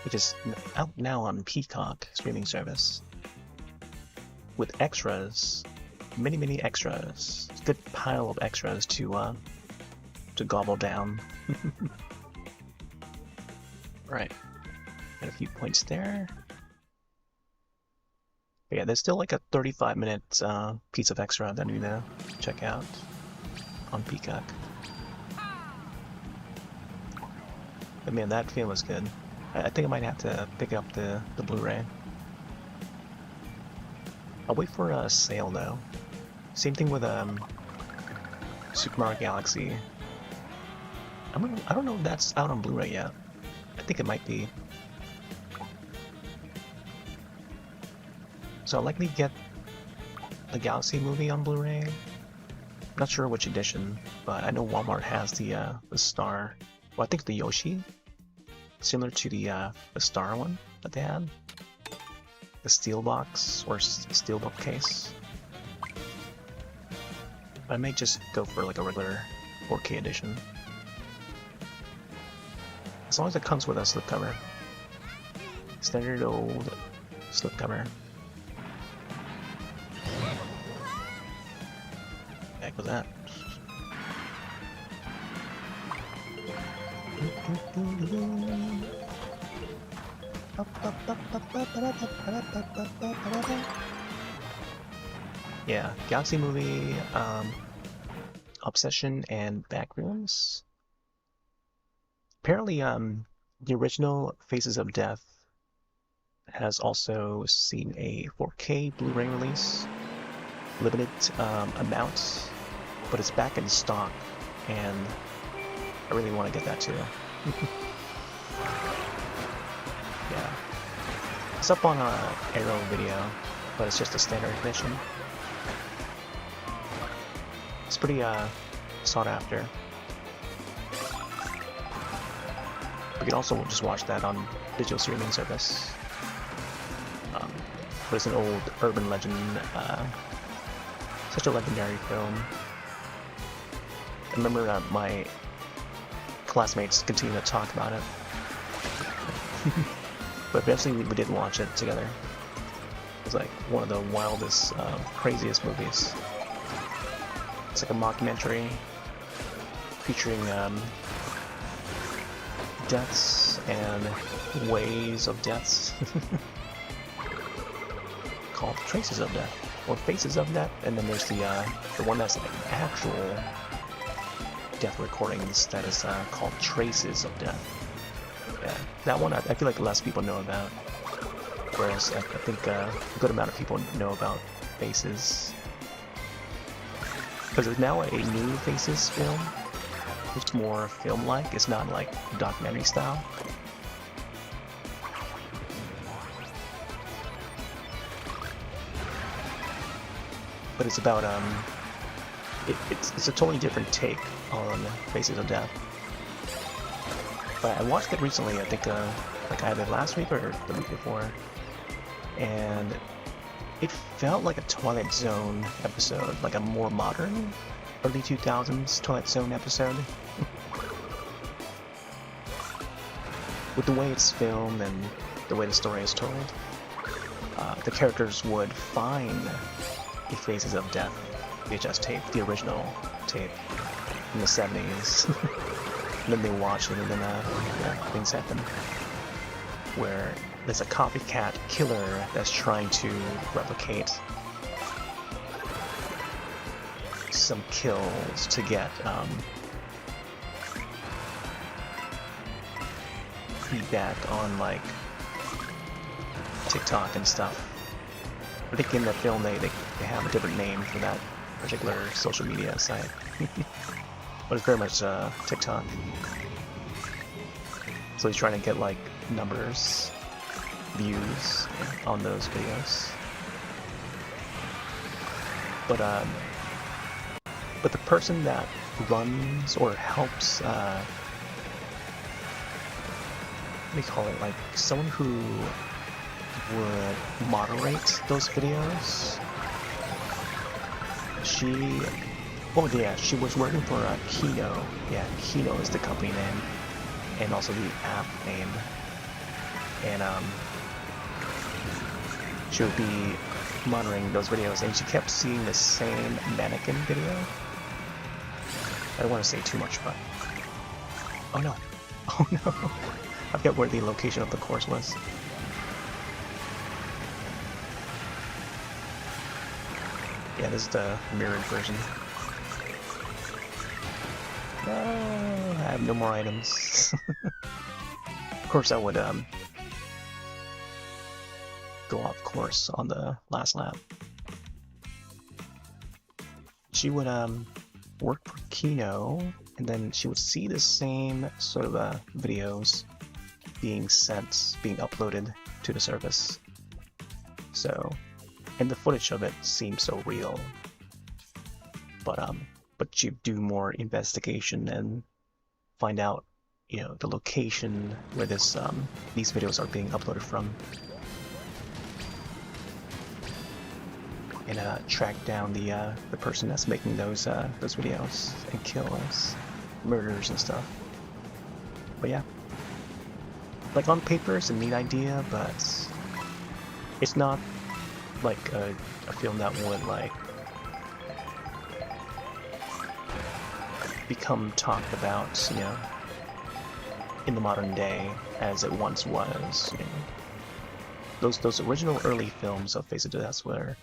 which is out now on Peacock streaming service, with extras, many extras. It's a good pile of extras to gobble down. Right, got a few points there. But yeah, there's still like a 35-minute piece of extra that I need to check out on Peacock. But man, that film was good. I think I might have to pick up the Blu-ray. I'll wait for a sale though. Same thing with Super Mario Galaxy. I don't know if that's out on Blu-ray yet. I think it might be. So I'll likely get the Galaxy movie on Blu-ray. Not sure which edition, but I know Walmart has the Star. Well, I think the Yoshi, similar to the Star one that they had. The steel box or steelbook case. But I may just go for like a regular 4K edition. As long as it comes with a slipcover. Standard old slipcover. Heck was that? Yeah, Galaxy movie, Obsession, and Backrooms. Apparently, the original Faces of Death has also seen a 4K Blu-ray release, limited amounts, but it's back in stock, and I really want to get that too. Yeah, it's up on Arrow Video, but it's just a standard edition. It's pretty sought after. We can also just watch that on digital streaming service. But it's an old urban legend, such a legendary film. I remember my classmates continued to talk about it. But eventually we did watch it together. It was like one of the wildest, craziest movies. It's like a mockumentary featuring deaths and ways of deaths. Called Traces of Death, or Faces of Death, and then there's the one that's like actual death recordings that is called Traces of Death. Yeah, that one I feel like less people know about, whereas I think a good amount of people know about Faces. Because there's now a new Faces film, it's more film-like, it's not like documentary style. But it's about it's a totally different take on Faces of Death. But I watched it recently, I think like either last week or the week before, and it felt like a Twilight Zone episode, like a more modern, early 2000s Twilight Zone episode. With the way it's filmed and the way the story is told. the characters would find the Faces of Death VHS tape, the original tape in the 70s. And then they watch it, and then things happen where there's a copycat killer that's trying to replicate some kills to get feedback on like TikTok and stuff. I think in the film they have a different name for that particular social media site. But it's very much TikTok. So he's trying to get like numbers, views on those videos. But the person that runs or helps, what do you call it, like someone who would moderate those videos, she was working for Kino. Yeah, Kino is the company name, and also the app name. And she would be monitoring those videos, and she kept seeing the same mannequin video. I don't want to say too much, but oh no, oh no, I forget where the location of the course was. Yeah, this is the mirrored version. No, I have no more items. Of course, I would go off course on the last lap. She would work for Kino, and then she would see the same sort of videos being uploaded to the service. So, and the footage of it seems so real. But she'd do more investigation and find out, you know, the location where these videos are being uploaded from, and track down the person that's making those videos and kill us, murders and stuff. But yeah, like on paper it's a neat idea, but it's not like a film that would like become talked about, you know, in the modern day as it once was. You know, those original early films of Face of Death were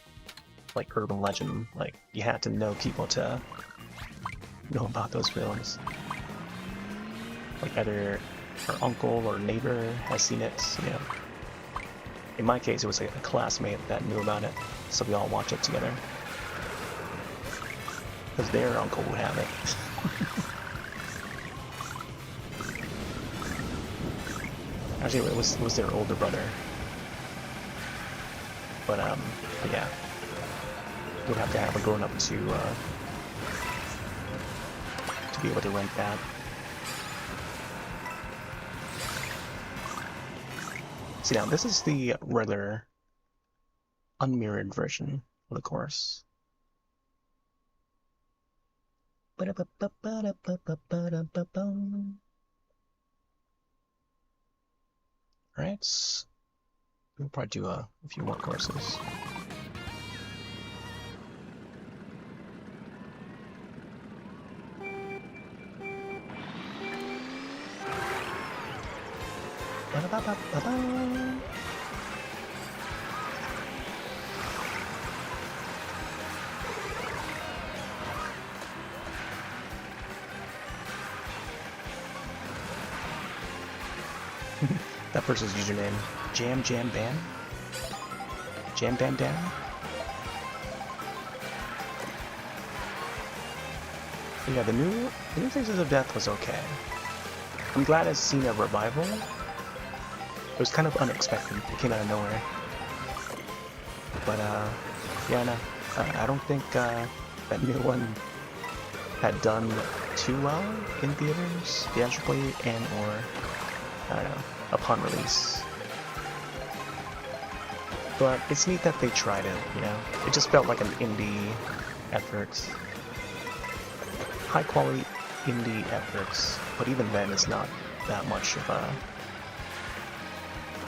like urban legend. Like you had to know people to know about those films. Like either our uncle or neighbor has seen it. You know, in my case, it was like a classmate that knew about it, so we all watched it together because their uncle would have it. Actually, it was their older brother. But yeah, we'd have to have a grown up to be able to rent that. See, now this is the regular unmirrored version of the course. Alright, we'll probably do a few more courses. That person's username, Jam Bam? Jam Bam Dam? Yeah, the new Faces of Death was okay. I'm glad it's seen a revival. It was kind of unexpected. It came out of nowhere. But yeah, no, I don't think that new one had done too well in theaters, theatrically, and or I don't know, upon release. But it's neat that they tried it, you know? It just felt like an indie effort. High quality indie efforts, but even then it's not that much of a,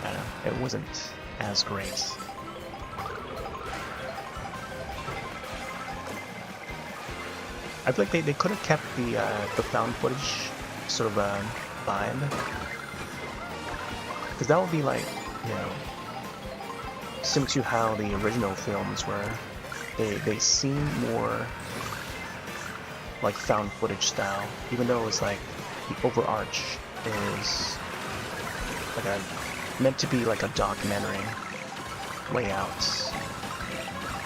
I don't know, it wasn't as great. I feel like they could have kept the found footage sort of vibe, because that would be like, you know, similar to how the original films were. They seem more like found footage style, even though it's like the overarch is like meant to be like a documentary layouts.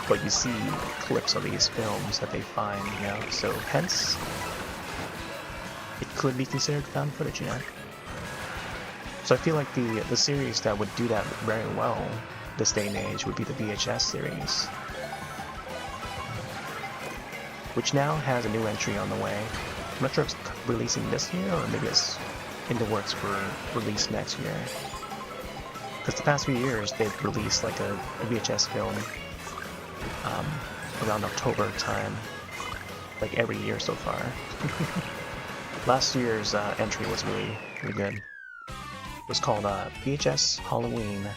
But you see clips of these films that they find, you know, so hence it could be considered found footage, you know. So I feel like the series that would do that very well this day and age would be the VHS series, which now has a new entry on the way. I'm not sure if it's releasing this year or maybe it's in the works for release next year. Because the past few years they've released like a VHS film around October time, like every year so far. Last year's entry was really good. It was called VHS Halloween,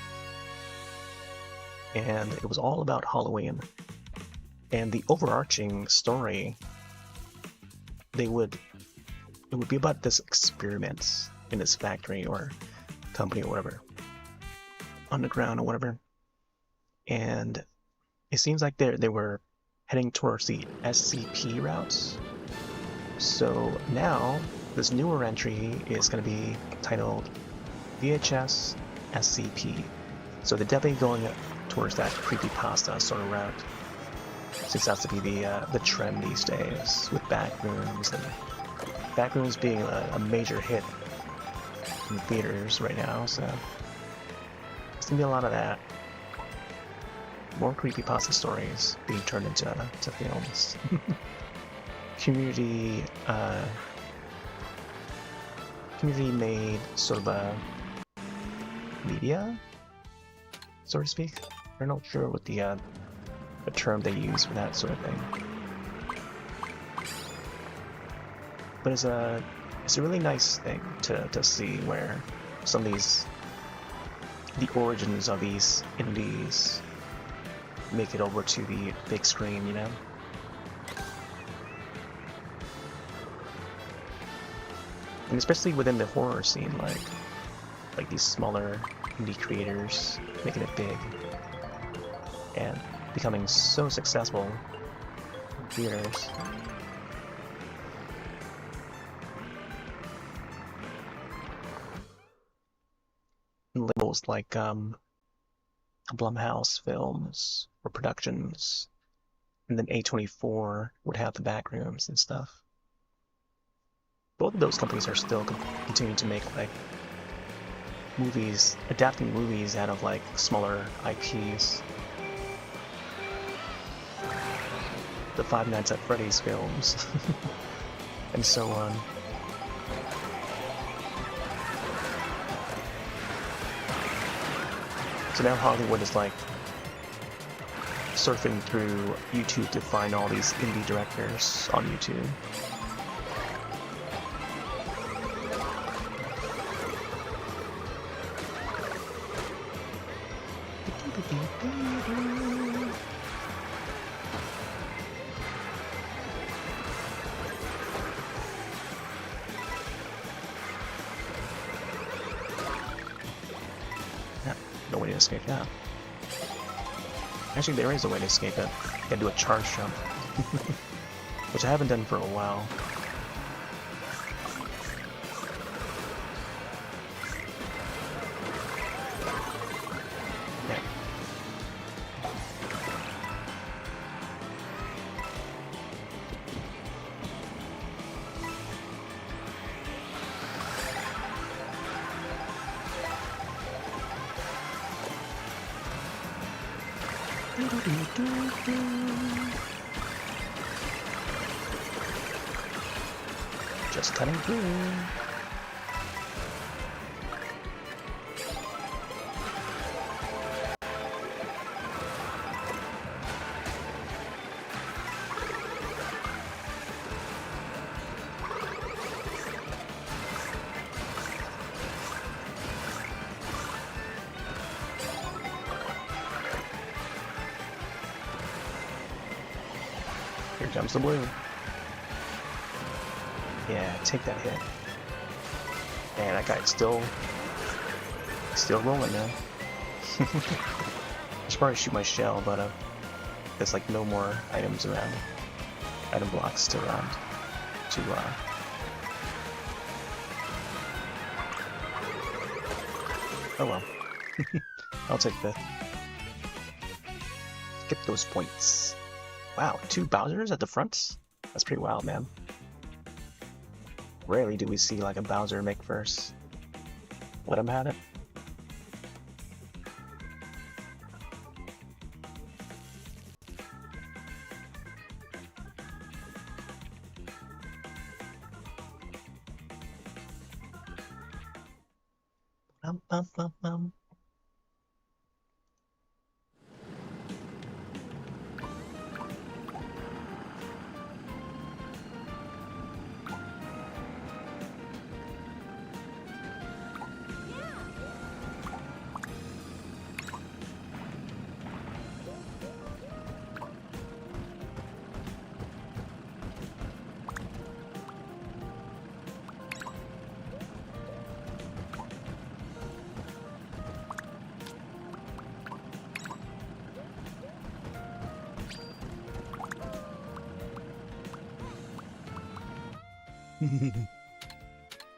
and it was all about Halloween. And the overarching story, it would be about this experiment in this factory or company or whatever, underground or whatever. And it seems like they were heading towards the SCP routes. So now this newer entry is going to be titled VHS SCP. So they're definitely going towards that creepypasta sort of route, since that's to be the trend these days with Backrooms, and Backrooms being a major hit in theaters right now. So there's gonna be a lot of that. More creepypasta stories being turned into films. Community made sort of a media, so to speak. I'm not sure what the term they use for that sort of thing. But it's a really nice thing to see where some of the origins of these indies make it over to the big screen, you know? And especially within the horror scene, like these smaller indie creators making it big and becoming so successful in theaters. And labels like Blumhouse Films or Productions, and then A24 would have the Backrooms and stuff. Both of those companies are still continuing to make like movies, adapting movies out of like smaller IPs. The Five Nights at Freddy's films, and so on. So now Hollywood is like surfing through YouTube to find all these indie directors on YouTube. No way to escape that. Actually, there is a way to escape it. You gotta do a charge jump. Which I haven't done for a while. Yeah. Just cutting through. Here comes the blue. Yeah, take that hit. Man, that guy's still rolling, man. I should probably shoot my shell, but there's like no more items around. Item blocks still around to oh well. I'll take fifth. Get those points. Wow, 2 Bowsers at the front? That's pretty wild, man. Rarely do we see like a Bowser make first. Let him have it. Bum, bum, bum, bum.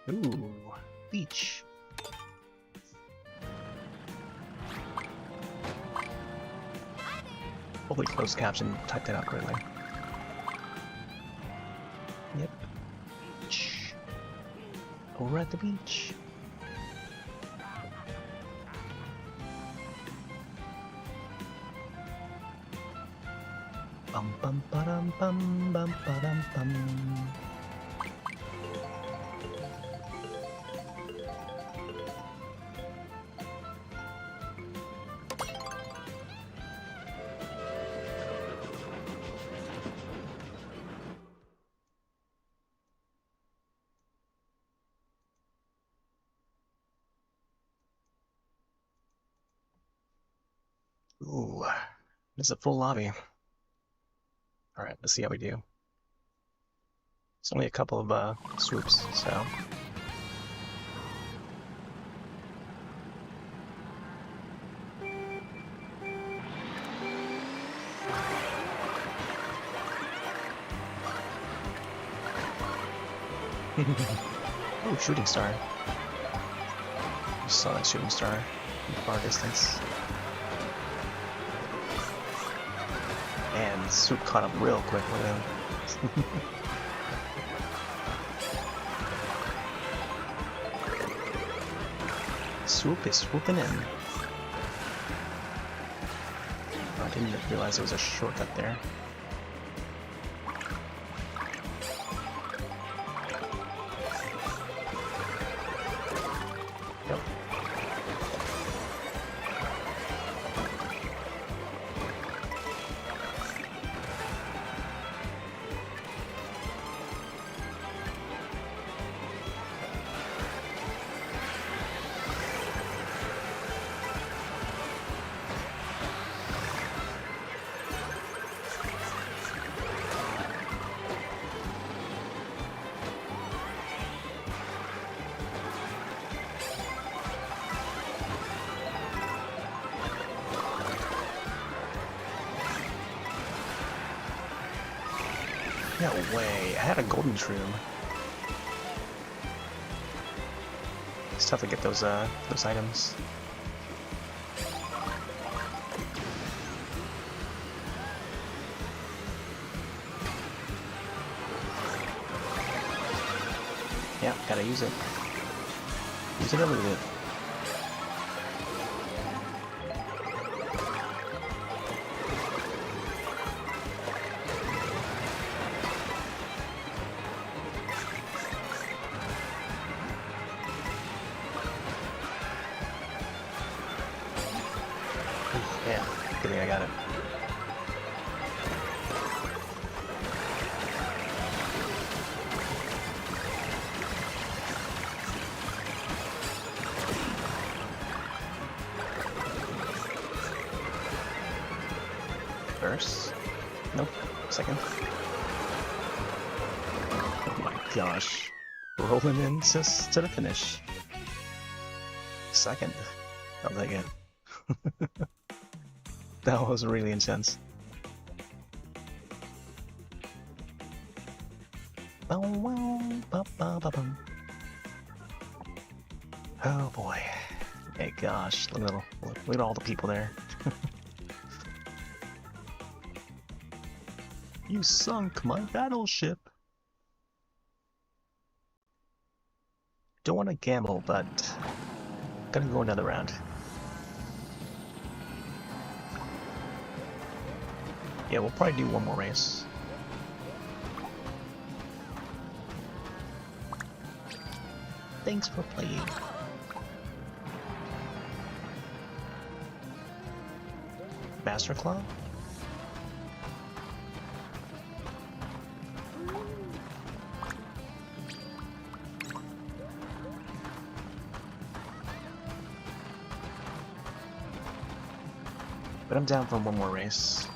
Ooh, beach. Hopefully closed caption typed that out correctly. Yep. Beach. Over at the beach. Bum bum ba-dum bum bum ba-dum bum. Ooh, this is a full lobby. Alright, let's see how we do. It's only a couple of swoops, so. Ooh, shooting star. Just saw that shooting star in the far distance. And Swoop caught up real quick with him. Swoop is swooping in. I didn't realize there was a shortcut there. Yep. No way, I had a golden shroom. It's tough to get those items. Yeah, gotta use it. Use it a little bit. Yeah, good thing I got it. First? Nope. Second. Oh my gosh. Rolling in to the finish. Second. I'll take it. That was really intense. Oh boy. Hey gosh, look at all the people there. You sunk my battleship. Don't want to gamble, but gonna go another round. Yeah, we'll probably do one more race. Thanks for playing. Master Claw? But I'm down for one more race.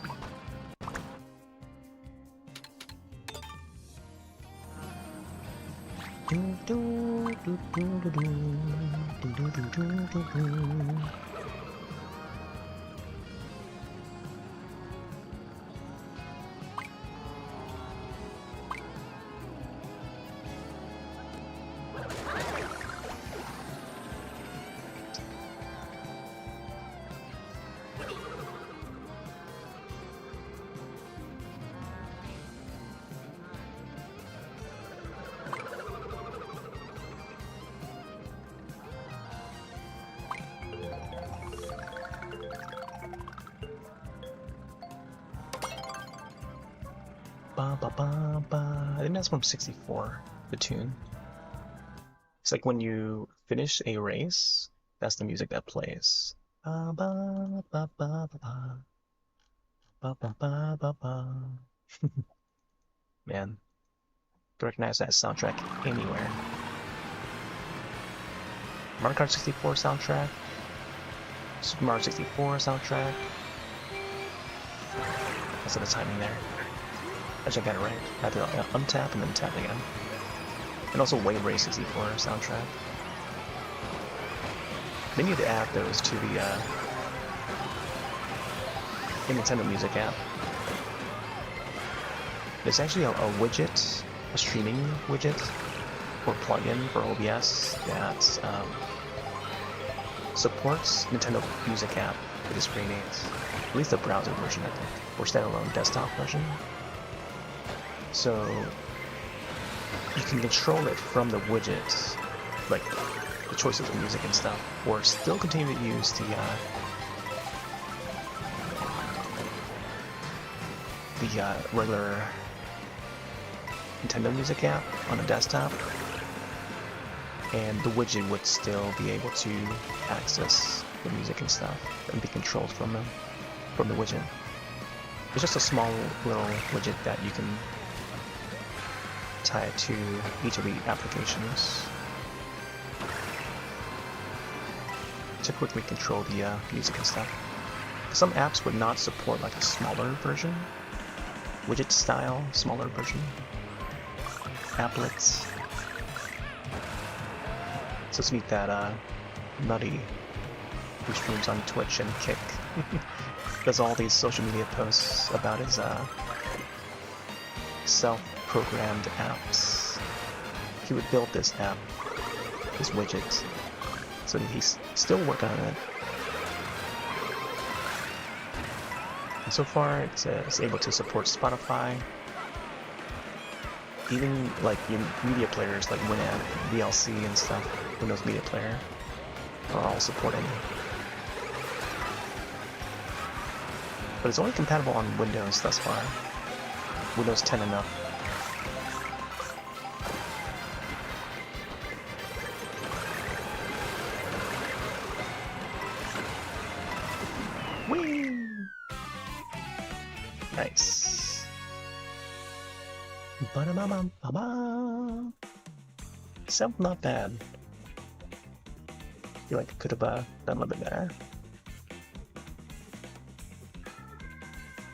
I think that's from 64, the tune. It's like when you finish a race, that's the music that plays. Man, to recognize that soundtrack anywhere. Mario Kart 64 soundtrack, Super Mario 64 soundtrack. That's the timing there. Actually, I got it right. I have to untap and then tap again. And also Wave Race 64 soundtrack. They need to add those to the Nintendo Music app. There's actually a widget, a streaming widget, or plugin for OBS that supports Nintendo Music app, which is pretty neat. At least the browser version, I think, or standalone desktop version. So you can control it from the widget, like the choices of music and stuff, or still continue to use the regular Nintendo Music app on the desktop, and the widget would still be able to access the music and stuff and be controlled from the widget. It's just a small little widget that you can tie it to each of the applications to quickly control the music and stuff. Some apps would not support like a smaller version, widget style, smaller version, applets. So it's neat that Nutty, who streams on Twitch and Kick, does all these social media posts about his self-programmed apps. He would build this app, this widget, so he's still working on it. And so far, it's able to support Spotify, even like media players like Winamp, VLC, and stuff. Windows Media Player are all supporting. But it's only compatible on Windows thus far. Windows 10 and up. Whee! Nice. Ba-da-ba-ba-ba-ba. Sounds not bad. Feel like I could have done a little bit better.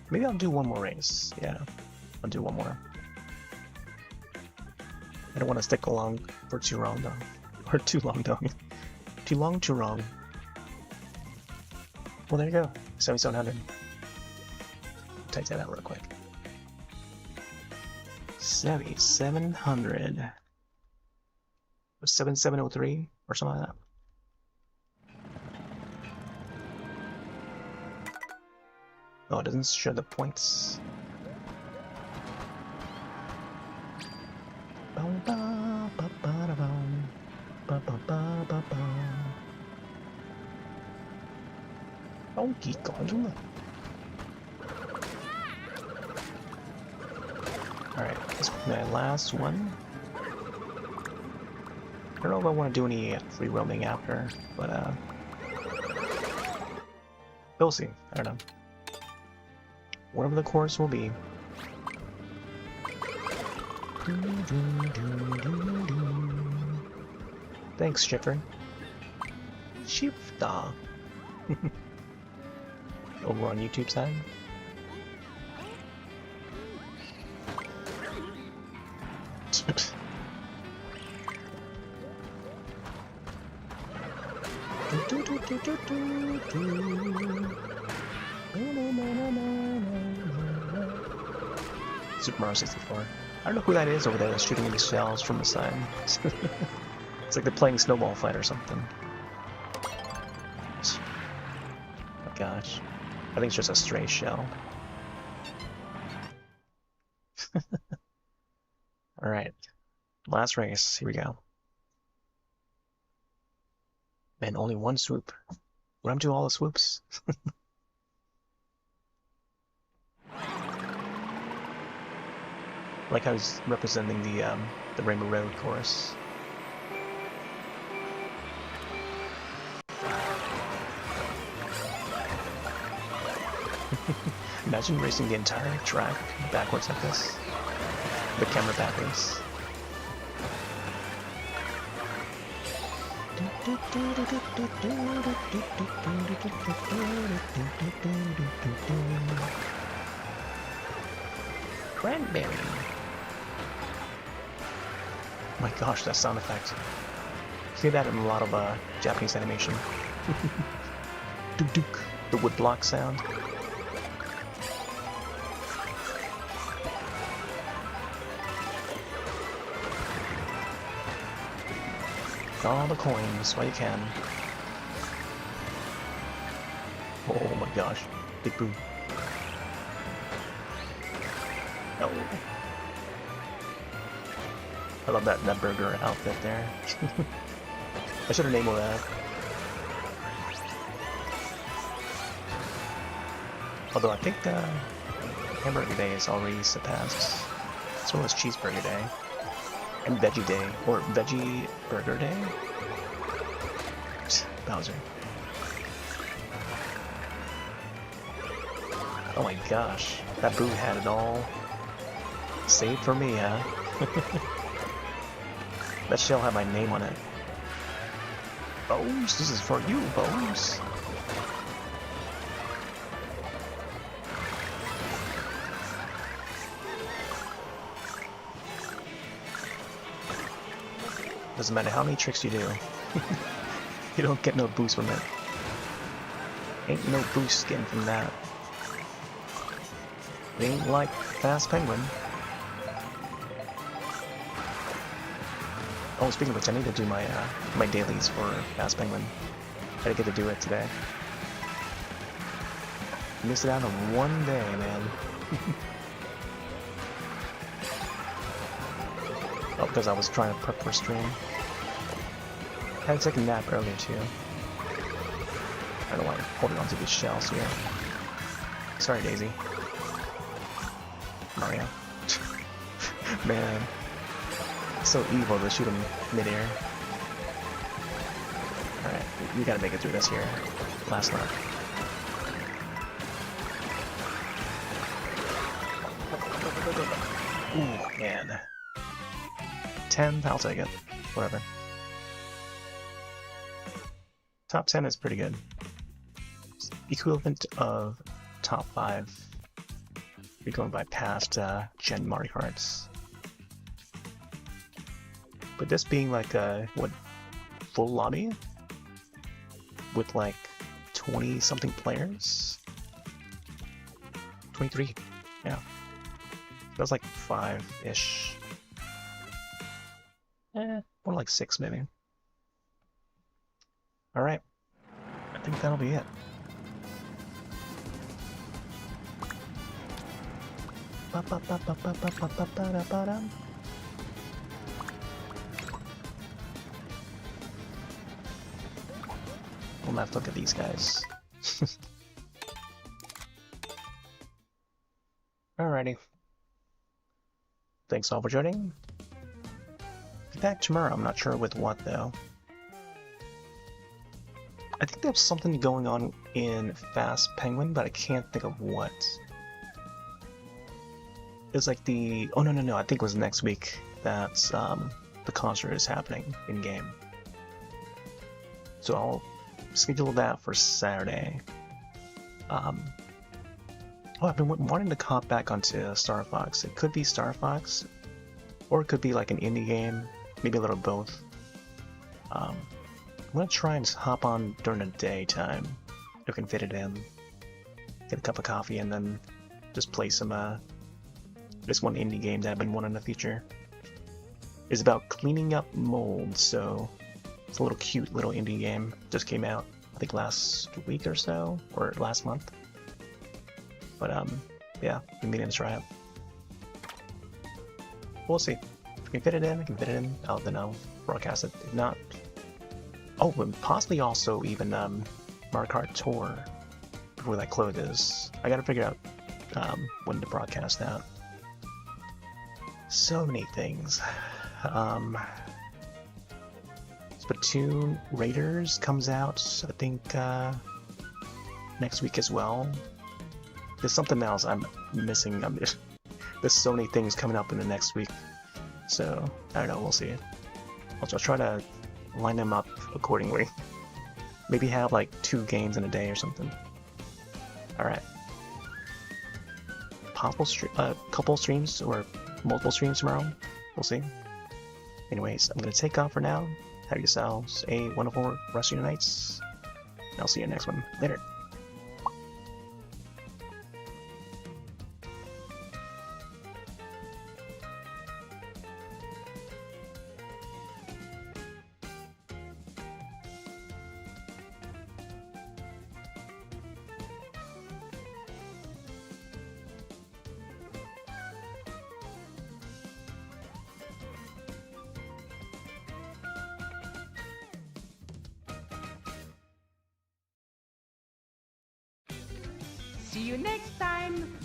Maybe I'll do one more race. Yeah, I'll do one more. I don't want to stick along for too long, though. Or too long, though. Too long, too wrong. Well, there you go. 7700. Type that out real quick. 7700. 7703 or something like that. Oh, it doesn't show the points. Donkey Kong. Alright, this is my last one. I don't know if I want to do any free roaming after, but we'll see. I don't know. Whatever the course will be. Thanks, Shifter. Shifter. Over on YouTube side. Super Mario 64. I don't know who that is over there that's shooting these shells from the side. It's like they're playing Snowball Fight or something. Oh my gosh. I think it's just a stray shell. Alright. Last race. Here we go. Man, only one swoop. What I'm doing all the swoops? Like I was representing the Rainbow Road course. Imagine racing the entire track backwards like this. The camera backwards. Cranberry. Oh my gosh, that sound effect. You see that in a lot of Japanese animation. Duk duk, the woodblock sound. All the coins while you can. Oh my gosh, big boom. No. I love that burger outfit there. I should have named that. Although I think Hamburger Day is already surpassed. This one was Cheeseburger Day. And Veggie Day, or Veggie Burger Day? Bowser. Oh my gosh, that Boo had it all saved for me, huh? That shell had my name on it. Bones, this is for you, Bones. Doesn't matter how many tricks you do. You don't get no boost from it. Ain't no boost getting from that. It ain't like Fast Penguin. Oh, speaking of which, I need to do my my dailies for Fast Penguin. I didn't get to do it today. Missed it out on one day, man. Oh, because I was trying to prep for stream. I had to take a nap earlier too. I don't know why I'm holding onto these shells here. Sorry, Daisy. Mario. Man. It's so evil to shoot him mid-air. Alright, we gotta make it through this here. Last lap. Ooh, man. 10, I'll take it. Whatever. Top 10 is pretty good. It's equivalent of top 5. You're going by past Gen Mario Karts. But this being like a, what, full lobby? With like 20 something players? 23, yeah. That was like 5-ish. More like 6 maybe. Alright, I think that'll be it. We'll have to look at these guys. Alrighty. Thanks all for joining. Be back tomorrow, I'm not sure with what though. I think there's something going on in Fast Penguin, but I can't think of what. It's like the... oh no, I think it was next week that the concert is happening in-game. So I'll schedule that for Saturday. Oh, I've been wanting to cop back onto Star Fox. It could be Star Fox, or it could be like an indie game, maybe a little both. I'm gonna try and hop on during the daytime if I can fit it in. Get a cup of coffee and then just play some this one indie game that I've been wanting to feature. It's about cleaning up mold, so it's a little cute little indie game. Just came out, I think last week or so, or last month. But yeah, been meaning to try it. We'll see. If we can fit it in, I can fit it in. Then I'll broadcast it. If not, oh, and possibly also even Mario Kart Tour before that closes. I gotta figure out when to broadcast that. So many things. Splatoon Raiders comes out, I think, next week as well. There's something else I'm missing. There's so many things coming up in the next week. So, I don't know, we'll see. I'll try to line them up accordingly. Maybe have like 2 games in a day or something. Alright. Possible couple streams or multiple streams tomorrow. We'll see. Anyways, I'm gonna take off for now. Have yourselves a wonderful rest of your nights. And I'll see you in the next one. Later. See you next time!